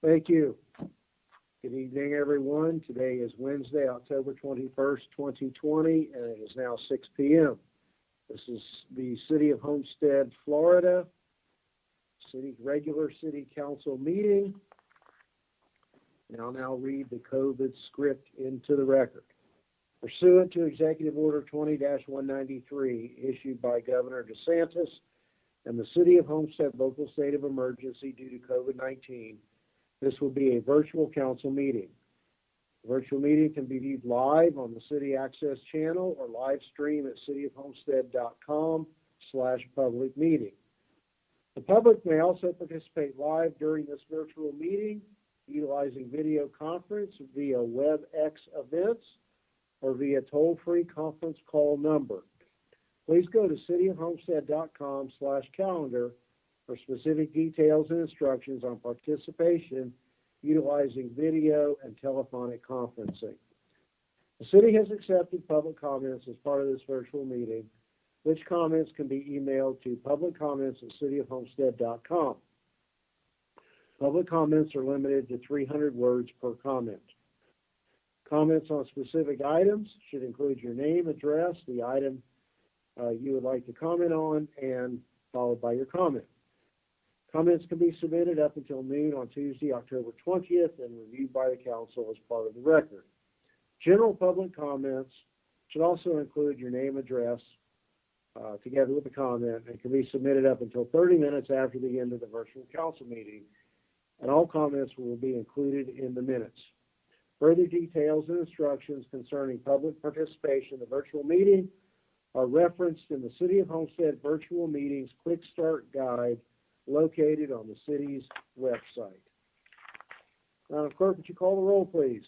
Thank you. Good evening, everyone. Today is Wednesday, October 21st, 2020, and it is now 6 p.m. This is the City of Homestead, Florida, regular City Council meeting. And I'll now read the COVID script into the record. Pursuant to Executive Order 20-193, issued by Governor DeSantis and the City of Homestead local state of emergency due to COVID-19, this will be a virtual council meeting. The virtual meeting can be viewed live on the City Access channel or live stream at cityofhomestead.com/public meeting. The public may also participate live during this virtual meeting utilizing video conference via WebEx events or via toll-free conference call number. Please go to cityofhomestead.com/calendar for specific details and instructions on participation utilizing video and telephonic conferencing. The city has accepted public comments as part of this virtual meeting, which comments can be emailed to publiccomments@cityofhomestead.com. Public comments are limited to 300 words per comment. Comments on specific items should include your name, address, the item you would like to comment on, and followed by your comment. Comments can be submitted up until noon on Tuesday, October 20th, and reviewed by the council as part of the record. General public comments should also include your name, address, together with the comment, and can be submitted up until 30 minutes after the end of the virtual council meeting, and all comments will be included in the minutes. Further details and instructions concerning public participation in the virtual meeting are referenced in the City of Homestead Virtual Meetings Quick Start Guide located on the city's website. Madam Clerk, would you call the roll, please?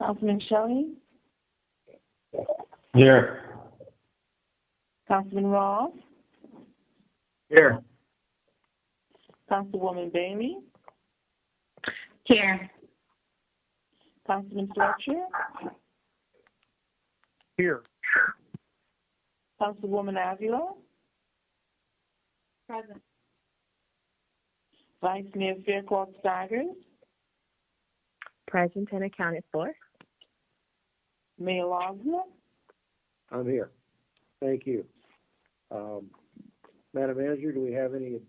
Councilman Shelley? Here. Councilman Ross? Here. Councilwoman Bailey? Here. Councilman Fletcher? Here. Councilwoman Avila? Present. Vice Mayor Fairclough-Staggers? Present and accounted for. Mayor Losner? I'm here. Thank you. Madam Manager, do we have any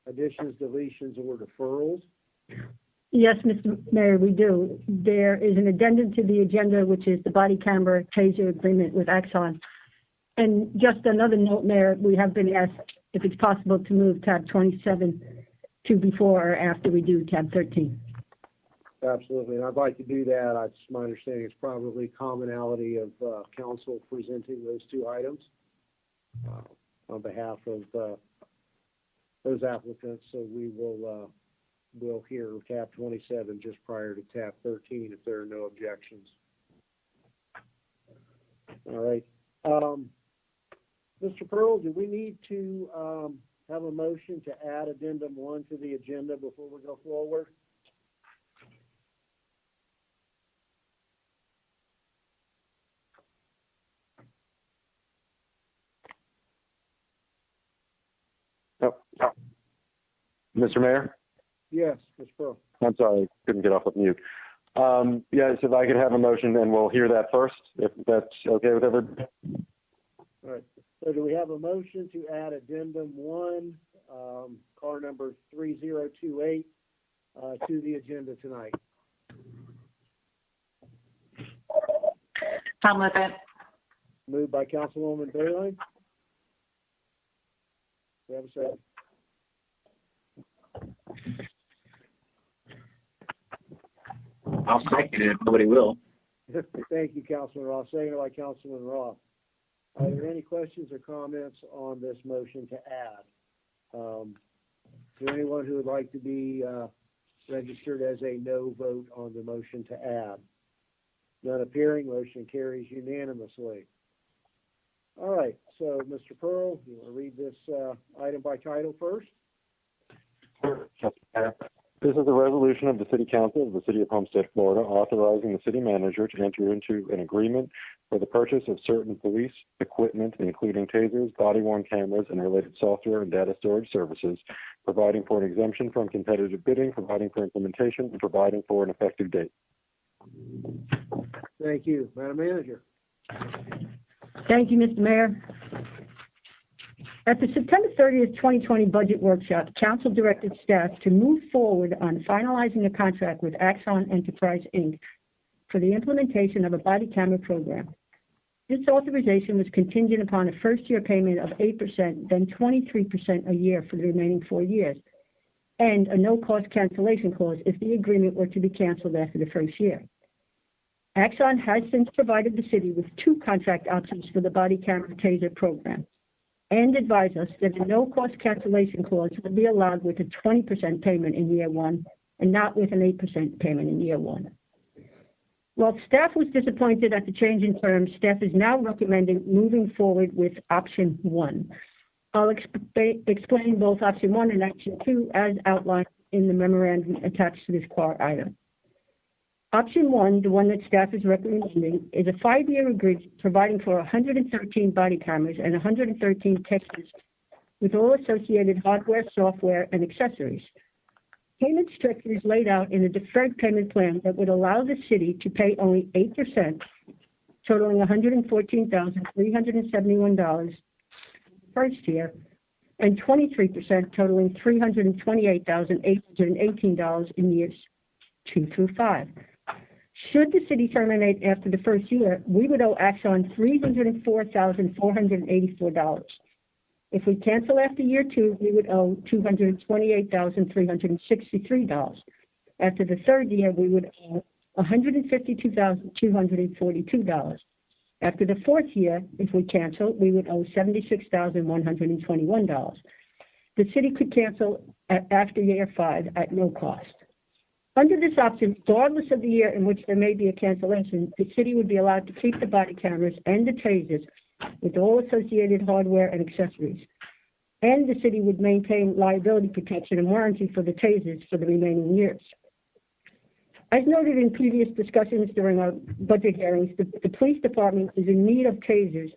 additions, deletions, or deferrals? Yes, Mr. Mayor, we do. There is an addendum to the agenda, which is the body camera taser agreement with Axon. And just another note, Mayor, we have been asked if it's possible to move tab 27 to before or after we do tab 13. Absolutely, and I'd like to do that. It's my understanding it's probably commonality of council presenting those two items on behalf of those applicants. So we will we'll hear tab 27 just prior to tab 13 if there are no objections. All right. Mr. Pearl, do we need to have a motion to add addendum 1 to the agenda before we go forward? Mr. Mayor? Yes, Mr. Pearl. I'm sorry, couldn't get off of mute. Yes, if I could have a motion, and we'll hear that first, if that's okay with everybody. All right. So do we have a motion to add addendum 1, car number 3028, to the agenda tonight? I'll move it. Moved by Councilwoman Bailey. Do we have a second? I'll second it if nobody will. Thank you, Councilman Ross. Seconded by Councilman Ross. Are there any questions or comments on this motion to add? Is there anyone who would like to be registered as a no vote on the motion to add? None appearing, motion carries unanimously. All right, so Mr. Pearl, you want to read this item by title first? This is a resolution of the City Council of the City of Homestead, Florida, authorizing the city manager to enter into an agreement for the purchase of certain police equipment, including tasers, body-worn cameras, and related software and data storage services, providing for an exemption from competitive bidding, providing for implementation, and providing for an effective date. Thank you. Madam Manager. Thank you, Mr. Mayor. At the September 30th, 2020 budget workshop, Council directed staff to move forward on finalizing a contract with Axon Enterprise, Inc. for the implementation of a body camera program. This authorization was contingent upon a first-year payment of 8%, then 23% a year for the remaining 4 years, and a no-cost cancellation clause if the agreement were to be canceled after the first year. Axon has since provided the city with 2 contract options for the body camera taser program, and advised us that a no-cost cancellation clause would be allowed with a 20% payment in year 1 and not with an 8% payment in year 1. While staff was disappointed at the change in terms, staff is now recommending moving forward with option 1. I'll explain both option 1 and option 2 as outlined in the memorandum attached to this core item. Option 1, the one that staff is recommending, is a 5-year agreement providing for 113 body cameras and 113 tasers with all associated hardware, software, and accessories. Payment structure is laid out in a deferred payment plan that would allow the city to pay only 8%, totaling $114,371 the first year, and 23%, totaling $328,818 in years 2 through 5. Should the city terminate after the first year, we would owe Axon $304,484. If we cancel after year 2, we would owe $228,363. After the third year, we would owe $152,242. After the fourth year, if we cancel, we would owe $76,121. The city could cancel after year 5 at no cost. Under this option, regardless of the year in which there may be a cancellation, the city would be allowed to keep the body cameras and the tasers with all associated hardware and accessories. And the city would maintain liability protection and warranty for the tasers for the remaining years. As noted in previous discussions during our budget hearings, the police department is in need of tasers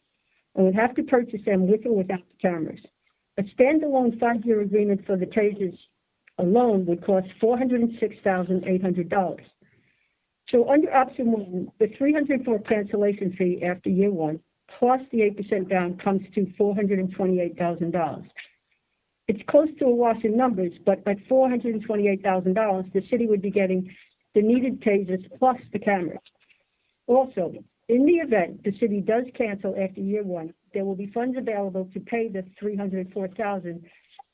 and would have to purchase them with or without the cameras. A standalone 5-year agreement for the tasers alone would cost $406,800. So under option 1, the $304 cancellation fee after year 1 plus the 8% down comes to $428,000. It's close to a wash in numbers, but at $428,000, the city would be getting the needed tasers plus the cameras. Also, in the event the city does cancel after year 1, there will be funds available to pay the $304,000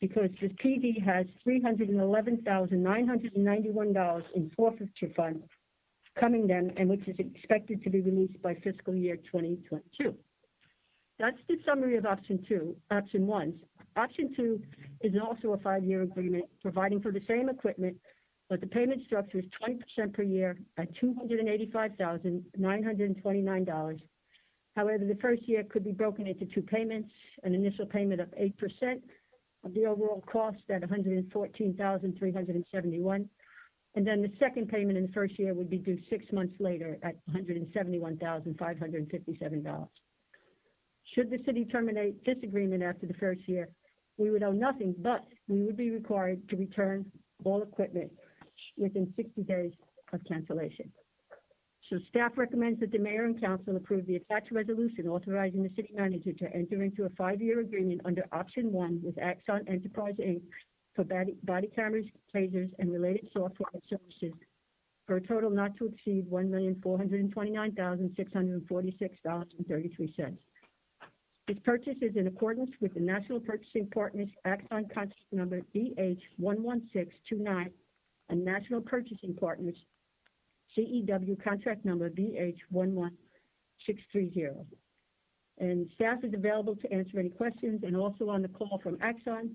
because the PD has $311,991 in forfeiture funds coming them, and which is expected to be released by fiscal year 2022. That's the summary of option 1. Option 2 is also a 5-year agreement providing for the same equipment, but the payment structure is 20% per year at $285,929. However, the first year could be broken into 2 payments, an initial payment of 8% of the overall cost at $114,371, and then the second payment in the first year would be due 6 months later at $171,557. Should the city terminate this agreement after the first year, we would owe nothing, but we would be required to return all equipment within 60 days of cancellation. So staff recommends that the mayor and council approve the attached resolution authorizing the city manager to enter into a 5-year agreement under option 1 with Axon Enterprise, Inc. for body cameras, tasers, and related software and services for a total not to exceed $1,429,646.33. This purchase is in accordance with the National Purchasing Partners Axon contract number BH11629 and National Purchasing Partners CEW contract number BH11630. And staff is available to answer any questions, and also on the call from Axon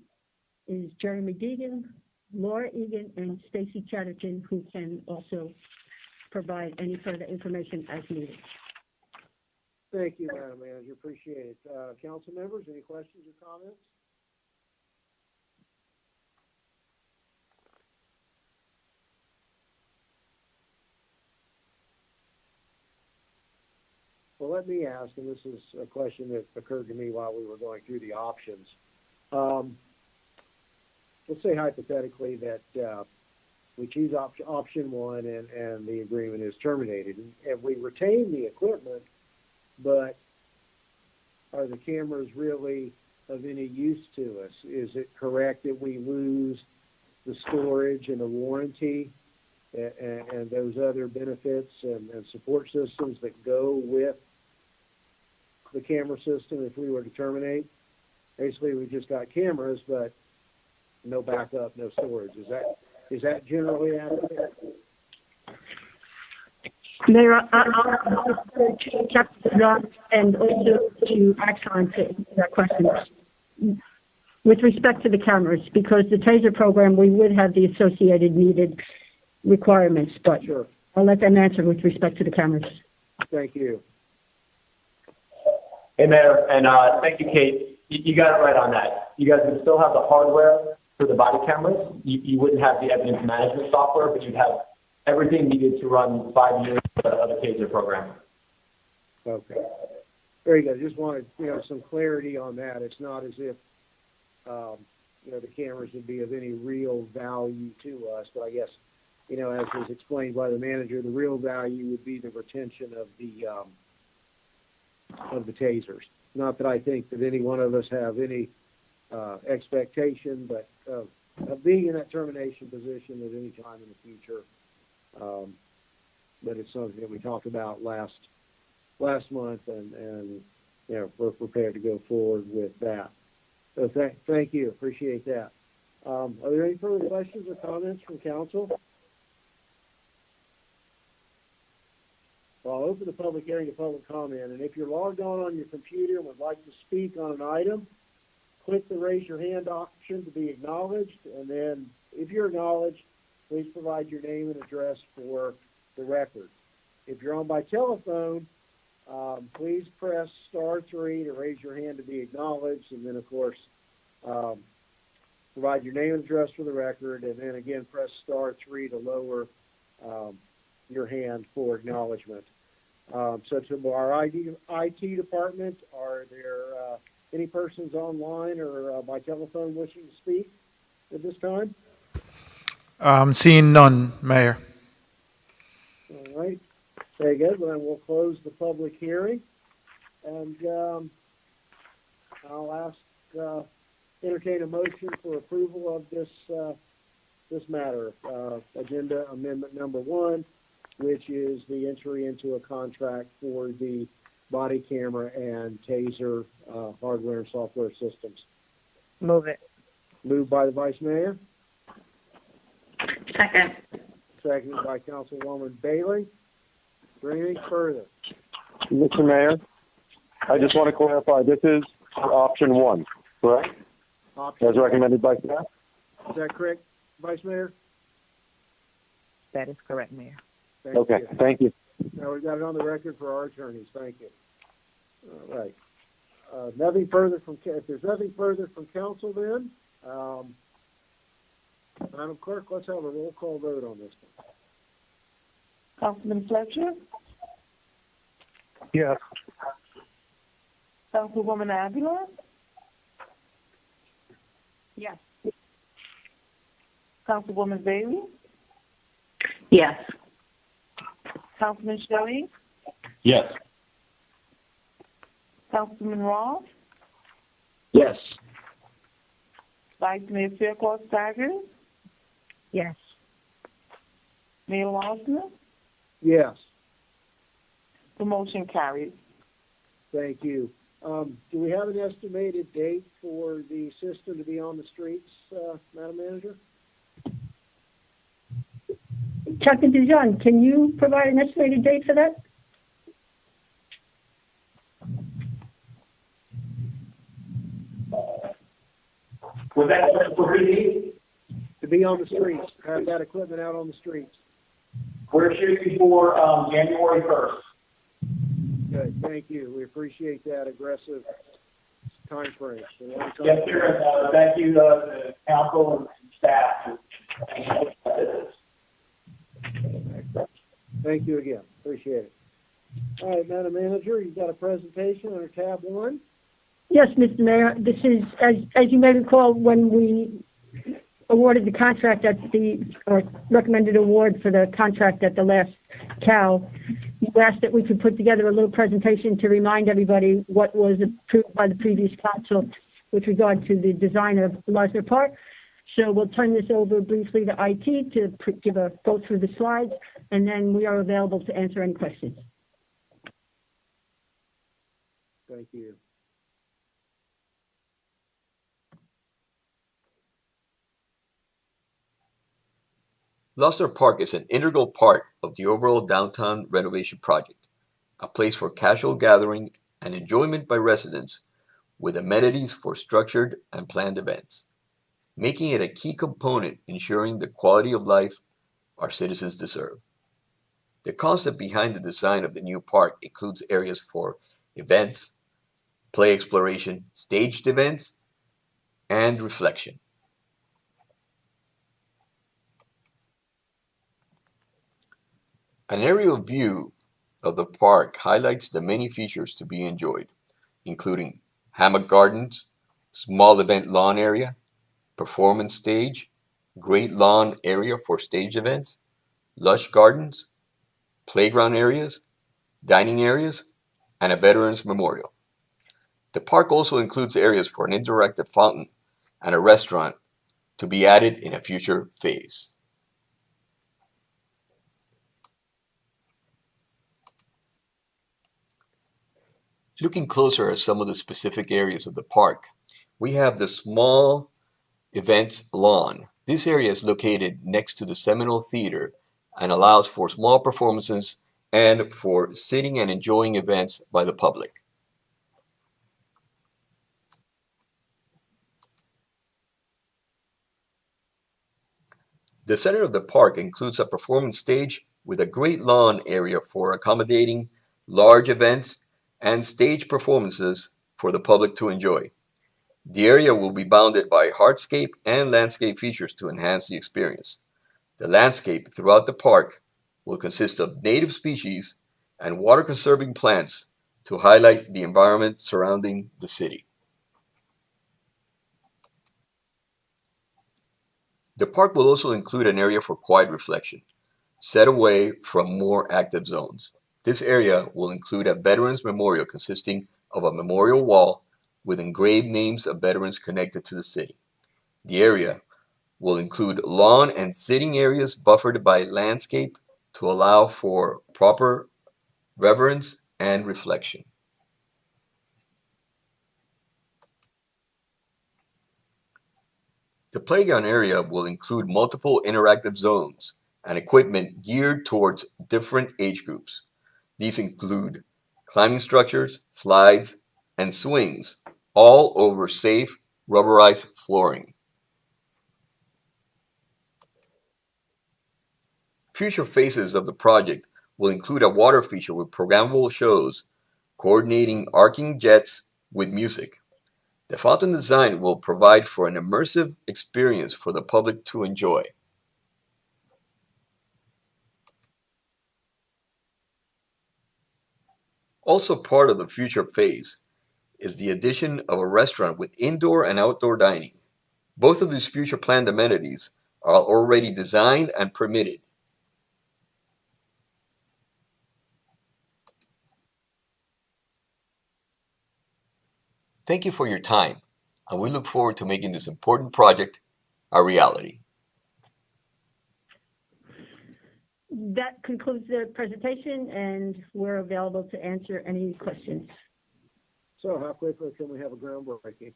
is Jeremy Deegan, Laura Egan, and Stacy Chatterton, who can also provide any further information as needed. Thank you, Madam Manager. Appreciate it. Council members, any questions or comments? well, let me ask, and this is a question that occurred to me while we were going through the options. Let's say hypothetically that we choose option one and the agreement is terminated, and we retain the equipment, but are the cameras really of any use to us? Is it correct that we lose the storage and the warranty and those other benefits and support systems that go with the camera system if we were to terminate? Basically, we just got cameras, but no backup, no storage. Is that generally accurate? Mayor, I'll refer to Captain John and also to Axon to answer that question. With respect to the cameras, because the TASER program, we would have the associated needed requirements, but Sure. I'll let them answer with respect to the cameras. Thank you. Hey, Mayor, and thank you, Kate. You got it right on that. You guys would still have the hardware for the body cameras. You wouldn't have the evidence management software, but you'd have everything needed to run 5 years of the TASER program. Okay. Very good. Just wanted, some clarity on that. It's not as if, the cameras would be of any real value to us, but I guess, as was explained by the manager, the real value would be the retention of the tasers. Not that I think that any one of us have any expectation, but of being in that termination position at any time in the future. But it's something that we talked about last month, and we're prepared to go forward with that. So thank you. Appreciate that. Are there any further questions or comments from council? Well, I'll open the public hearing to public comment, and if you're logged on your computer and would like to speak on an item, click the raise your hand option to be acknowledged, and then if you're acknowledged, please provide your name and address for the record. If you're on by telephone, please press *3 to raise your hand to be acknowledged, and then, of course, provide your name and address for the record, and then again press *3 to lower your hand for acknowledgement. So to our IT department, are there any persons online or by telephone wishing to speak at this time? Seeing none, Mayor. All right. Very good. Well, then we'll close the public hearing, and I'll entertain a motion for approval of this matter, agenda amendment number 1, which is the entry into a contract for the body camera and TASER hardware and software systems. Move it. Moved by the Vice Mayor. Second. Seconded by Councilwoman Bailey. Is there anything further? Mr. Mayor, I just want to clarify, this is for option 1, correct? Option As recommended by staff? Is that correct, Vice Mayor? That is correct, Mayor. Okay, thank you. Now, we've got it on the record for our attorneys. Thank you. All right. Nothing further if there's nothing further from council, then, Madam Clerk, let's have a roll call vote on this one. Councilman Fletcher? Yes. Councilwoman Avila? Yes. Councilwoman Bailey? Yes. Councilman Shelley? Yes. Councilman Ross? Yes. Vice Mayor Fairclough-Staggers? Yes. Mayor Losner? Yes. The motion carries. Thank you. Do we have an estimated date for the system to be on the streets, Madam Manager? Chuck and Dijon, can you provide an estimated date for that? Was that for PD? To be on the streets, have that equipment out on the streets. We're shooting for January 1st. Good, thank you. We appreciate that aggressive time frame. Yes, sir. And, thank you to council and staff. Thank you again. Appreciate it. All right, Madam Manager, you've got a presentation under tab 1. Yes, Mr. Mayor, this is, as you may recall, when we awarded the contract or recommended award for the contract at the last CAL, you asked that we could put together a little presentation to remind everybody what was approved by the previous council with regard to the design of LOSNER Park. So we'll turn this over briefly to IT to go through the slides, and then we are available to answer any questions. Thank you. LOSNER Park is an integral part of the overall downtown renovation project, a place for casual gathering and enjoyment by residents with amenities for structured and planned events, making it a key component ensuring the quality of life our citizens deserve. The concept behind the design of the new park includes areas for events, play exploration, staged events, and reflection. An aerial view of the park highlights the many features to be enjoyed, including hammock gardens, small event lawn area, performance stage, great lawn area for stage events, lush gardens, playground areas, dining areas, and a veterans memorial. The park also includes areas for an interactive fountain and a restaurant to be added in a future phase. Looking closer at some of the specific areas of the park, we have the small events lawn. This area is located next to the Seminole Theater and allows for small performances and for sitting and enjoying events by the public. The center of the park includes a performance stage with a great lawn area for accommodating large events and stage performances for the public to enjoy. The area will be bounded by hardscape and landscape features to enhance the experience. The landscape throughout the park will consist of native species and water-conserving plants to highlight the environment surrounding the city. The park will also include an area for quiet reflection, set away from more active zones. This area will include a veterans memorial consisting of a memorial wall with engraved names of veterans connected to the city. The area will include lawn and sitting areas buffered by landscape to allow for proper reverence and reflection. The playground area will include multiple interactive zones and equipment geared towards different age groups. These include climbing structures, slides, and swings, all over safe, rubberized flooring. Future phases of the project will include a water feature with programmable shows, coordinating arcing jets with music. The fountain design will provide for an immersive experience for the public to enjoy. Also part of the future phase is the addition of a restaurant with indoor and outdoor dining. Both of these future planned amenities are already designed and permitted. Thank you for your time, and we look forward to making this important project a reality. That concludes the presentation, and we're available to answer any questions. So how quickly can we have a groundbreaking?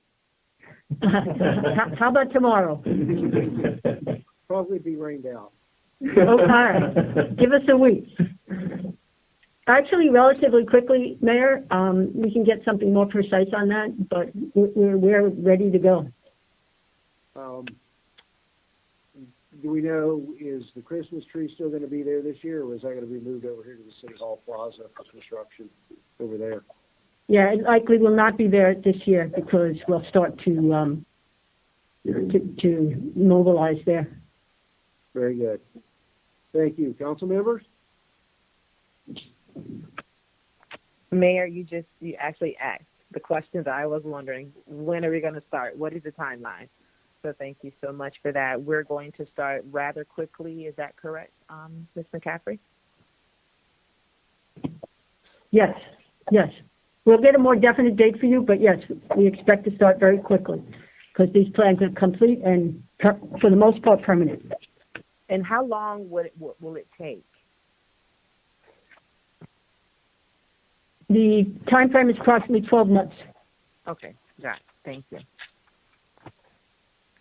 How about tomorrow? Probably be rained out. All right. Give us a week. Actually, relatively quickly, Mayor, we can get something more precise on that, but we're ready to go. Do we know, is the Christmas tree still going to be there this year, or is that going to be moved over here to the City Hall Plaza for construction over there? Yeah, it likely will not be there this year because we'll start to mobilize there. Very good. Thank you. Council members? Mayor, you actually asked the questions I was wondering. When are we going to start? What is the timeline? So thank you so much for that. We're going to start rather quickly. Is that correct, Ms. McCaffrey? Yes, yes. We'll get a more definite date for you, but yes, we expect to start very quickly because these plans are complete and, for the most part, permanent. And how long will it take? The time frame is approximately 12 months. Okay, got it. Thank you.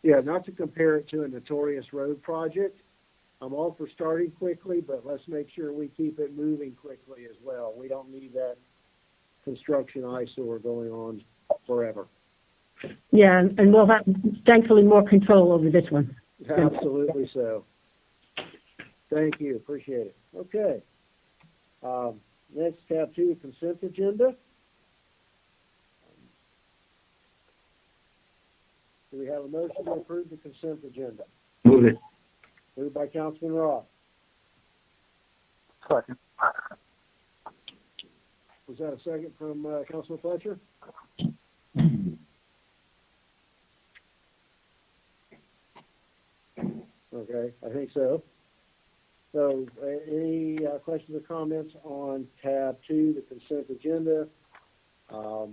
Yeah, not to compare it to a notorious road project. I'm all for starting quickly, but let's make sure we keep it moving quickly as well. We don't need that construction eyesore going on forever. Yeah, and we'll have, thankfully, more control over this one. Absolutely so. Thank you. Appreciate it. Okay. Next, tab 2, consent agenda. Do we have a motion to approve the consent agenda? Move it. Moved by Councilman Roth. Second. Was that a second from Councilman Fletcher? Okay, I think so. So, any questions or comments on tab 2, the consent agenda? Is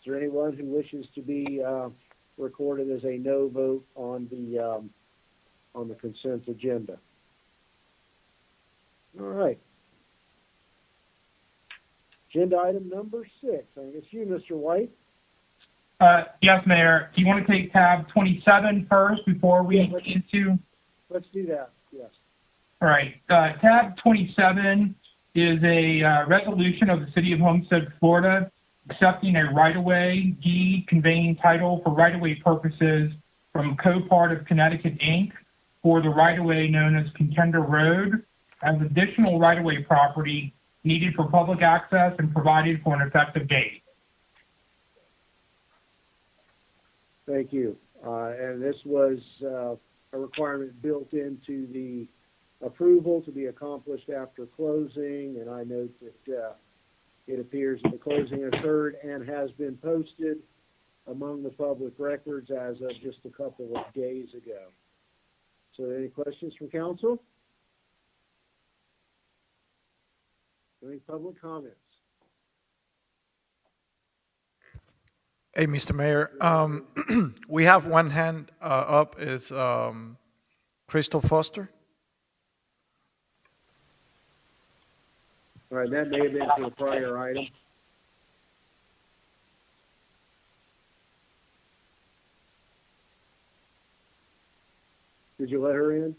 there anyone who wishes to be recorded as a no vote on the consent agenda? All right. Agenda item number 6. I think it's you, Mr. White. Yes, Mayor. Do you want to take tab 27 first before we get into? Let's do that. Yes. All right. Tab 27 is a resolution of the City of Homestead, Florida, accepting a right-of-way deed conveying title for right-of-way purposes from COPART of Connecticut, Inc. for the right-of-way known as Contender Road as additional right-of-way property needed for public access and provided for an effective date. Thank you. And this was a requirement built into the approval to be accomplished after closing, and I note that it appears that the closing occurred and has been posted among the public records as of just a couple of days ago. So any questions from council? Any public comments? Hey, Mr. Mayor, we have one hand up. Is Crystal Foster? All right, that may have been for the prior item. Did you let her in?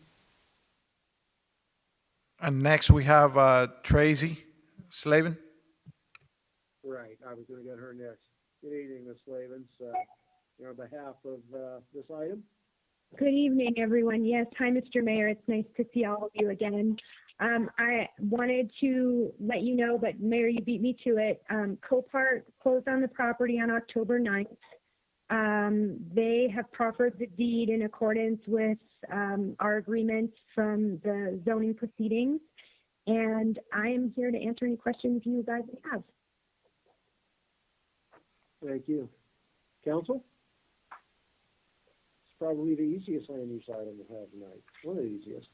And next we have Tracy Slavin. Right, I was going to get her next. Good evening, Ms. Slavens. On behalf of this item. Good evening, everyone. Yes, hi, Mr. Mayor. It's nice to see all of you again. I wanted to let you know, but Mayor, you beat me to it. COPART closed on the property on October 9th. They have proffered the deed in accordance with our agreement from the zoning proceedings, and I am here to answer any questions you guys may have. Thank you. Council? It's probably the easiest land use item to have tonight. One of the easiest.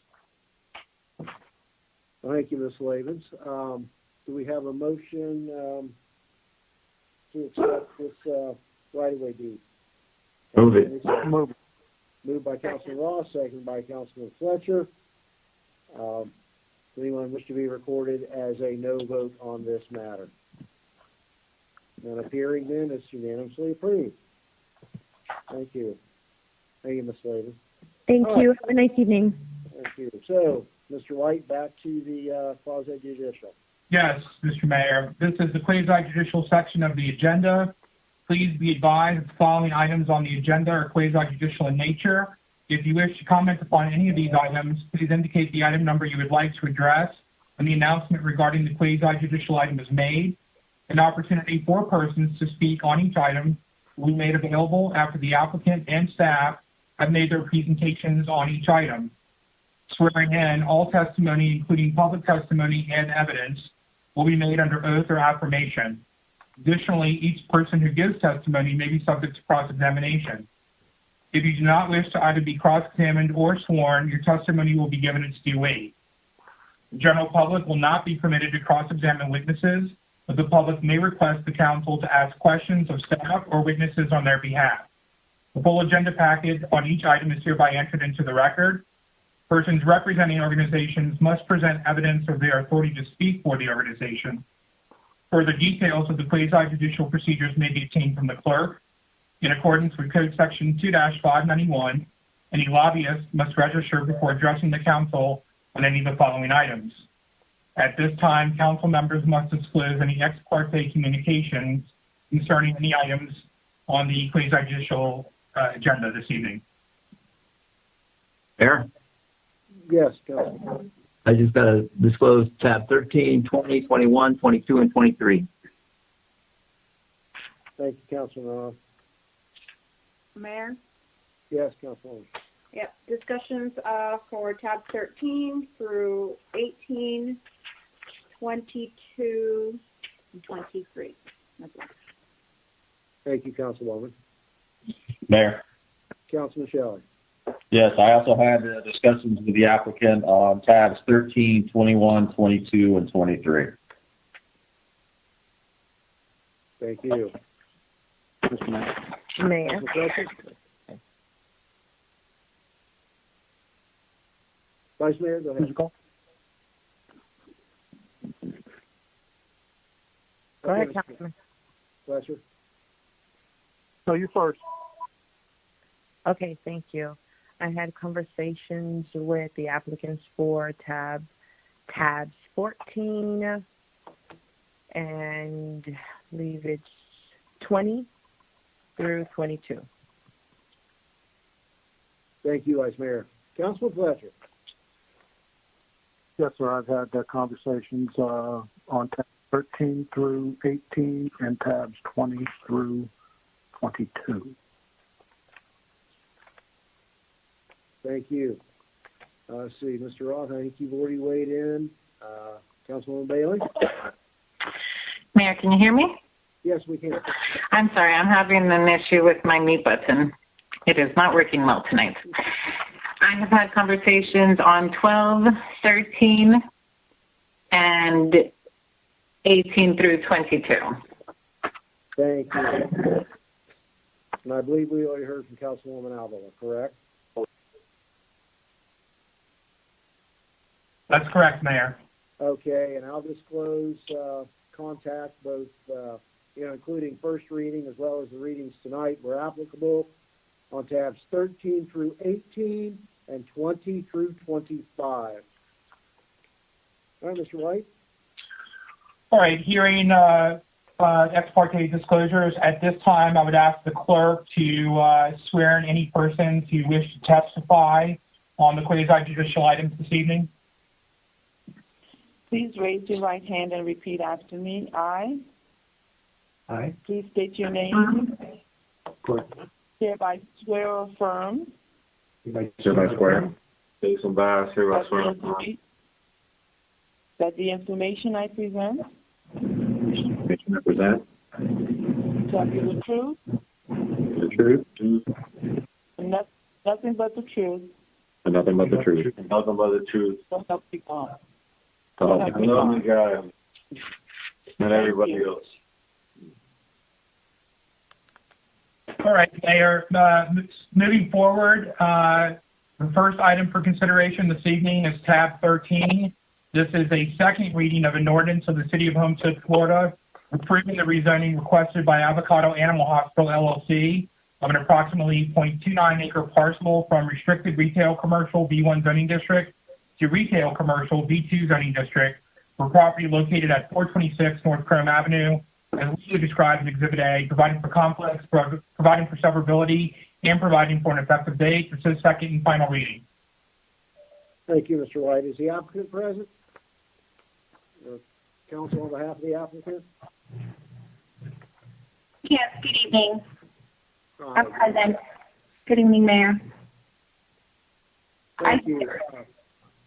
Thank you, Ms. Slavens. Do we have a motion to accept this right-of-way deed? Move it. Moved by Councilman Ross, seconded by Councilman Fletcher. Does anyone wish to be recorded as a no vote on this matter? None appearing, then it's unanimously approved. Thank you. Thank you, Ms. Slavin. Thank you. Have a nice evening. Thank you. So, Mr. White, back to the quasi-judicial. Yes, Mr. Mayor. This is the quasi-judicial section of the agenda. Please be advised that the following items on the agenda are quasi-judicial in nature. If you wish to comment upon any of these items, please indicate the item number you would like to address when the announcement regarding the quasi-judicial item is made. An opportunity for persons to speak on each item will be made available after the applicant and staff have made their presentations on each item. Swearing in, all testimony, including public testimony and evidence, will be made under oath or affirmation. Additionally, each person who gives testimony may be subject to cross-examination. If you do not wish to either be cross-examined or sworn, your testimony will be given its due weight. The general public will not be permitted to cross-examine witnesses, but the public may request the counsel to ask questions of staff or witnesses on their behalf. The full agenda packet on each item is hereby entered into the record. Persons representing organizations must present evidence of their authority to speak for the organization. Further details of the quasi-judicial procedures may be obtained from the clerk. In accordance with Code Section 2-591, any lobbyist must register before addressing the council on any of the following items. At this time, council members must disclose any ex parte communications concerning any items on the quasi-judicial agenda this evening. Mayor, Yes, Councilman. I just got to disclose tab 13, 20, 21, 22, and 23. Thank you, Councilman Roth. Mayor? Yes, Councilwoman. Yep, discussions for tab 13 through 18, 22, and 23. That's it. Thank you, Councilwoman. Mayor. Councilman Shelley. Yes, I also had discussions with the applicant on tabs 13, 21, 22, and 23. Thank you. Mayor. Vice Mayor, go ahead. Go ahead, Councilman. Fletcher. No, you first. Okay, thank you. I had conversations with the applicants for tabs 14 and I believe it's 20 through 22. Thank you, Vice Mayor. Councilman Fletcher. Yes, sir. I've had conversations on tabs 13 through 18 and tabs 20 through 22. Thank you. Let's see, Mr. Roth, I think you've already weighed in. Councilwoman Bailey? Mayor, can you hear me? Yes, we can. I'm sorry, I'm having an issue with my mute button. It is not working well tonight. I have had conversations on 12, 13, and 18 through 22. Thank you. And I believe we already heard from Councilwoman Alvala, correct? That's correct, Mayor. Okay, and I'll disclose contact both, including first reading as well as the readings tonight where applicable on tabs 13 through 18 and 20 through 25. All right, Mr. White. All right, hearing ex parte disclosures, at this time I would ask the clerk to swear in any persons who wish to testify on the quasi-judicial items this evening. Please raise your right hand and repeat after me. I. Please state your name. Hereby swear or affirm. Hereby swear. That the information I present shall be the truth. The truth. And nothing but the truth. And nothing but the truth. Nothing but the truth. So help you God. I love you guys and everybody else. All right, Mayor. Moving forward, the first item for consideration this evening is tab 13. This is a second reading of an ordinance of the City of Homestead, Florida, approving the rezoning requested by Avocado Animal Hospital, LLC, of an approximately 0.29 acre parcel from restricted retail commercial B1 zoning district to retail commercial B2 zoning district for property located at 426 North Chrome Avenue, as legally described in Exhibit A, providing for conflicts, providing for severability, and providing for an effective date. This is second and final reading. Thank you, Mr. White. Is the applicant present? Counsel on behalf of the applicant? Yes, good evening. I'm present. Good evening, Mayor. Thank you.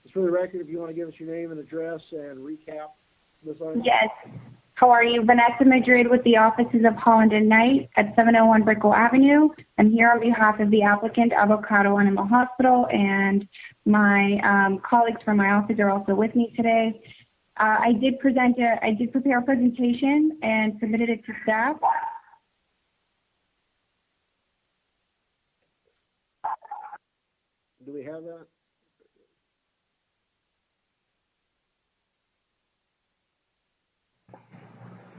Just for the record, if you want to give us your name and address and recap Ms. Ivey? Yes. How are you? Vanessa Madrid with the offices of Holland and Knight at 701 Brickell Avenue. I'm here on behalf of the applicant, Avocado Animal Hospital, and my colleagues from my office are also with me today. I did prepare a presentation and submitted it to staff. Do we have that?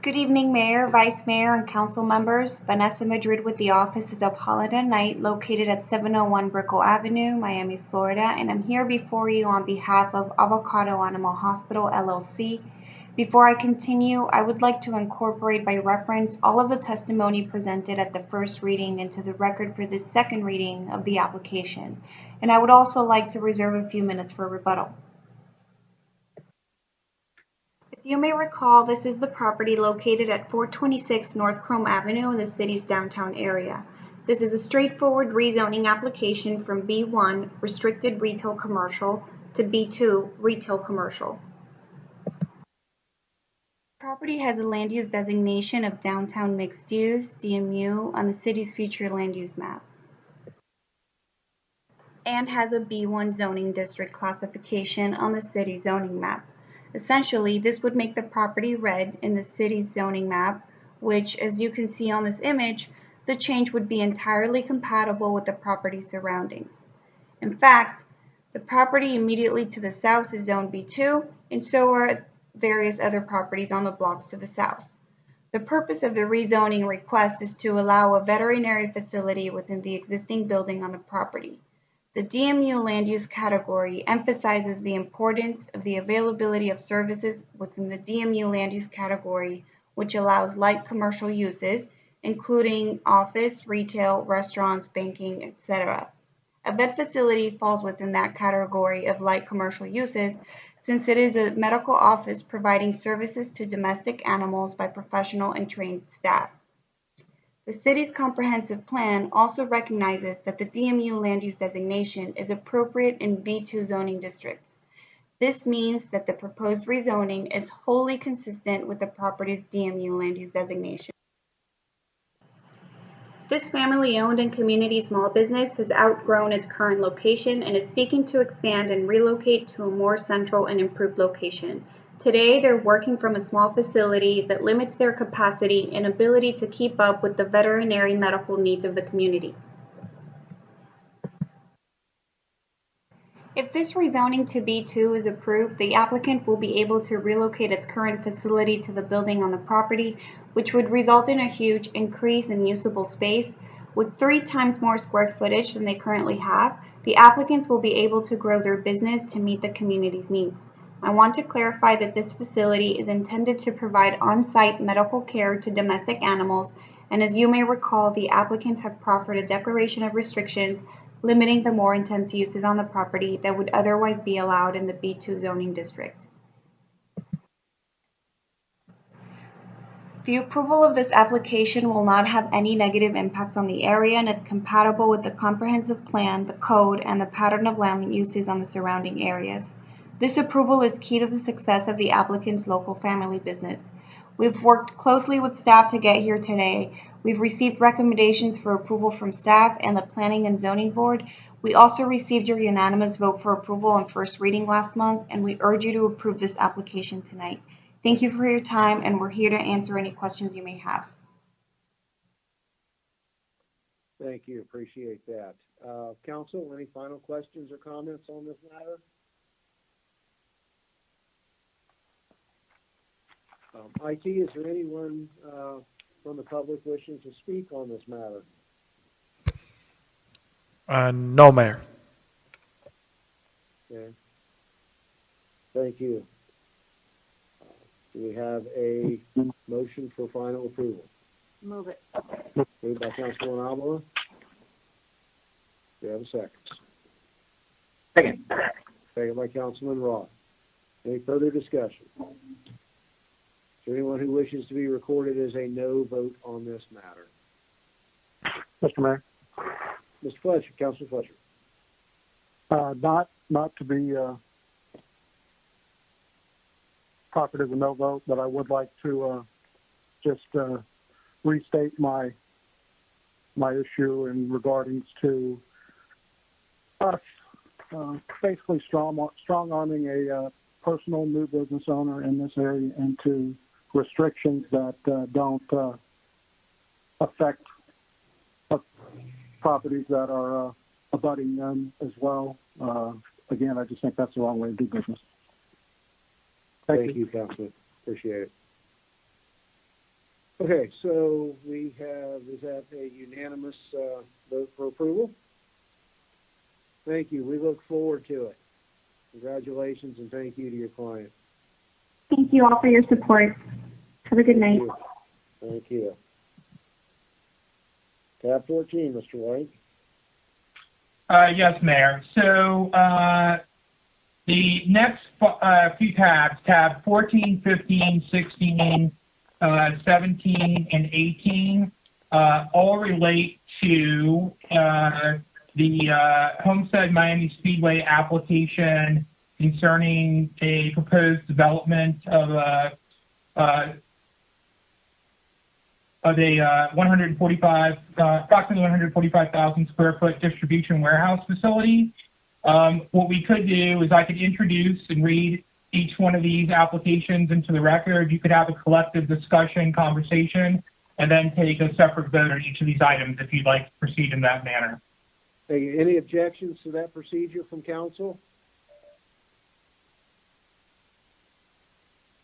Good evening, Mayor, Vice Mayor, and Council members. Vanessa Madrid with the offices of Holland and Knight, located at 701 Brickell Avenue, Miami, Florida, and I'm here before you on behalf of Avocado Animal Hospital, LLC. Before I continue, I would like to incorporate by reference all of the testimony presented at the first reading into the record for this second reading of the application, and I would also like to reserve a few minutes for rebuttal. As you may recall, this is the property located at 426 North Chrome Avenue in the city's downtown area. This is a straightforward rezoning application from B1, Restricted Retail Commercial, to B2, Retail Commercial. The property has a land use designation of Downtown Mixed Use, DMU, on the city's future land use map, and has a B1 zoning district classification on the city zoning map. Essentially, this would make the property red in the city's zoning map, which, as you can see on this image, the change would be entirely compatible with the property's surroundings. In fact, the property immediately to the south is zoned B2, and so are various other properties on the blocks to the south. The purpose of the rezoning request is to allow a veterinary facility within the existing building on the property. The DMU land use category emphasizes the importance of the availability of services within the DMU land use category, which allows light commercial uses, including office, retail, restaurants, banking, etc. A vet facility falls within that category of light commercial uses since it is a medical office providing services to domestic animals by professional and trained staff. The city's comprehensive plan also recognizes that the DMU land use designation is appropriate in B2 zoning districts. This means that the proposed rezoning is wholly consistent with the property's DMU land use designation. This family-owned and community small business has outgrown its current location and is seeking to expand and relocate to a more central and improved location. Today, they're working from a small facility that limits their capacity and ability to keep up with the veterinary medical needs of the community. If this rezoning to B2 is approved, the applicant will be able to relocate its current facility to the building on the property, which would result in a huge increase in usable space. With 3 times more square footage than they currently have, the applicants will be able to grow their business to meet the community's needs. I want to clarify that this facility is intended to provide on-site medical care to domestic animals, and as you may recall, the applicants have proffered a declaration of restrictions limiting the more intense uses on the property that would otherwise be allowed in the B2 zoning district. The approval of this application will not have any negative impacts on the area, and it's compatible with the comprehensive plan, the code, and the pattern of land uses on the surrounding areas. This approval is key to the success of the applicant's local family business. We've worked closely with staff to get here today. We've received recommendations for approval from staff and the Planning and Zoning Board. We also received your unanimous vote for approval on first reading last month, and we urge you to approve this application tonight. Thank you for your time, and we're here to answer any questions you may have. Thank you. Appreciate that. Council, any final questions or comments on this matter? IT, is there anyone from the public wishing to speak on this matter? No, Mayor. Okay. Thank you. Do we have a motion for final approval? Move it. Moved by Councilwoman Avila. Do we have a second? Second. Second by Councilman Roth. Any further discussion? Is there anyone who wishes to be recorded as a no vote on this matter? Mr. Mayor. Mr. Fletcher, Councilor Fletcher. Not to be property is a no vote, but I would like to just restate my issue in regarding to us basically strong-arming a personal new business owner in this area into restrictions that don't affect properties that are abutting them as well. Again, I just think that's the wrong way to do business. Thank you, Councilman. Appreciate it. Okay, so we have, is that a unanimous vote for approval? Thank you. We look forward to it. Congratulations and thank you to your client. Thank you all for your support. Have a good night. Thank you. Tab 14, Mr. White. Yes, Mayor. So the next few tabs, tab 14, 15, 16, 17, and 18, all relate to the HOMESTEAD-MIAMI Speedway application concerning a proposed development of a approximately 145,000 square foot distribution warehouse facility. What we could do is I could introduce and read each one of these applications into the record. You could have a collective discussion, conversation, and then take a separate vote on each of these items if you'd like to proceed in that manner. Hey, any objections to that procedure from council?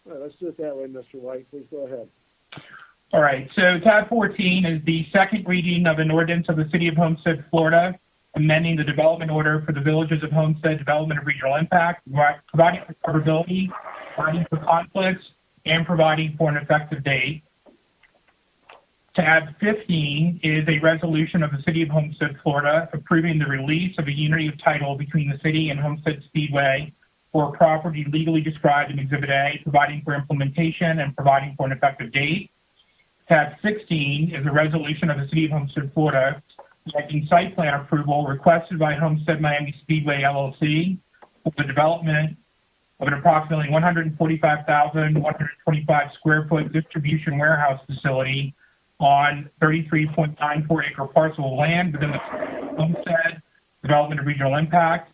All right, let's do it that way, Mr. White. Please go ahead. All right, so tab 14 is the second reading of an ordinance of the City of Homestead, Florida, amending the development order for the Villages of Homestead Development of Regional Impact, providing for coverability, providing for conflicts, and providing for an effective date. Tab 15 is a resolution of the City of Homestead, Florida, approving the release of a unity of title between the city and Homestead Speedway for a property legally described in Exhibit A, providing for implementation and providing for an effective date. Tab 16 is a resolution of the City of Homestead, Florida, granting site plan approval requested by HOMESTEAD-MIAMI Speedway, LLC, for the development of an approximately 145,125 square foot distribution warehouse facility on 33.94 acre parcel of land within the Homestead Development of Regional Impact,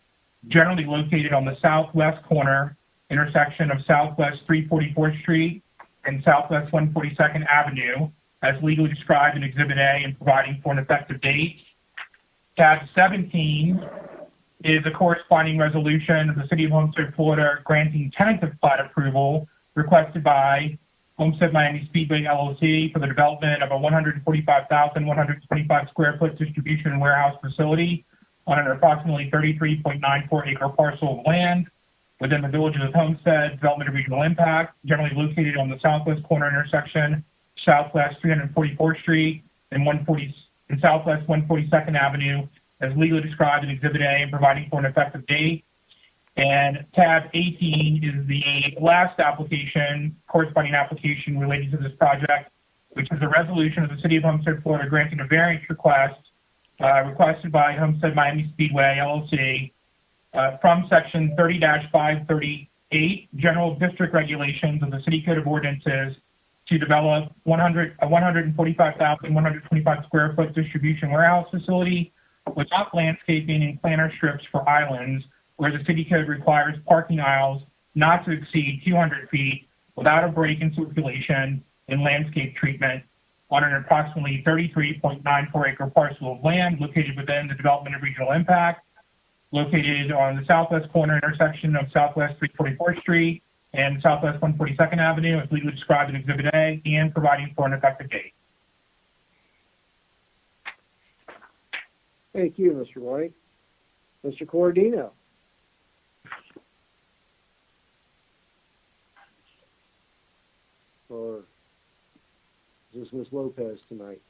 generally located on the southwest corner intersection of Southwest 344th Street and Southwest 142nd Avenue, as legally described in Exhibit A, and providing for an effective date. Tab 17 is a corresponding resolution of the City of Homestead, Florida, granting tentative plat approval requested by HOMESTEAD-MIAMI Speedway, LLC, for the development of a 145,125 square foot distribution warehouse facility on an approximately 33.94 acre parcel of land within the Villages of Homestead Development of Regional Impact, generally located on the southwest corner intersection, Southwest 344th Street and Southwest 142nd Avenue, as legally described in Exhibit A, and providing for an effective date. And tab 18 is the last application, corresponding application related to this project, which is a resolution of the City of Homestead, Florida, granting a variance request requested by HOMESTEAD-MIAMI Speedway, LLC, from Section 30-538, General District Regulations of the City Code of Ordinances, to develop a 145,125 square foot distribution warehouse facility without landscaping and planter strips for islands, where the city code requires parking aisles not to exceed 200 feet without a break in circulation and landscape treatment on an approximately 33.94 acre parcel of land located within the Development of Regional Impact, located on the southwest corner intersection of Southwest 344th Street and Southwest 142nd Avenue, as legally described in Exhibit A, and providing for an effective date. Thank you, Mr. White. Mr. Cordino. Or is this Ms. Lopez tonight?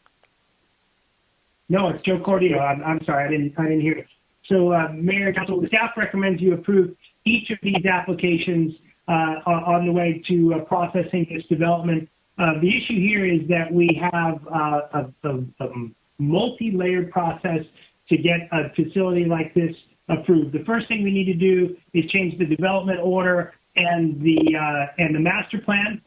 No, it's Joe Cordino. I'm sorry, I didn't hear it. So, Mayor and Council, the staff recommends you approve each of these applications on the way to processing this development. The issue here is that we have a multi-layered process to get a facility like this approved. The first thing we need to do is change the development order and the master plan,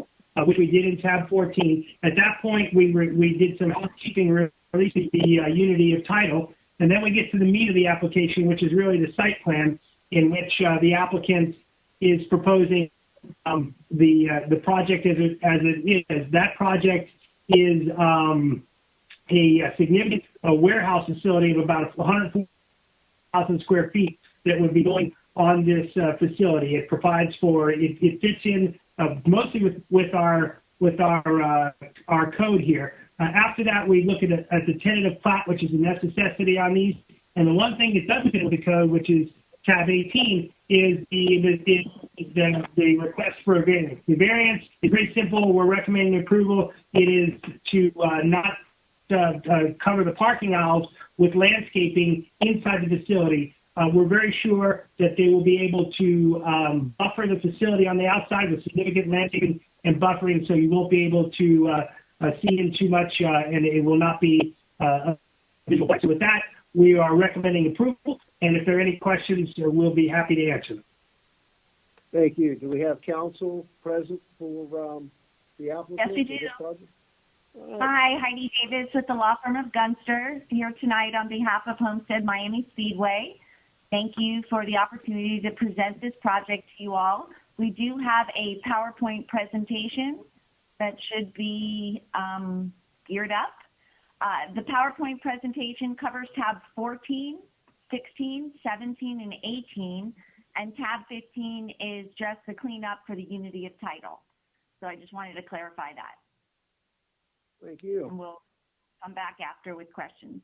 which we did in tab 14. At that point, we did some housekeeping, releasing the unity of title, and then we get to the meat of the application, which is really the site plan, in which the applicant is proposing the project as it is. That project is a significant warehouse facility of about 100,000 square feet that would be going on this facility. It provides for it fits in mostly with our code here. After that, we look at the tentative plat, which is a necessity on these. And the one thing that doesn't fit with the code, which is tab 18, is the request for a variance. The variance is very simple. We're recommending approval. It is to not cover the parking aisles with landscaping inside the facility. We're very sure that they will be able to buffer the facility on the outside with significant landscaping and buffering, so you won't be able to see in too much, and it will not be visual. So with that, we are recommending approval, and if there are any questions, we'll be happy to answer them. Thank you. Do we have counsel present for the applicant? Yes, we do. Hi, Heidi Davis with the law firm of Gunster, here tonight on behalf of Homestead-MIAMI Speedway. Thank you for the opportunity to present this project to you all. We do have a PowerPoint presentation that should be geared up. The PowerPoint presentation covers tabs 14, 16, 17, and 18, and tab 15 is just the cleanup for the unity of title. So I just wanted to clarify that. Thank you. And we'll come back after with questions.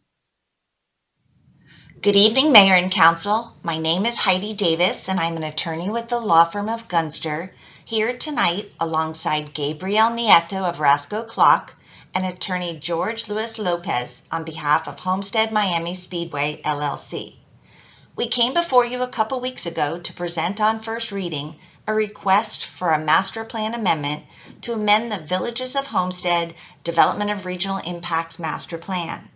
Good evening, Mayor and Council. My name is Heidi Davis, and I'm an attorney with the law firm of Gunster, here tonight alongside Gabriel Nieto of Rasco Clock and attorney George Luis Lopez on behalf of Homestead-MIAMI Speedway, LLC. We came before you a couple weeks ago to present on first reading a request for a master plan amendment to amend the Villages of Homestead Development of Regional Impacts Master Plan.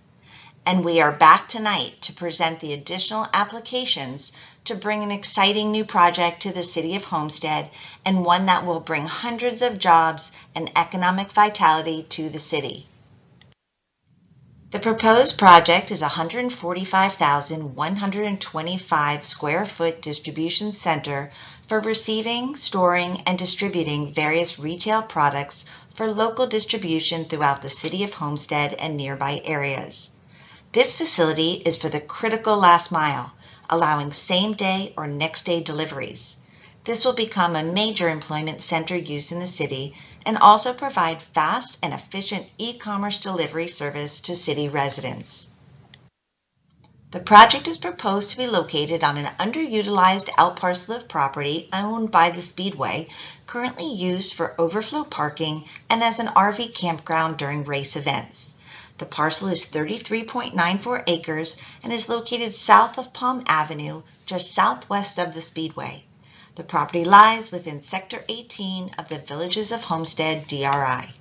And we are back tonight to present the additional applications to bring an exciting new project to the City of Homestead, and one that will bring hundreds of jobs and economic vitality to the city. The proposed project is a 145,125 square foot distribution center for receiving, storing, and distributing various retail products for local distribution throughout the City of Homestead and nearby areas. This facility is for the critical last mile, allowing same-day or next-day deliveries. This will become a major employment center used in the city and also provide fast and efficient e-commerce delivery service to city residents. The project is proposed to be located on an underutilized outparcel of property owned by the Speedway, currently used for overflow parking and as an RV campground during race events. The parcel is 33.94 acres and is located south of Palm Avenue, just southwest of the Speedway. The property lies within Sector 18 of the Villages of Homestead DRI.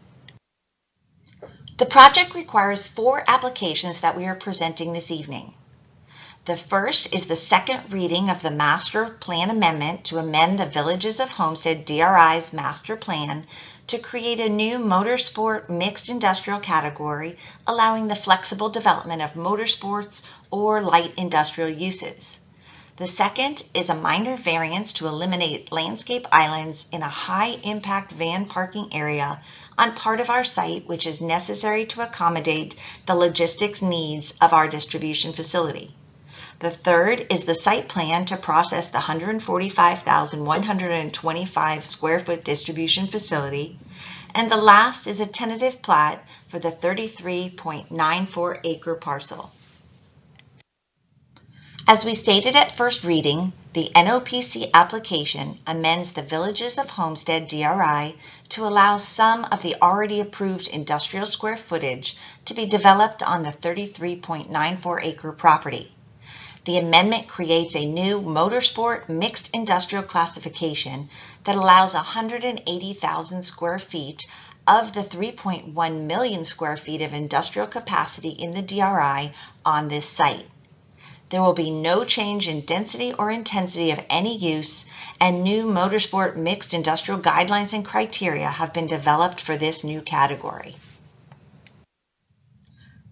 The project requires 4 applications that we are presenting this evening. The first is the second reading of the Master Plan Amendment to amend the Villages of Homestead DRI's Master Plan to create a new motorsport mixed industrial category, allowing the flexible development of motorsports or light industrial uses. The second is a minor variance to eliminate landscape islands in a high-impact van parking area on part of our site, which is necessary to accommodate the logistics needs of our distribution facility. The third is the site plan to process the 145,125 square foot distribution facility. And the last is a tentative plat for the 33.94 acre parcel. As we stated at first reading, the NOPC application amends the Villages of Homestead DRI to allow some of the already approved industrial square footage to be developed on the 33.94 acre property. The amendment creates a new motorsport mixed industrial classification that allows 180,000 square feet of the 3.1 million square feet of industrial capacity in the DRI on this site. There will be no change in density or intensity of any use, and new motorsport mixed industrial guidelines and criteria have been developed for this new category.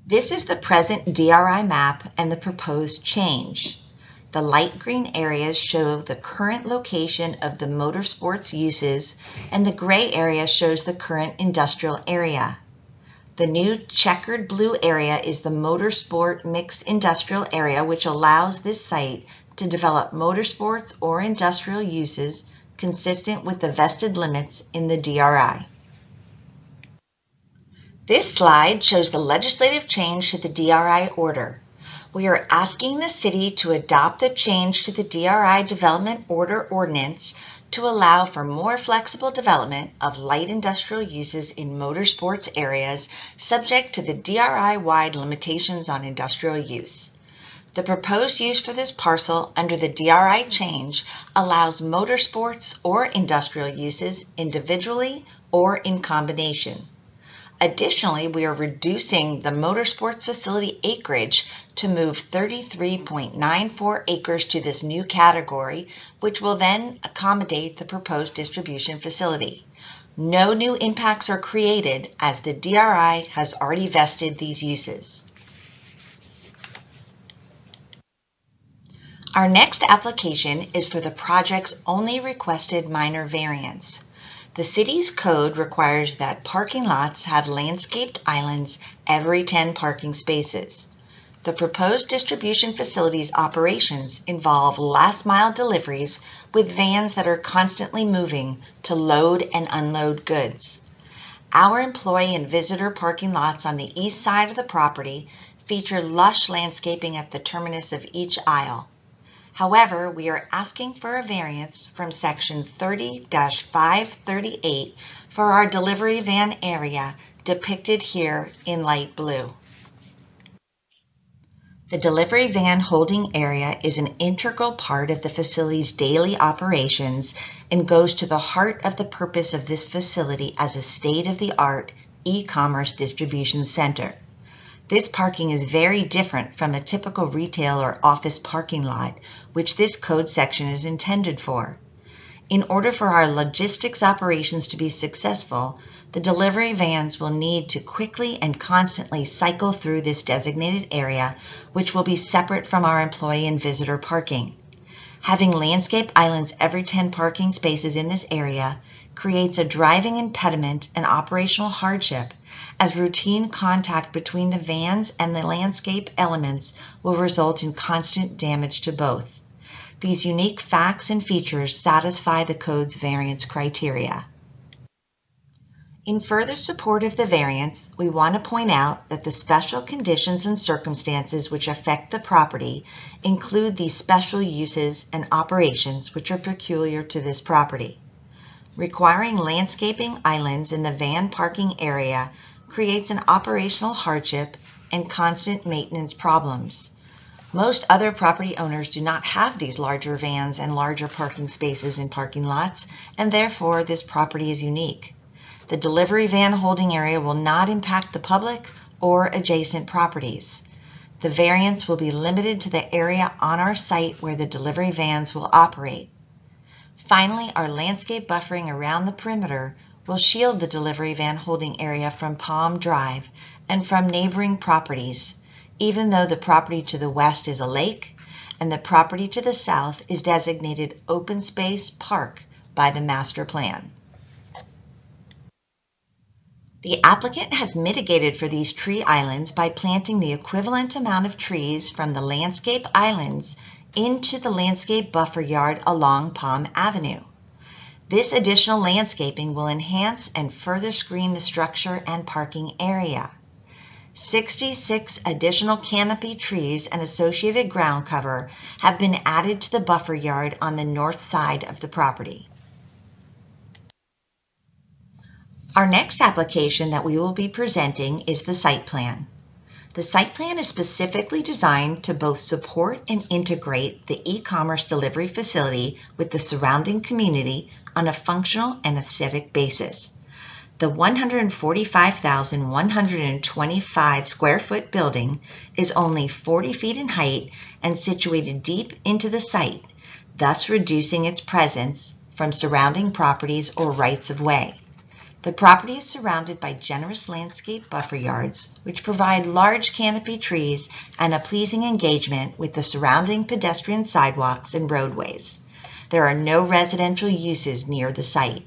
This is the present DRI map and the proposed change. The light green areas show the current location of the motorsports uses, and the gray area shows the current industrial area. The new checkered blue area is the motorsport mixed industrial area, which allows this site to develop motorsports or industrial uses consistent with the vested limits in the DRI. This slide shows the legislative change to the DRI order. We are asking the city to adopt the change to the DRI Development Order Ordinance to allow for more flexible development of light industrial uses in motorsports areas subject to the DRI-wide limitations on industrial use. The proposed use for this parcel under the DRI change allows motorsports or industrial uses individually or in combination. Additionally, we are reducing the motorsports facility acreage to move 33.94 acres to this new category, which will then accommodate the proposed distribution facility. No new impacts are created as the DRI has already vested these uses. Our next application is for the project's only requested minor variance. The city's code requires that parking lots have landscaped islands every 10 parking spaces. The proposed distribution facility's operations involve last-mile deliveries with vans that are constantly moving to load and unload goods. Our employee and visitor parking lots on the east side of the property feature lush landscaping at the terminus of each aisle. However, we are asking for a variance from Section 30-538 for our delivery van area depicted here in light blue. The delivery van holding area is an integral part of the facility's daily operations and goes to the heart of the purpose of this facility as a state-of-the-art e-commerce distribution center. This parking is very different from a typical retail or office parking lot, which this code section is intended for. In order for our logistics operations to be successful, the delivery vans will need to quickly and constantly cycle through this designated area, which will be separate from our employee and visitor parking. Having landscape islands every 10 parking spaces in this area creates a driving impediment and operational hardship, as routine contact between the vans and the landscape elements will result in constant damage to both. These unique facts and features satisfy the code's variance criteria. In further support of the variance, we want to point out that the special conditions and circumstances which affect the property include these special uses and operations which are peculiar to this property. Requiring landscaping islands in the van parking area creates an operational hardship and constant maintenance problems. Most other property owners do not have these larger vans and larger parking spaces in parking lots, and therefore this property is unique. The delivery van holding area will not impact the public or adjacent properties. The variance will be limited to the area on our site where the delivery vans will operate. Finally, our landscape buffering around the perimeter will shield the delivery van holding area from Palm Drive and from neighboring properties, even though the property to the west is a lake and the property to the south is designated open space park by the master plan. The applicant has mitigated for these tree islands by planting the equivalent amount of trees from the landscape islands into the landscape buffer yard along Palm Avenue. This additional landscaping will enhance and further screen the structure and parking area. 66 additional canopy trees and associated ground cover have been added to the buffer yard on the north side of the property. Our next application that we will be presenting is the site plan. The site plan is specifically designed to both support and integrate the e-commerce delivery facility with the surrounding community on a functional and aesthetic basis. The 145,125 square foot building is only 40 feet in height and situated deep into the site, thus reducing its presence from surrounding properties or rights of way. The property is surrounded by generous landscape buffer yards, which provide large canopy trees and a pleasing engagement with the surrounding pedestrian sidewalks and roadways. There are no residential uses near the site.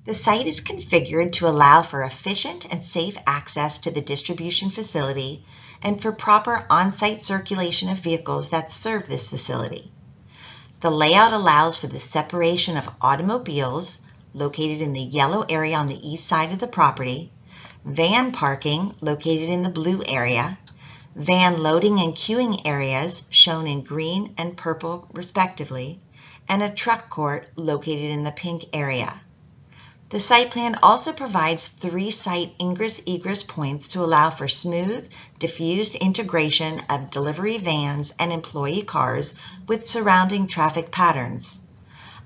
The site is configured to allow for efficient and safe access to the distribution facility and for proper on-site circulation of vehicles that serve this facility. The layout allows for the separation of automobiles located in the yellow area on the east side of the property, van parking located in the blue area, van loading and queuing areas shown in green and purple respectively, and a truck court located in the pink area. The site plan also provides 3 site ingress-egress points to allow for smooth, diffused integration of delivery vans and employee cars with surrounding traffic patterns.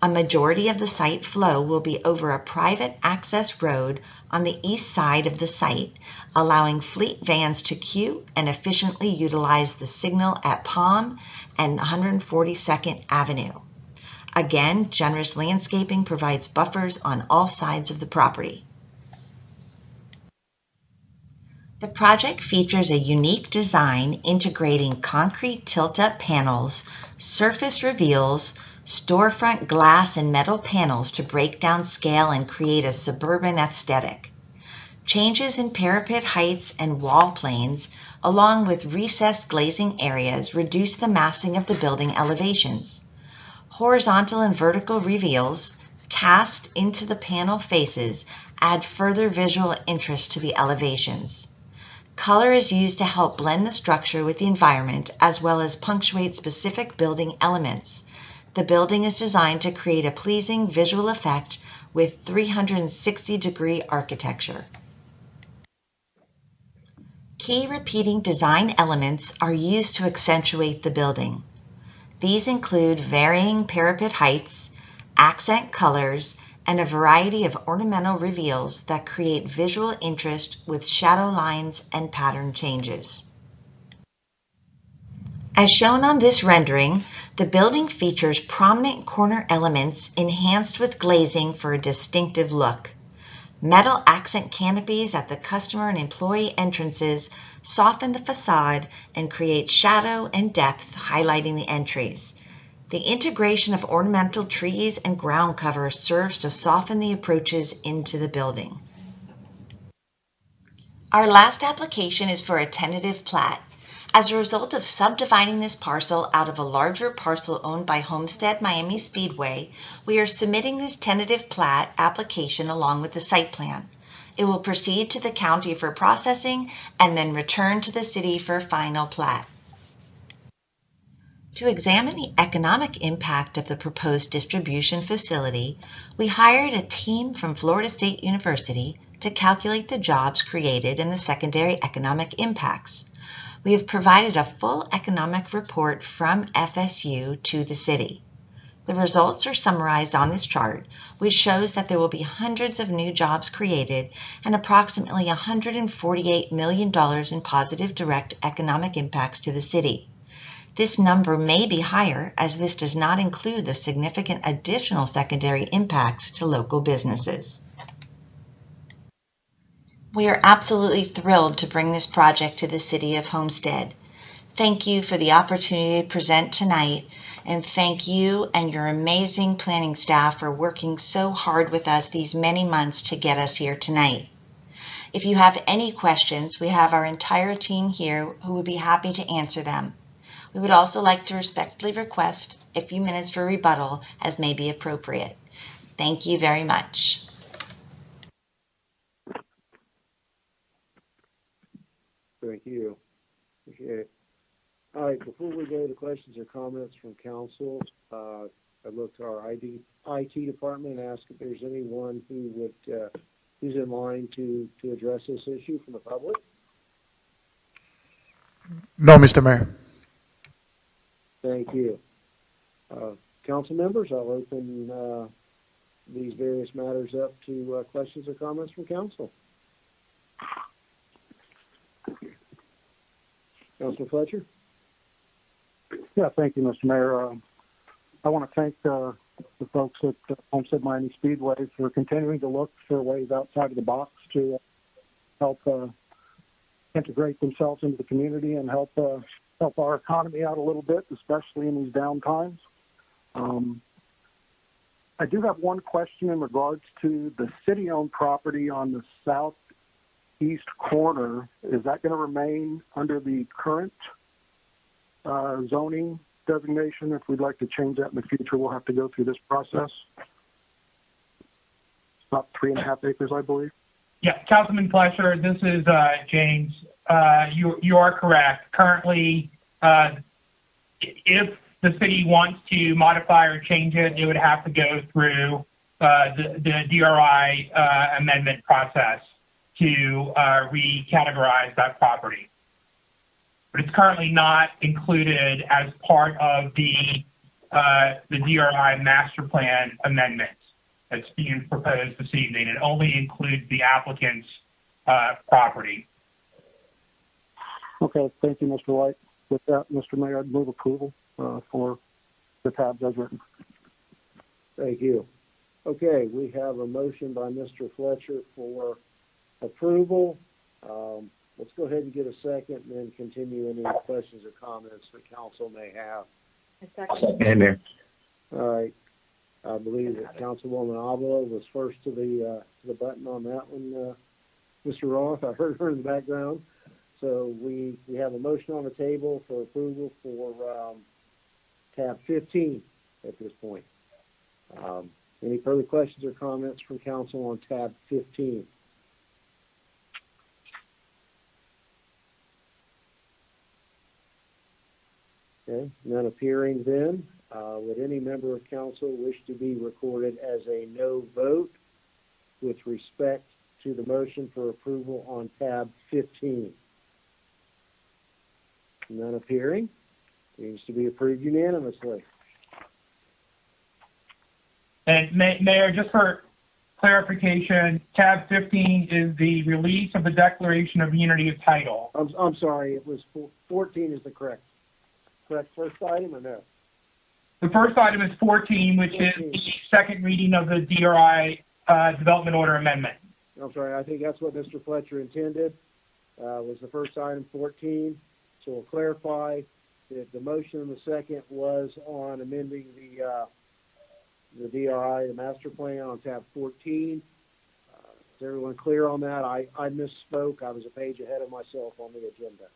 A majority of the site flow will be over a private access road on the east side of the site, allowing fleet vans to queue and efficiently utilize the signal at Palm and 142nd Avenue. Again, generous landscaping provides buffers on all sides of the property. The project features a unique design integrating concrete tilt-up panels, surface reveals, storefront glass and metal panels to break down scale and create a suburban aesthetic. Changes in parapet heights and wall planes, along with recessed glazing areas, reduce the massing of the building elevations. Horizontal and vertical reveals cast into the panel faces add further visual interest to the elevations. Color is used to help blend the structure with the environment as well as punctuate specific building elements. The building is designed to create a pleasing visual effect with 360-degree architecture. Key repeating design elements are used to accentuate the building. These include varying parapet heights, accent colors, and a variety of ornamental reveals that create visual interest with shadow lines and pattern changes. As shown on this rendering, the building features prominent corner elements enhanced with glazing for a distinctive look. Metal accent canopies at the customer and employee entrances soften the facade and create shadow and depth, highlighting the entries. The integration of ornamental trees and ground cover serves to soften the approaches into the building. Our last application is for a tentative plat. As a result of subdividing this parcel out of a larger parcel owned by HOMESTEAD-MIAMI Speedway, we are submitting this tentative plat application along with the site plan. It will proceed to the county for processing and then return to the city for final plat. To examine the economic impact of the proposed distribution facility, we hired a team from Florida State University to calculate the jobs created and the secondary economic impacts. We have provided a full economic report from FSU to the city. The results are summarized on this chart, which shows that there will be hundreds of new jobs created and approximately $148 million in positive direct economic impacts to the city. This number may be higher, as this does not include the significant additional secondary impacts to local businesses. We are absolutely thrilled to bring this project to the City of Homestead. Thank you for the opportunity to present tonight, and thank you and your amazing planning staff for working so hard with us these many months to get us here tonight. If you have any questions, we have our entire team here who would be happy to answer them. We would also like to respectfully request a few minutes for rebuttal as may be appropriate. Thank you very much. Thank you. Appreciate it. All right, before we go to questions or comments from council, I looked to our IT department and asked if there's anyone who would who's in line to address this issue from the public. No, Mr. Mayor. Thank you. Council members, I'll open these various matters up to questions or comments from council. Councilman Fletcher? Yeah, thank you, Mr. Mayor. I want to thank the folks at Homestead Miami Speedway for continuing to look for ways outside of the box to help integrate themselves into the community and help our economy out a little bit, especially in these down times. I do have one question in regards to the city-owned property on the southeast corner. Is that going to remain under the current zoning designation? If we'd like to change that in the future, we'll have to go through this process. It's about 3.5 acres, I believe. Yeah, Councilman Fletcher, this is James. You are correct. Currently, if the city wants to modify or change it, it would have to go through the DRI amendment process to recategorize that property. But it's currently not included as part of the DRI master plan amendment that's being proposed this evening. It only includes the applicant's property. Okay, thank you, Mr. White. With that, Mr. Mayor, I'd move approval for the tabs as written. Thank you. Okay, we have a motion by Mr. Fletcher for approval. Let's go ahead and get a second and then continue any questions or comments that council may have. Mayor. All right. I believe that Councilwoman Avila was first to the button on that one, Mr. Roth. I heard her in the background. So we have a motion on the table for approval for tab 15 at this point. Any further questions or comments from council on tab 15? Okay, none appearing then. Would any member of council wish to be recorded as a no vote with respect to the motion for approval on tab 15? None appearing. Needs to be approved unanimously. And Mayor, just for clarification, tab 15 is the release of the Declaration of Unity of Title. I'm sorry, it was 14 is the correct first item or no? The first item is 14, which is the second reading of the DRI Development Order Amendment. I'm sorry, I think that's what Mr. Fletcher intended, was the first item 14. So we'll clarify that the motion in the second was on amending the DRI, the master plan on tab 14. Is everyone clear on that? I misspoke. I was a page ahead of myself on the agenda.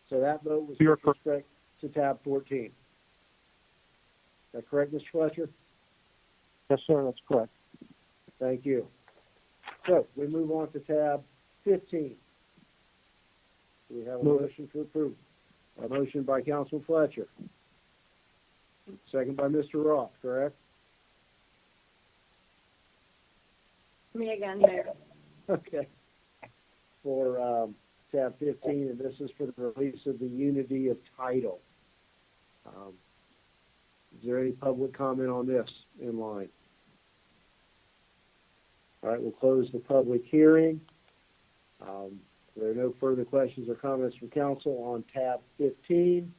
So that vote was with respect to tab 14. Is that correct, Mr. Fletcher? Yes, sir, that's correct. Thank you. So we move on to tab 15. We have a motion to approve. A motion by Councilman Fletcher. Second by Mr. Roth, correct? Me again, Mayor. Okay. For tab 15, and this is for the release of the unity of title. Is there any public comment on this in line? All right, we'll close the public hearing. There are no further questions or comments from council on tab 15.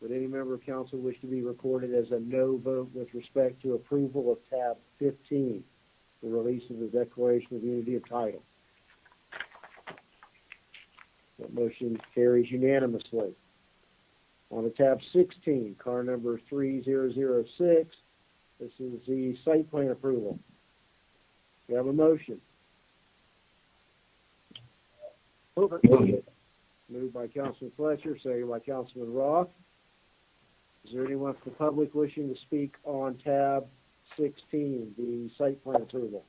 Would any member of council wish to be recorded as a no vote with respect to approval of tab 15, the release of the Declaration of Unity of Title? That motion carries unanimously. On to tab 16, car number 3006. This is the site plan approval. We have a motion. Move it. Moved by Councilman Fletcher, second by Councilman Roth. Is there anyone from the public wishing to speak on tab 16, the site plan approval?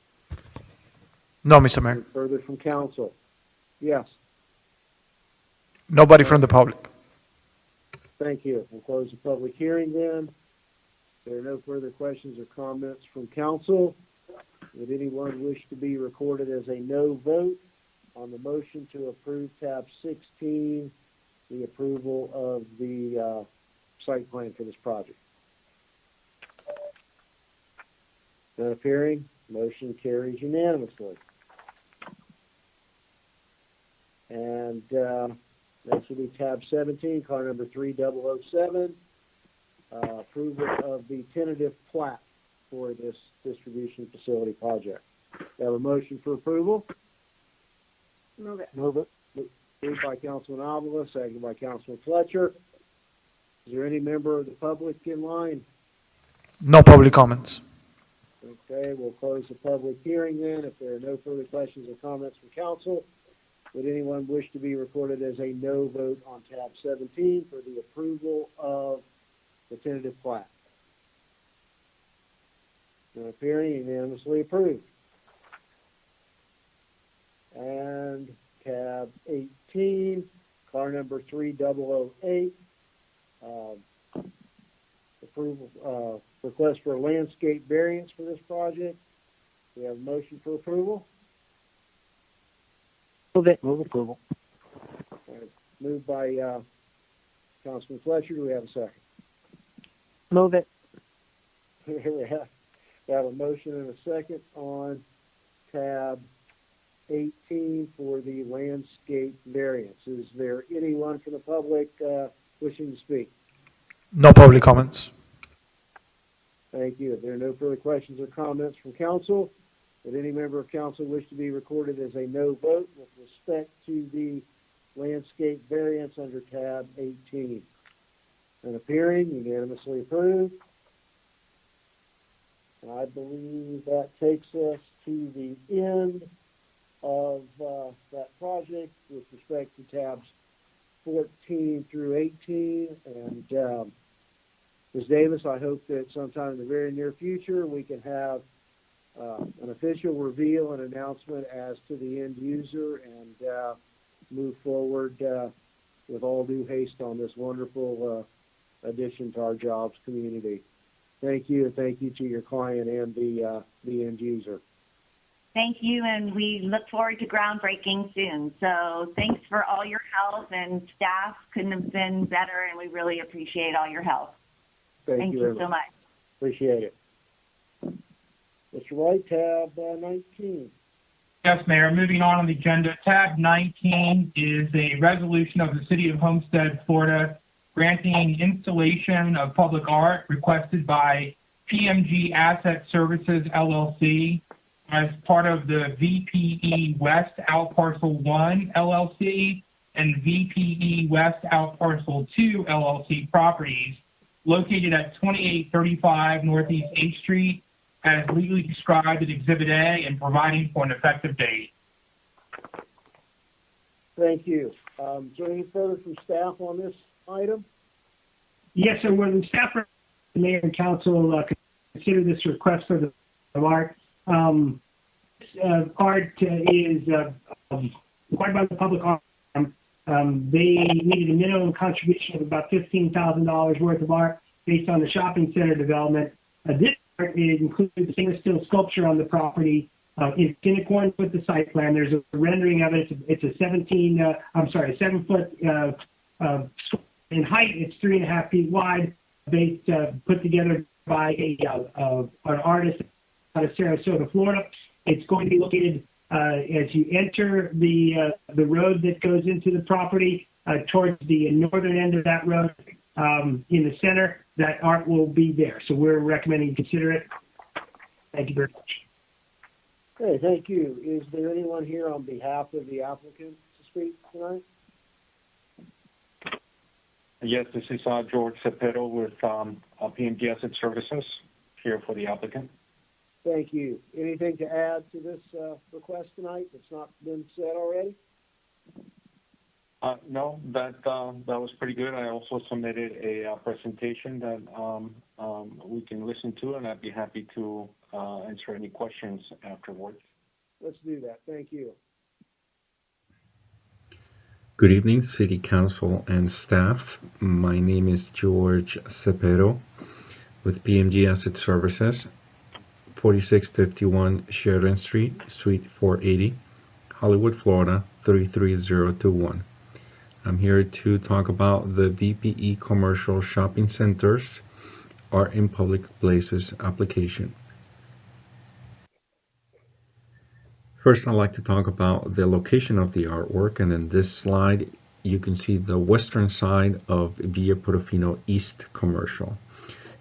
No, Mr. Mayor. Any further from council? Yes. Nobody from the public. Thank you. We'll close the public hearing then. There are no further questions or comments from council. Would anyone wish to be recorded as a no vote on the motion to approve tab 16, the approval of the site plan for this project? None appearing, motion carries unanimously. And next will be tab 17, car number 3007, approval of the tentative plat for this distribution facility project. We have a motion for approval. Move it. Move it. Moved by Councilman Avila, seconded by Councilman Fletcher. Is there any member of the public in line? No public comments. Okay, we'll close the public hearing then. If there are no further questions or comments from council, would anyone wish to be recorded as a no vote on tab 17 for the approval of the tentative plat? None appearing, unanimously approved. And tab 18, car number 3008, approval, request for a landscape variance for this project. We have a motion for approval. Move it. Move approval. Moved by Councilman Fletcher. Do we have a second? Move it. We have a motion and a second on tab 18 for the landscape variance. Is there anyone from the public wishing to speak? No public comments. Thank you. If there are no further questions or comments from council, would any member of council wish to be recorded as a no vote with respect to the landscape variance under tab 18? None appearing, unanimously approved. And I believe that takes us to the end of that project with respect to tabs 14 through 18. And Ms. Davis, I hope that sometime in the very near future we can have an official reveal and announcement as to the end user and move forward with all due haste on this wonderful addition to our jobs community. Thank you, and thank you to your client and the end user. Thank you, and we look forward to groundbreaking soon. So thanks for all your help, and staff couldn't have been better, and we really appreciate all your help. Thank you so much. Appreciate it. Mr. White, tab 19. Yes, Mayor. Moving on the agenda, tab 19 is a resolution of the City of Homestead, Florida, granting installation of public art requested by PMG Asset Services, LLC, as part of the VPE West Out Parcel 1, LLC, and VPE West Out Parcel 2, LLC properties located at 2835 Northeast 8th Street, as legally described in Exhibit A and providing for an effective date. Thank you. Is there any further from staff on this item? Yes, sir. When staff, the mayor and council consider this request for the art, art is required by the public art. They needed a minimum contribution of about $15,000 worth of art based on the shopping center development. This art includes a stainless steel sculpture on the property. It's in accordance with the site plan. There's a rendering of it. It's a 7 foot in height. It's 3.5 feet wide, based put together by an artist out of Sarasota, Florida. It's going to be located as you enter the road that goes into the property towards the northern end of that road. In the center, that art will be there. So we're recommending you consider it. Thank you very much. Okay, thank you. Is there anyone here on behalf of the applicant to speak tonight? Yes, this is George Cepero with PMG Asset Services here for the applicant. Thank you. Anything to add to this request tonight that's not been said already? No, that was pretty good. I also submitted a presentation that we can listen to, and I'd be happy to answer any questions afterwards. Let's do that. Thank you. Good evening, City Council and staff. My name is George Cepero with PMG Asset Services, 4651 Sheridan Street, Suite 480, Hollywood, Florida, 33021. I'm here to talk about the VPE Commercial Shopping Centers Art in Public Places application. First, I'd like to talk about the location of the artwork, and in this slide, you can see the western side of Villa Portofino East Commercial.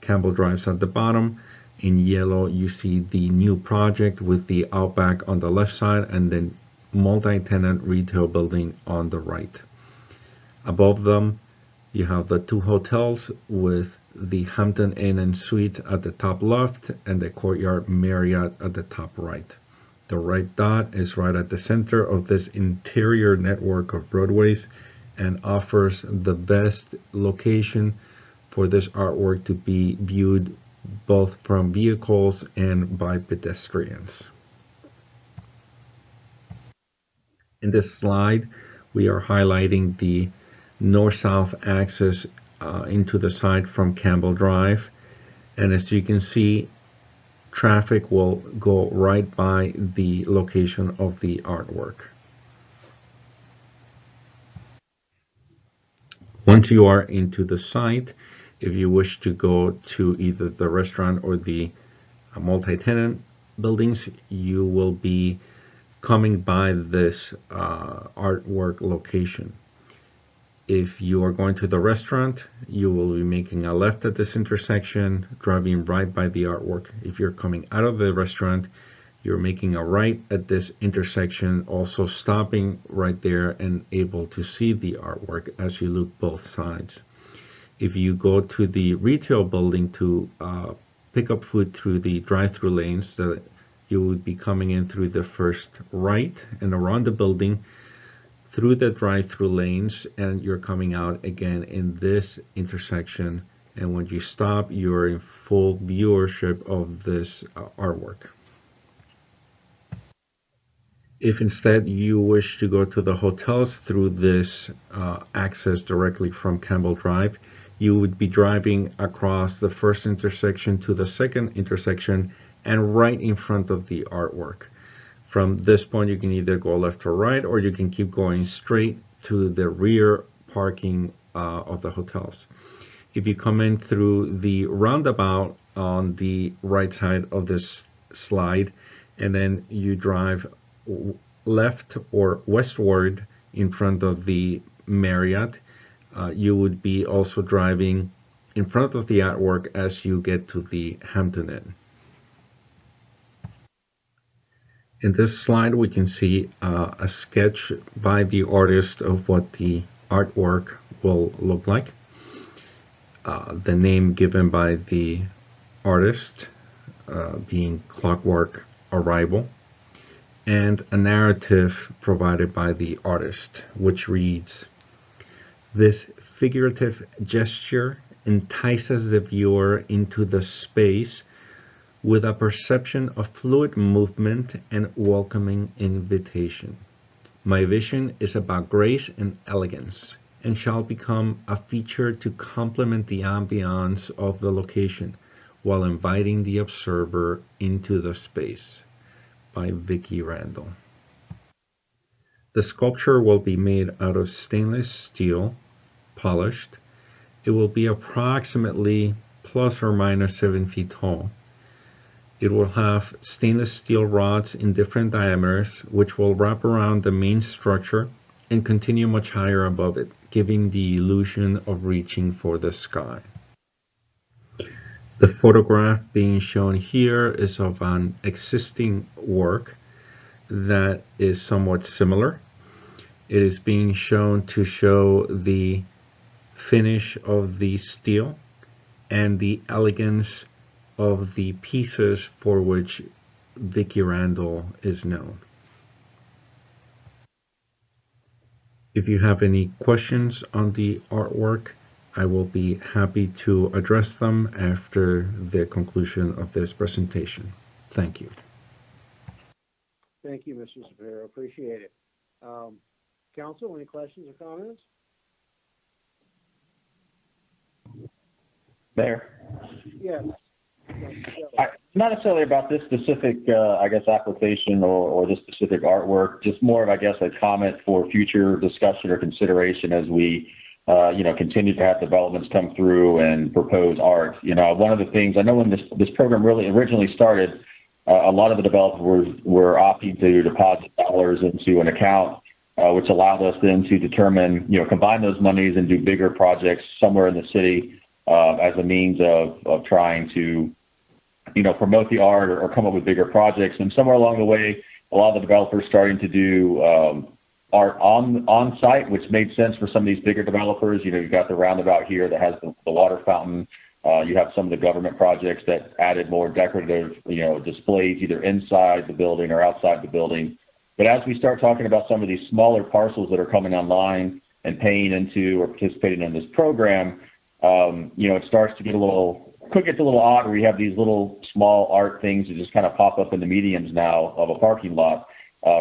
Campbell Drive's at the bottom. In yellow, you see the new project with the Outback on the left side and then multi-tenant retail building on the right. Above them, you have the two hotels with the Hampton Inn and Suites at the top left and the Courtyard Marriott at the top right. The right dot is right at the center of this interior network of roadways and offers the best location for this artwork to be viewed both from vehicles and by pedestrians. In this slide, we are highlighting the north-south access into the site from Campbell Drive, and as you can see, traffic will go right by the location of the artwork. Once you are into the site, if you wish to go to either the restaurant or the multi-tenant buildings, you will be coming by this artwork location. If you are going to the restaurant, you will be making a left at this intersection, driving right by the artwork. If you're coming out of the restaurant, you're making a right at this intersection, also stopping right there and able to see the artwork as you look both sides. If you go to the retail building to pick up food through the drive-through lanes, you would be coming in through the first right and around the building through the drive-through lanes, and you're coming out again in this intersection, and when you stop, you're in full viewership of this artwork. If instead you wish to go to the hotels through this access directly from Campbell Drive, you would be driving across the first intersection to the second intersection and right in front of the artwork. From this point, you can either go left or right, or you can keep going straight to the rear parking of the hotels. If you come in through the roundabout on the right side of this slide, and then you drive left or westward in front of the Marriott, you would be also driving in front of the artwork as you get to the Hampton Inn. In this slide, we can see a sketch by the artist of what the artwork will look like. The name given by the artist being Clockwork Arrival, and a narrative provided by the artist, which reads, "This figurative gesture entices the viewer into the space with a perception of fluid movement and welcoming invitation. My vision is about grace and elegance, and shall become a feature to complement the ambiance of the location, while inviting the observer into the space." By Vicki Randall. The sculpture will be made out of stainless steel, polished. It will be approximately plus or minus 7 feet tall. It will have stainless steel rods in different diameters, which will wrap around the main structure and continue much higher above it, giving the illusion of reaching for the sky. The photograph being shown here is of an existing work that is somewhat similar. It is being shown to show the finish of the steel and the elegance of the pieces for which Vicki Randall is known. If you have any questions on the artwork, I will be happy to address them after the conclusion of this presentation. Thank you. Thank you, Mr. Shapiro. Appreciate it. Council, any questions or comments? Mayor? Yes. Not necessarily about this specific, application or this specific artwork, just more of, a comment for future discussion or consideration as we, continue to have developments come through and propose art. One of the things, I know when this program really originally started, a lot of the developers were opting to deposit dollars into an account, which allowed us then to determine, combine those monies and do bigger projects somewhere in the city as a means of trying to, promote the art or come up with bigger projects. And somewhere along the way, a lot of the developers starting to do art on site, which made sense for some of these bigger developers. You've got the roundabout here that has the water fountain. You have some of the government projects that added more decorative, displays either inside the building or outside the building. But as we start talking about some of these smaller parcels that are coming online and paying into or participating in this program, it starts to get a little odd where you have these little small art things that just kind of pop up in the medians now of a parking lot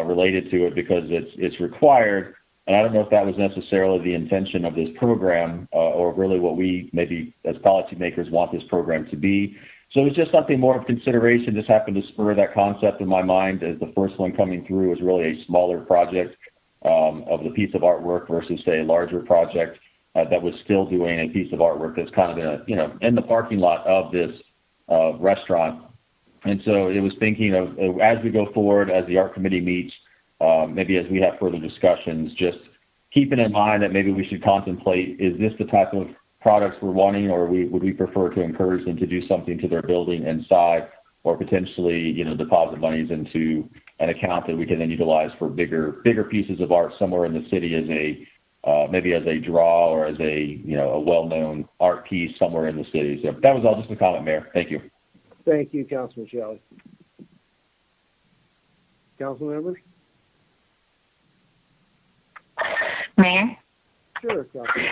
related to it because it's required. And I don't know if that was necessarily the intention of this program or really what we maybe as policymakers want this program to be. So it's just something more of consideration. This happened to spur that concept in my mind as the first one coming through was really a smaller project of the piece of artwork versus, say, a larger project that was still doing a piece of artwork that's kind of in the parking lot of this restaurant. And so it was thinking of, as we go forward, as the art committee meets, maybe as we have further discussions, just keeping in mind that maybe we should contemplate, is this the type of products we're wanting, or would we prefer to encourage them to do something to their building inside, or potentially, deposit monies into an account that we can then utilize for bigger pieces of art somewhere in the city as maybe as a draw or as a well-known art piece somewhere in the city. So that was all just a comment, Mayor. Thank you. Thank you, Councilman Shelley. Council members? Mayor? Sure, Councilman.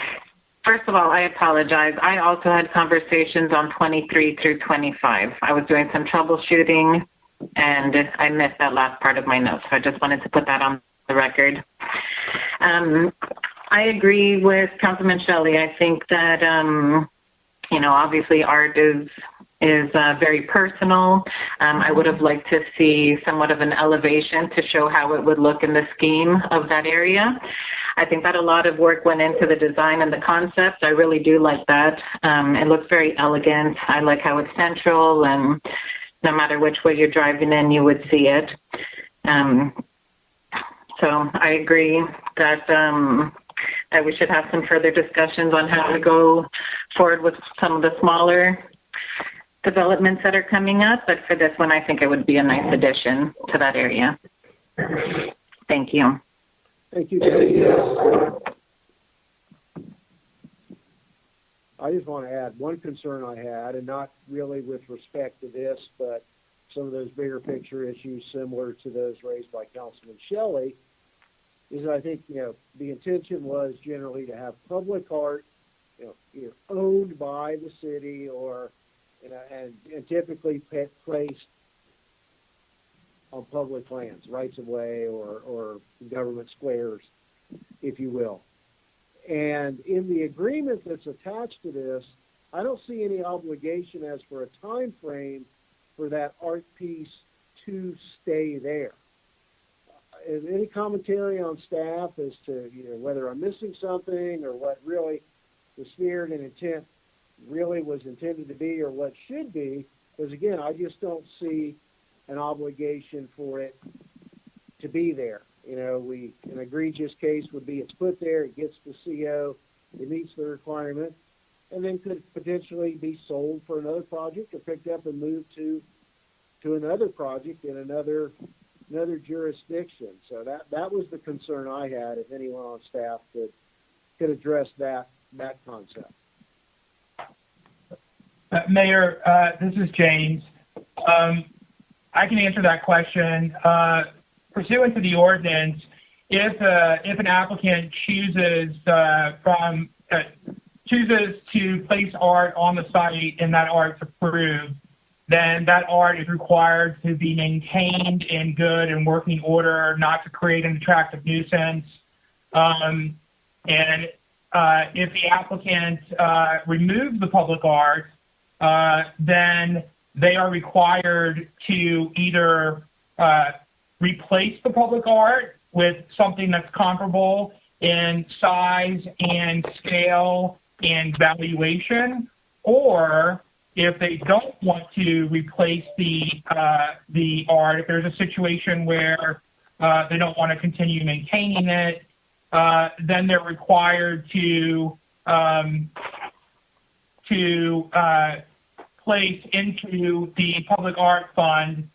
First of all, I apologize. I also had conversations on 23 through 25. I was doing some troubleshooting, and I missed that last part of my notes, so I just wanted to put that on the record. I agree with Councilman Shelley. I think that, obviously art is very personal. I would have liked to see somewhat of an elevation to show how it would look in the scheme of that area. I think that a lot of work went into the design and the concept. I really do like that. It looks very elegant. I like how it's central, and no matter which way you're driving in, you would see it. So I agree that that we should have some further discussions on how to go forward with some of the smaller developments that are coming up. But for this one, I think it would be a nice addition to that area. Thank you. Thank you. I just want to add one concern I had, and not really with respect to this, but some of those bigger picture issues similar to those raised by Councilman Shelley, is that I think, the intention was generally to have public art, either owned by the city or, and typically placed on public lands, rights of way or government squares, if you will. And in the agreement that's attached to this, I don't see any obligation as for a time frame for that art piece to stay there. Is any commentary on staff as to whether I'm missing something or what really the spirit and intent really was intended to be or what should be? Because again, I just don't see an obligation for it to be there. An egregious case would be it's put there, it gets the CO, it meets the requirement, and then could potentially be sold for another project or picked up and moved to another project in another jurisdiction. So that was the concern I had, if anyone on staff could address that concept. Mayor, this is James. I can answer that question. Pursuant to the ordinance, if an applicant chooses to place art on the site and that art's approved, then that art is required to be maintained in good and working order, not to create an attractive nuisance. And if the applicant removes the public art, then they are required to either replace the public art with something that's comparable in size and scale and valuation, or if they don't want to replace the art, if there's a situation where they don't want to continue maintaining it, then they're required to place into the public art fund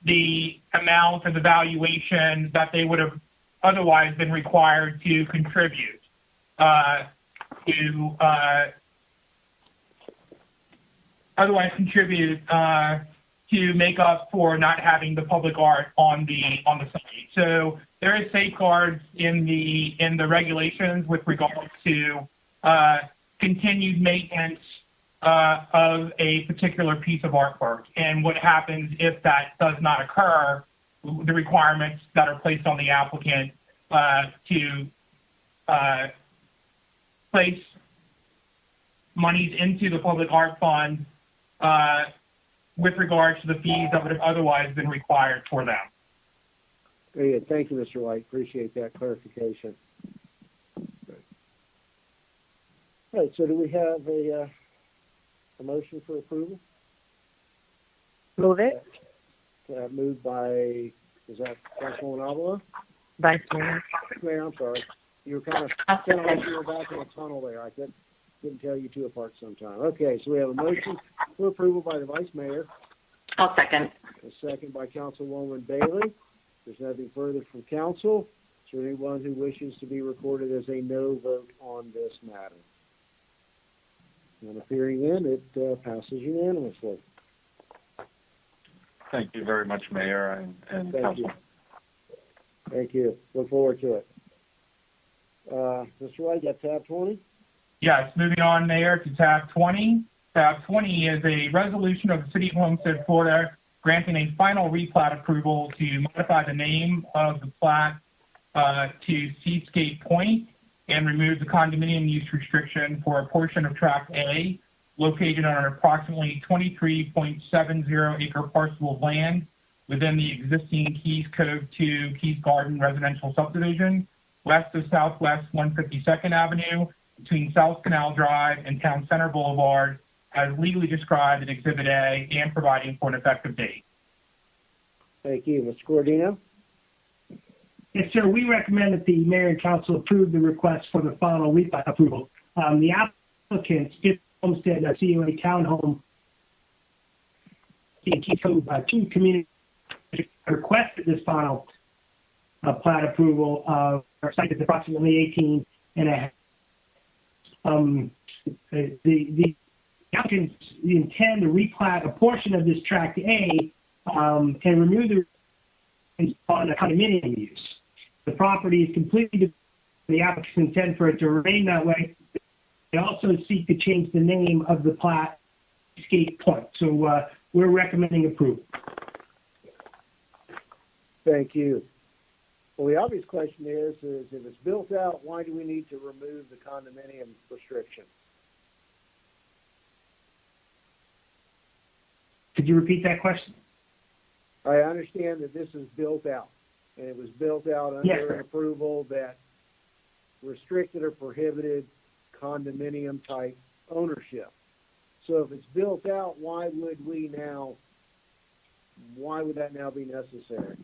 the amount or the valuation that they would have otherwise been required to contribute to make up for not having the public art on the site. So there is safeguards in the regulations with regards to continued maintenance of a particular piece of artwork, and what happens if that does not occur, the requirements that are placed on the applicant to place monies into the public art fund with regards to the fees that would have otherwise been required for them. Very good. Thank you, Mr. White. Appreciate that clarification. All right, so do we have a motion for approval? Move it. Moved by, is that Councilwoman Avila? Vice Mayor. Mayor, I'm sorry. You were kind of like you were back in a tunnel there. I couldn't tell you two apart sometime. Okay, so we have a motion for approval by the Vice Mayor. I'll second. A second by Councilwoman Bailey. There's nothing further from council. Is there anyone who wishes to be recorded as a no vote on this matter? Not appearing then, it passes unanimously. Thank you very much, Mayor and Council. Thank you. Look forward to it. Mr. White, you got tab 20? Yes, moving on, Mayor, to tab 20. Tab 20 is a resolution of the City of Homestead, Florida, granting a final replat approval to modify the name of the plat to Seascape Point and remove the condominium use restriction for a portion of Tract A located on an approximately 23.70 acre parcel of land within the existing Keys Cove 2 Keys Garden residential subdivision, west of Southwest 152nd Avenue, between South Canal Drive and Town Center Boulevard, as legally described in Exhibit A, and providing for an effective date. Thank you. Mr. Cordino? Yes, sir. We recommend that the mayor and council approve the request for the final replat approval. The applicants, if Homestead COA Townhome in Keys Cove 2 community, requested this final plat approval. Our site is approximately 18 and a half. The applicants intend to replat a portion of this Tract A and remove the on a condominium use. The property is completely the applicants intend for it to remain that way. They also seek to change the name of the plat Seascape Point. So we're recommending approval. Thank you. Well, the obvious question is if it's built out, why do we need to remove the condominium restriction? Could you repeat that question? I understand that this is built out, and it was built out under an approval that restricted or prohibited condominium-type ownership. So if it's built out, why would that now be necessary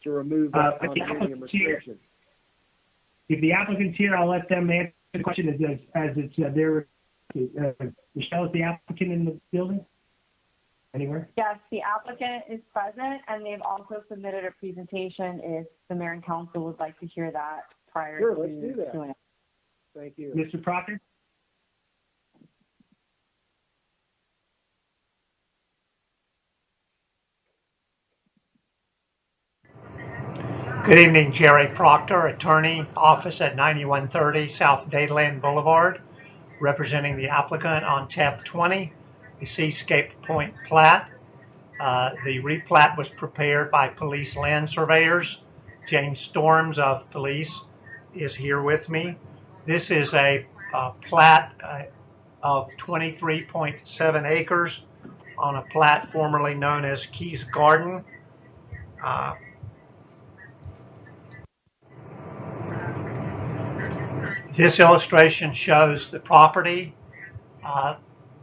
to remove that condominium restriction? If the applicant's here, I'll let them answer the question as it's their, Michelle, is the applicant in the building? Anywhere? Yes, the applicant is present, and they've also submitted a presentation if the mayor and council would like to hear that prior to let's do that. doing it. Thank you. Mr. Proctor? Good evening, Jerry Proctor, attorney, office at 9130 South Dataland Boulevard, representing the applicant on tab 20, the Seascape Point plat. The replat was prepared by police land surveyors. James Storms of police is here with me. This is a plat of 23.7 acres on a plat formerly known as Keys Garden. This illustration shows the property.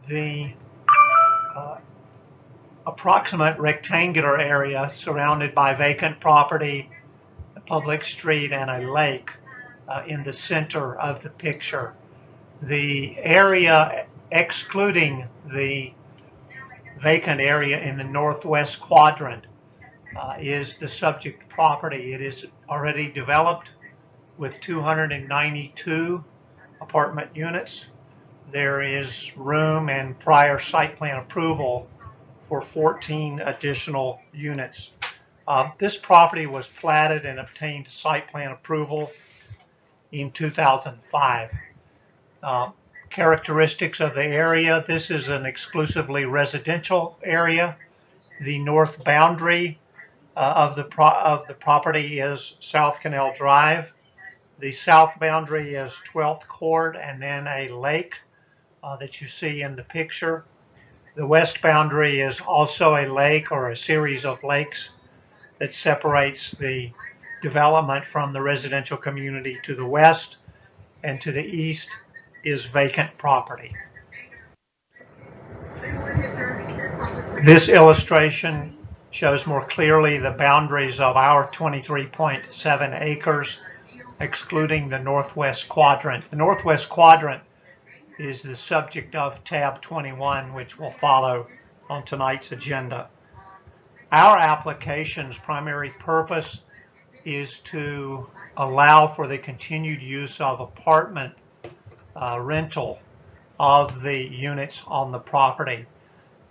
The approximate rectangular area surrounded by vacant property, a public street, and a lake in the center of the picture. The area excluding the vacant area in the northwest quadrant is the subject property. It is already developed with 292 apartment units. There is room and prior site plan approval for 14 additional units. This property was platted and obtained site plan approval in 2005. Characteristics of the area: this is an exclusively residential area. The north boundary of the property is South Canal Drive. The south boundary is 12th Court and then a lake that you see in the picture. The west boundary is also a lake or a series of lakes that separates the development from the residential community to the west, and to the east is vacant property. This illustration shows more clearly the boundaries of our 23.7 acres, excluding the northwest quadrant. The northwest quadrant is the subject of tab 21, which will follow on tonight's agenda. Our application's primary purpose is to allow for the continued use of apartment rental of the units on the property.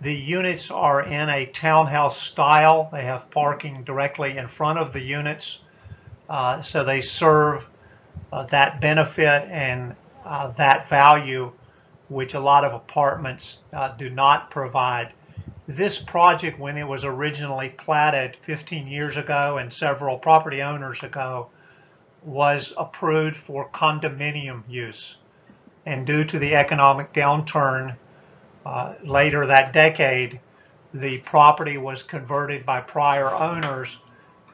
The units are in a townhouse style. They have parking directly in front of the units, so they serve that benefit and that value which a lot of apartments do not provide. This project, when it was originally platted 15 years ago and several property owners ago, was approved for condominium use. And due to the economic downturn later that decade, the property was converted by prior owners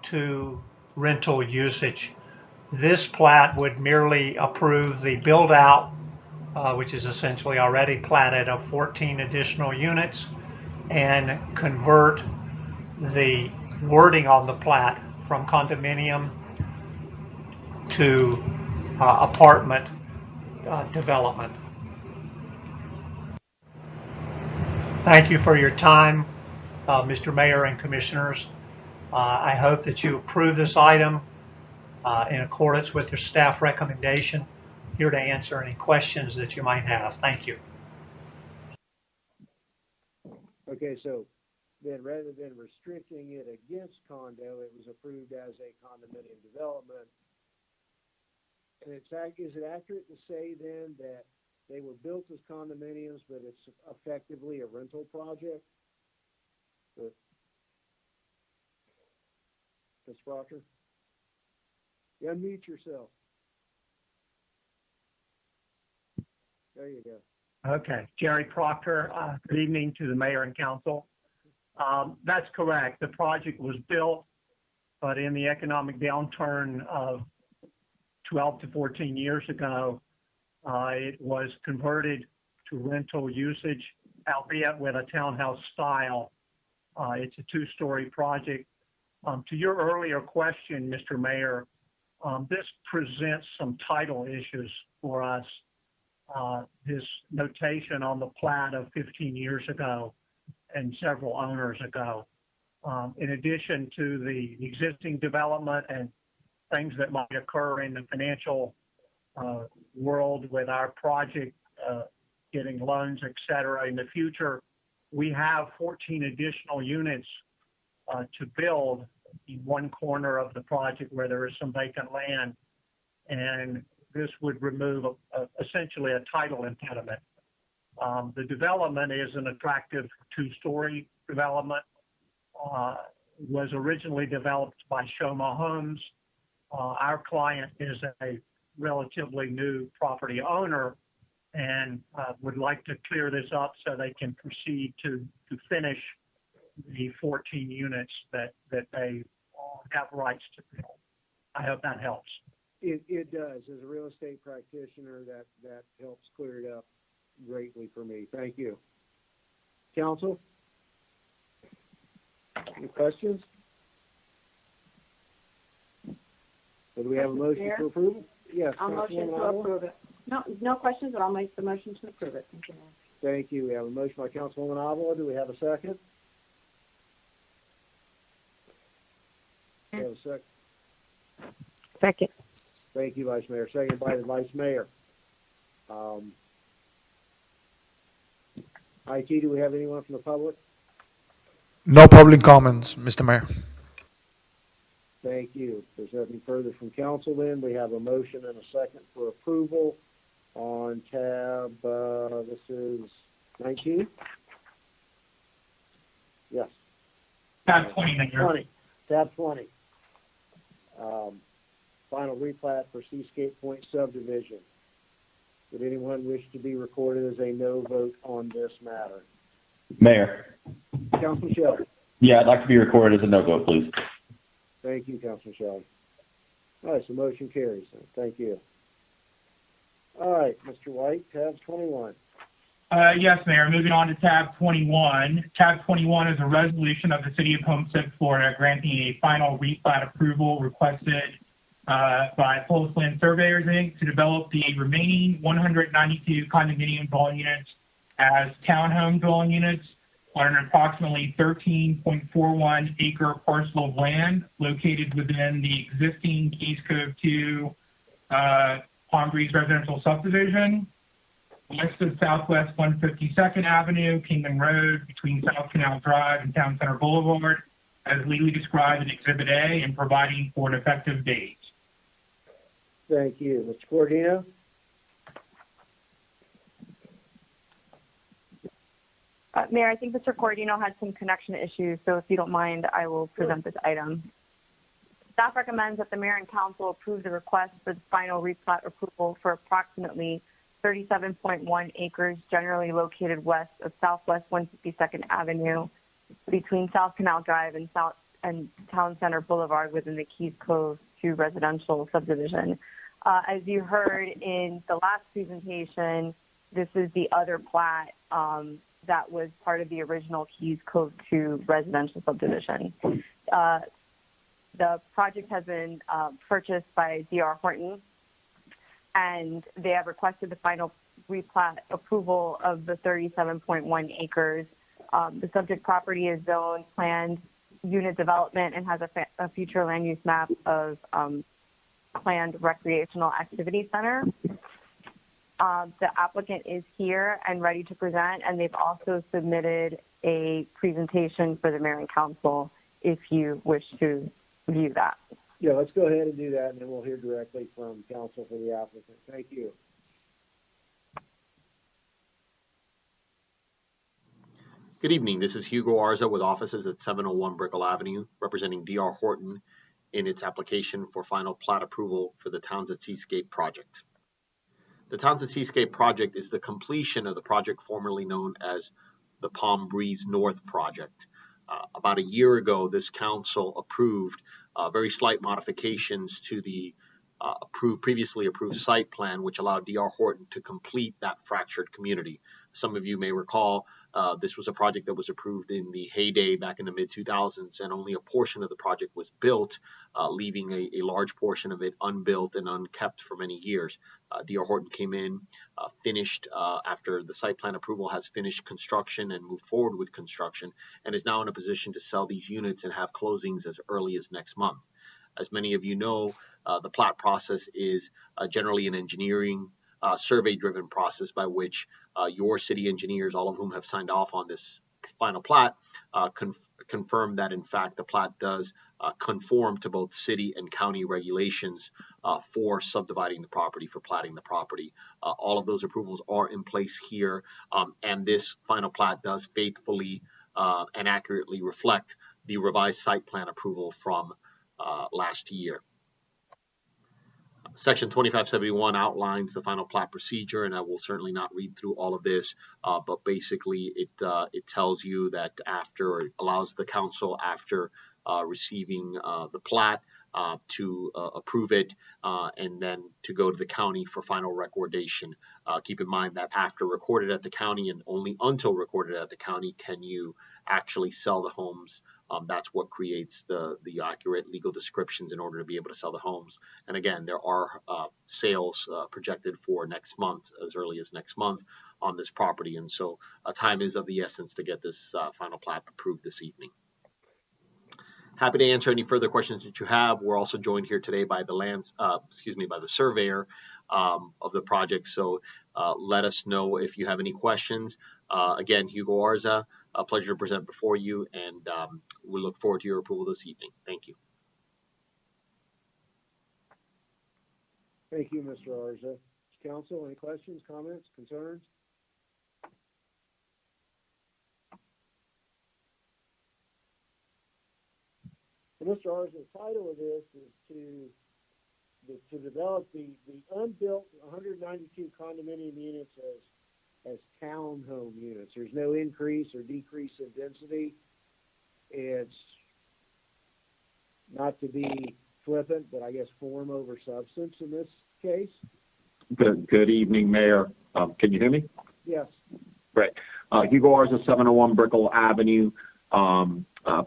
to rental usage. This plat would merely approve the build-out, which is essentially already platted, of 14 additional units, and convert the wording on the plat from condominium to apartment development. Thank you for your time, Mr. Mayor and Commissioners. I hope that you approve this item in accordance with your staff recommendation. Here to answer any questions that you might have. Thank you. Okay, so then rather than restricting it against condo, it was approved as a condominium development. And is it accurate to say then that they were built as condominiums, but it's effectively a rental project? Ms. Proctor? You unmute yourself. There you go. Okay, Jerry Proctor. Good evening to the mayor and council. That's correct. The project was built, but in the economic downturn of 12 to 14 years ago, it was converted to rental usage, albeit with a townhouse style. It's a two-story project. To your earlier question, Mr. Mayor, this presents some title issues for us. This notation on the plat of 15 years ago and several owners ago. In addition to the existing development and things that might occur in the financial world with our project, getting loans, et cetera, in the future, we have 14 additional units to build in one corner of the project where there is some vacant land, and this would remove essentially a title impediment. The development is an attractive two-story development. Was originally developed by Shoma Homes. Our client is a relatively new property owner and would like to clear this up so they can proceed to finish the 14 units that they have rights to build. I hope that helps. It does. As a real estate practitioner, that helps clear it up. greatly for me. Thank you. Council? Any questions? So do we have a motion for approval? Yes. I'll motion to approve it. No questions, but I'll make the motion to approve it. Thank you, Mayor. Thank you. We have a motion by Councilwoman Avila. Do we have a second? We have a second. Second. Thank you, Vice Mayor. Second by the Vice Mayor. IT, do we have anyone from the public? No public comments, Mr. Mayor. Thank you. If there's nothing further from council, then we have a motion and a second for approval on tab, this is 19? Yes. Tab 20, Mayor. 20. Tab 20. Final replat for Seascape Point subdivision. Would anyone wish to be recorded as a no vote on this matter? Mayor. Councilman Shelley. Yeah, I'd like to be recorded as a no vote, please. Thank you, Councilman Shelley. All right, so motion carries. Thank you. All right, Mr. White, tab 21. Yes, Mayor. Moving on to tab 21. Tab 21 is a resolution of the City of Homestead, Florida, granting a final replat approval requested by Land Surveyors, Inc. to develop the remaining 192 condominium dwelling units as townhome dwelling units on an approximately 13.41 acre parcel of land located within the existing Keys Cove 2 Palm Breeze residential subdivision, west of Southwest 152nd Avenue, Kingdom Road, between South Canal Drive and Town Center Boulevard, as legally described in Exhibit A, and providing for an effective date. Thank you. Mr. Cordino? Mayor, I think Mr. Cordino had some connection issues, so if you don't mind, I will present this item. Staff recommends that the Mayor and Council approve the request for the final replat approval for approximately 37.1 acres generally located west of Southwest 152nd Avenue between South Canal Drive and Town Center Boulevard within the Keys Cove 2 residential subdivision. As you heard in the last presentation, this is the other plat that was part of the original Keys Cove 2 residential subdivision. The project has been purchased by D.R. Horton, and they have requested the final replat approval of the 37.1 acres. The subject property is zoned planned unit development and has a future land use map of planned recreational activity center. The applicant is here and ready to present, and they've also submitted a presentation for the Mayor and Council if you wish to view that. Yeah, let's go ahead and do that, and then we'll hear directly from counsel for the applicant. Thank you. Good evening. This is Hugo Arza with offices at 701 Brickell Avenue, representing D.R. Horton in its application for final plat approval for the Towns at Seascape project. The Towns at Seascape project is the completion of the project formerly known as the Palm Breeze North project. About a year ago, this council approved very slight modifications to the previously approved site plan, which allowed D.R. Horton to complete that fractured community. Some of you may recall this was a project that was approved in the heyday back in the mid-2000s, and only a portion of the project was built, leaving a large portion of it unbuilt and unkept for many years. D.R. Horton came in, finished after the site plan approval has finished construction and moved forward with construction, and is now in a position to sell these units and have closings as early as next month. As many of you know, the plat process is generally an engineering survey-driven process by which your city engineers, all of whom have signed off on this final plat, confirm that in fact the plat does conform to both city and county regulations for subdividing the property, for platting the property. All of those approvals are in place here, and this final plat does faithfully and accurately reflect the revised site plan approval from last year. Section 2571 outlines the final plat procedure, and I will certainly not read through all of this, but basically it tells you that after, or allows the council, after receiving the plat, to approve it and then to go to the county for final recordation. Keep in mind that after recorded at the county and only until recorded at the county can you actually sell the homes. That's what creates the accurate legal descriptions in order to be able to sell the homes. And again, there are sales projected for next month, as early as next month on this property. And so time is of the essence to get this final plat approved this evening. Happy to answer any further questions that you have. We're also joined here today by the by the surveyor of the project. So let us know if you have any questions. Again, Hugo Arza, a pleasure to present before you, and we look forward to your approval this evening. Thank you. Thank you, Mr. Arza. Council, any questions, comments, concerns? Mr. Arza, the title of this is to develop the unbuilt 192 condominium units as townhome units. There's no increase or decrease in density. It's not to be flippant, but I guess form over substance in this case. Good evening, Mayor. Can you hear me? Yes. Great. Hugo Arza, 701 Brickell Avenue.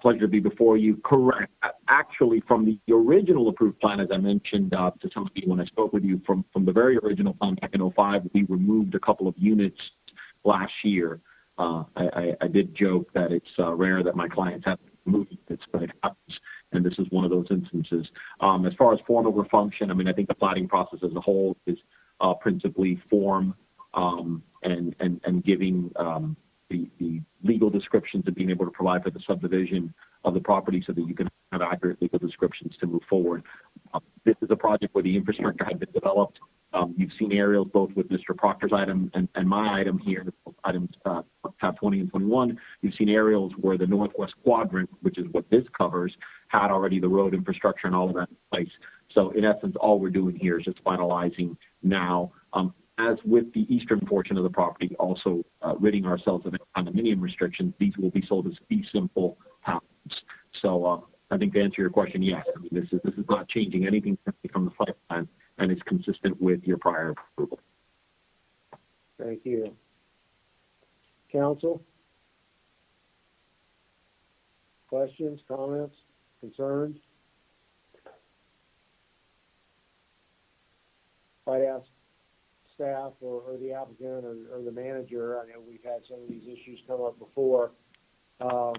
Pleasure to be before you. Correct. Actually, from the original approved plan, as I mentioned to some of you when I spoke with you, from the very original plan back in 2005, we removed a couple of units last year. I did joke that it's rare that my clients have moved units, but it happens, and this is one of those instances. As far as form over function, I mean, I think the platting process as a whole is principally form and giving the legal descriptions and being able to provide for the subdivision of the property so that you can have accurate legal descriptions to move forward. This is a project where the infrastructure had been developed. You've seen aerials both with Mr. Proctor's item and my item here, items tab 20 and 21. You've seen aerials where the northwest quadrant, which is what this covers, had already the road infrastructure and all of that in place. So in essence, all we're doing here is just finalizing now. As with the eastern portion of the property, also ridding ourselves of condominium restrictions, these will be sold as fee simple houses. So I think to answer your question, yes, I mean, this is not changing anything from the site plan, and it's consistent with your prior approval. Thank you. Council? Questions, comments, concerns? I'd ask staff or the applicant or the manager. I know we've had some of these issues come up before. Are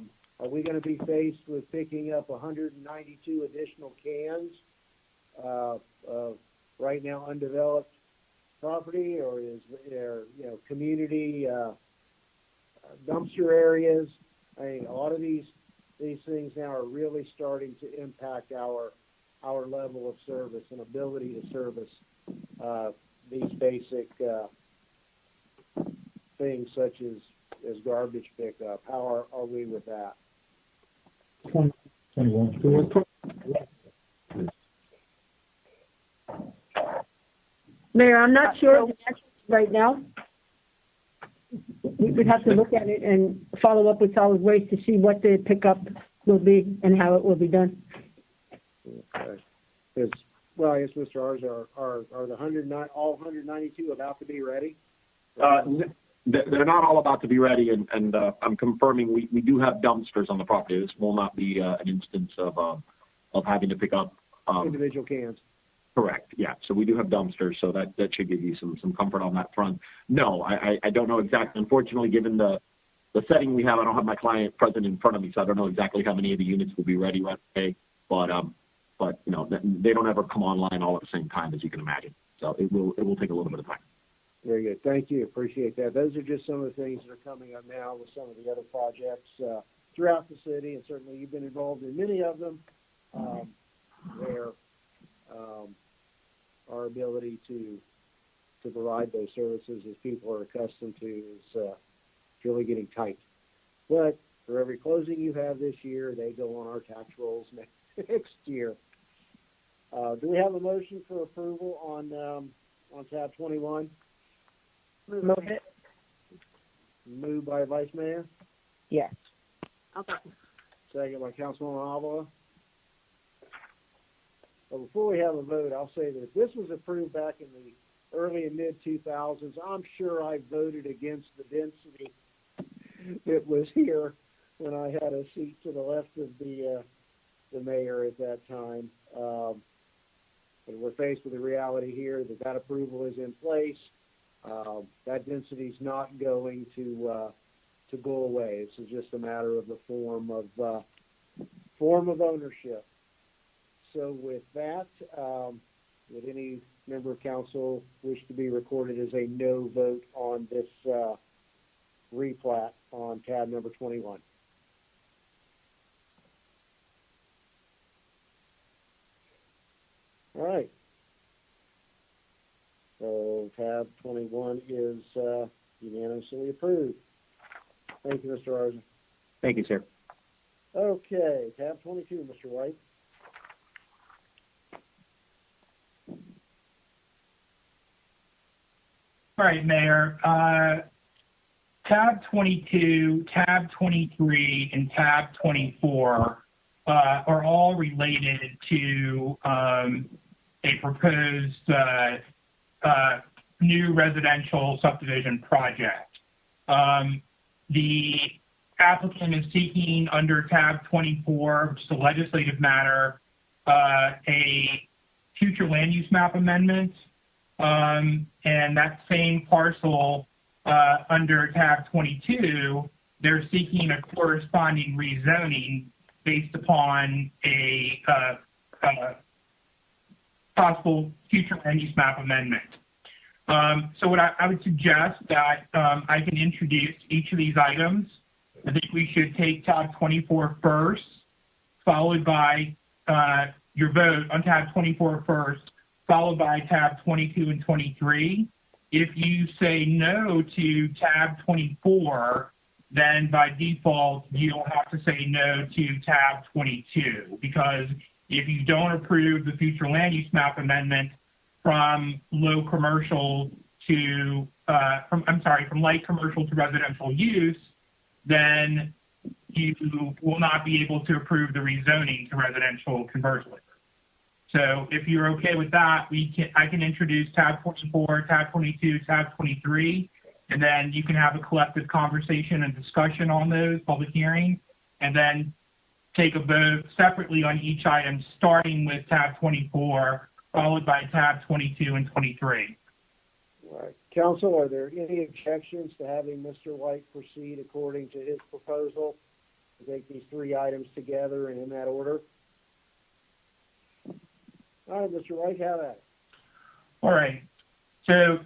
we going to be faced with picking up 192 additional cans of right now undeveloped property, or is there community dumpster areas? I mean, a lot of these things now are really starting to impact our level of service and ability to service these basic things such as garbage pickup. How are we with that? Mayor, I'm not sure right now. We would have to look at it and follow up with solid waste to see what the pickup will be and how it will be done. Okay. Well, I guess, Mr. Arza, are the all 192 about to be ready? They're not all about to be ready, and I'm confirming we do have dumpsters on the property. This will not be an instance of having to pick up individual cans. Correct. Yeah. So we do have dumpsters, so that should give you some comfort on that front. No, I don't know exactly. Unfortunately, given the setting we have, I don't have my client present in front of me, so I don't know exactly how many of the units will be ready right away. But you know, they don't ever come online all at the same time, as you can imagine. So it will take a little bit of time. Very good. Thank you. Appreciate that. Those are just some of the things that are coming up now with some of the other projects throughout the city, and certainly you've been involved in many of them. Where our ability to provide those services, as people are accustomed to, is really getting tight. But for every closing you have this year, they go on our tax rolls next year. Do we have a motion for approval on tab 21? Move it. Moved by Vice Mayor. Yes. Okay. Second by Councilwoman Avila. before we have a vote, I'll say that if this was approved back in the early and mid 2000s, I'm sure I voted against the density that was here when I had a seat to the left of the mayor at that time. But we're faced with the reality here that that approval is in place. That density is not going to go away. This is just a matter of the form of ownership. So with that, would any member of council wish to be recorded as a no vote on this RE-PLAT on tab number 21? All right. So tab 21 is unanimously approved. Thank you, Mr. Arza. Thank you, sir. Okay, tab 22, Mr. White. All right, Mayor. Tab 22, tab 23, and tab 24 are all related to a proposed new residential subdivision project. The applicant is seeking under tab 24, which is a legislative matter, a future land use map amendment. And that same parcel under tab 22, they're seeking a corresponding rezoning based upon a possible future land use map amendment. So what I would suggest that I can introduce each of these items. I think we should take tab 24 first, followed by your vote on tab 24 first, followed by tab 22 and 23. If you say no to tab 24, then by default, you'll have to say no to tab 22, because if you don't approve the future land use map amendment from low commercial to, from light commercial to residential use, then you will not be able to approve the rezoning to residential conversely. So if you're okay with that, I can introduce tab 24, tab 22, tab 23, and then you can have a collective conversation and discussion on those public hearings, and then take a vote separately on each item, starting with tab 24, followed by tab 22 and 23. All right. Council, are there any objections to having Mr. White proceed according to his proposal to take these three items together and in that order? All right, Mr. White, have at it. All right. So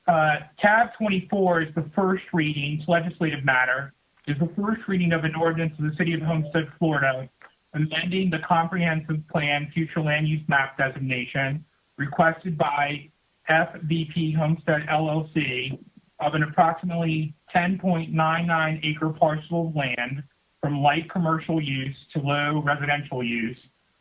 tab 24 is the first reading, it's legislative matter, is the first reading of an ordinance of the City of Homestead, Florida, amending the comprehensive plan future land use map designation requested by FVP Homestead LLC of an approximately 10.99 acre parcel of land from light commercial use to low residential use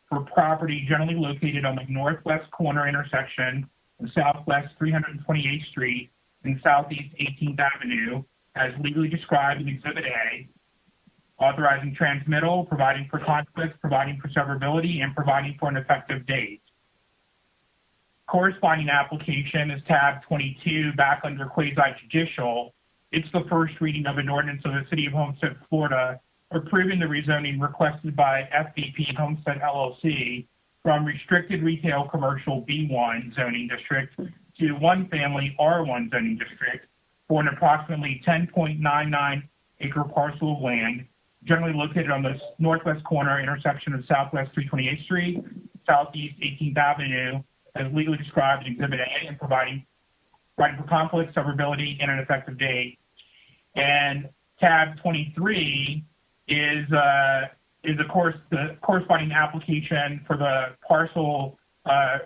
for property generally located on the northwest corner intersection of Southwest 328th Street and Southeast 18th Avenue, as legally described in Exhibit A, authorizing transmittal, providing for conflicts, providing for severability, and providing for an effective date. Corresponding application is tab 22, back under quasi-judicial. It's the first reading of an ordinance of the City of Homestead, Florida, approving the rezoning requested by FVP Homestead LLC from restricted retail commercial B1 zoning district to one family R1 zoning district for an approximately 10.99 acre parcel of land generally located on the northwest corner intersection of Southwest 328th Street, Southeast 18th Avenue, as legally described in Exhibit A, and providing for conflict, severability, and an effective date. And tab 23 is of course the corresponding application for the parcel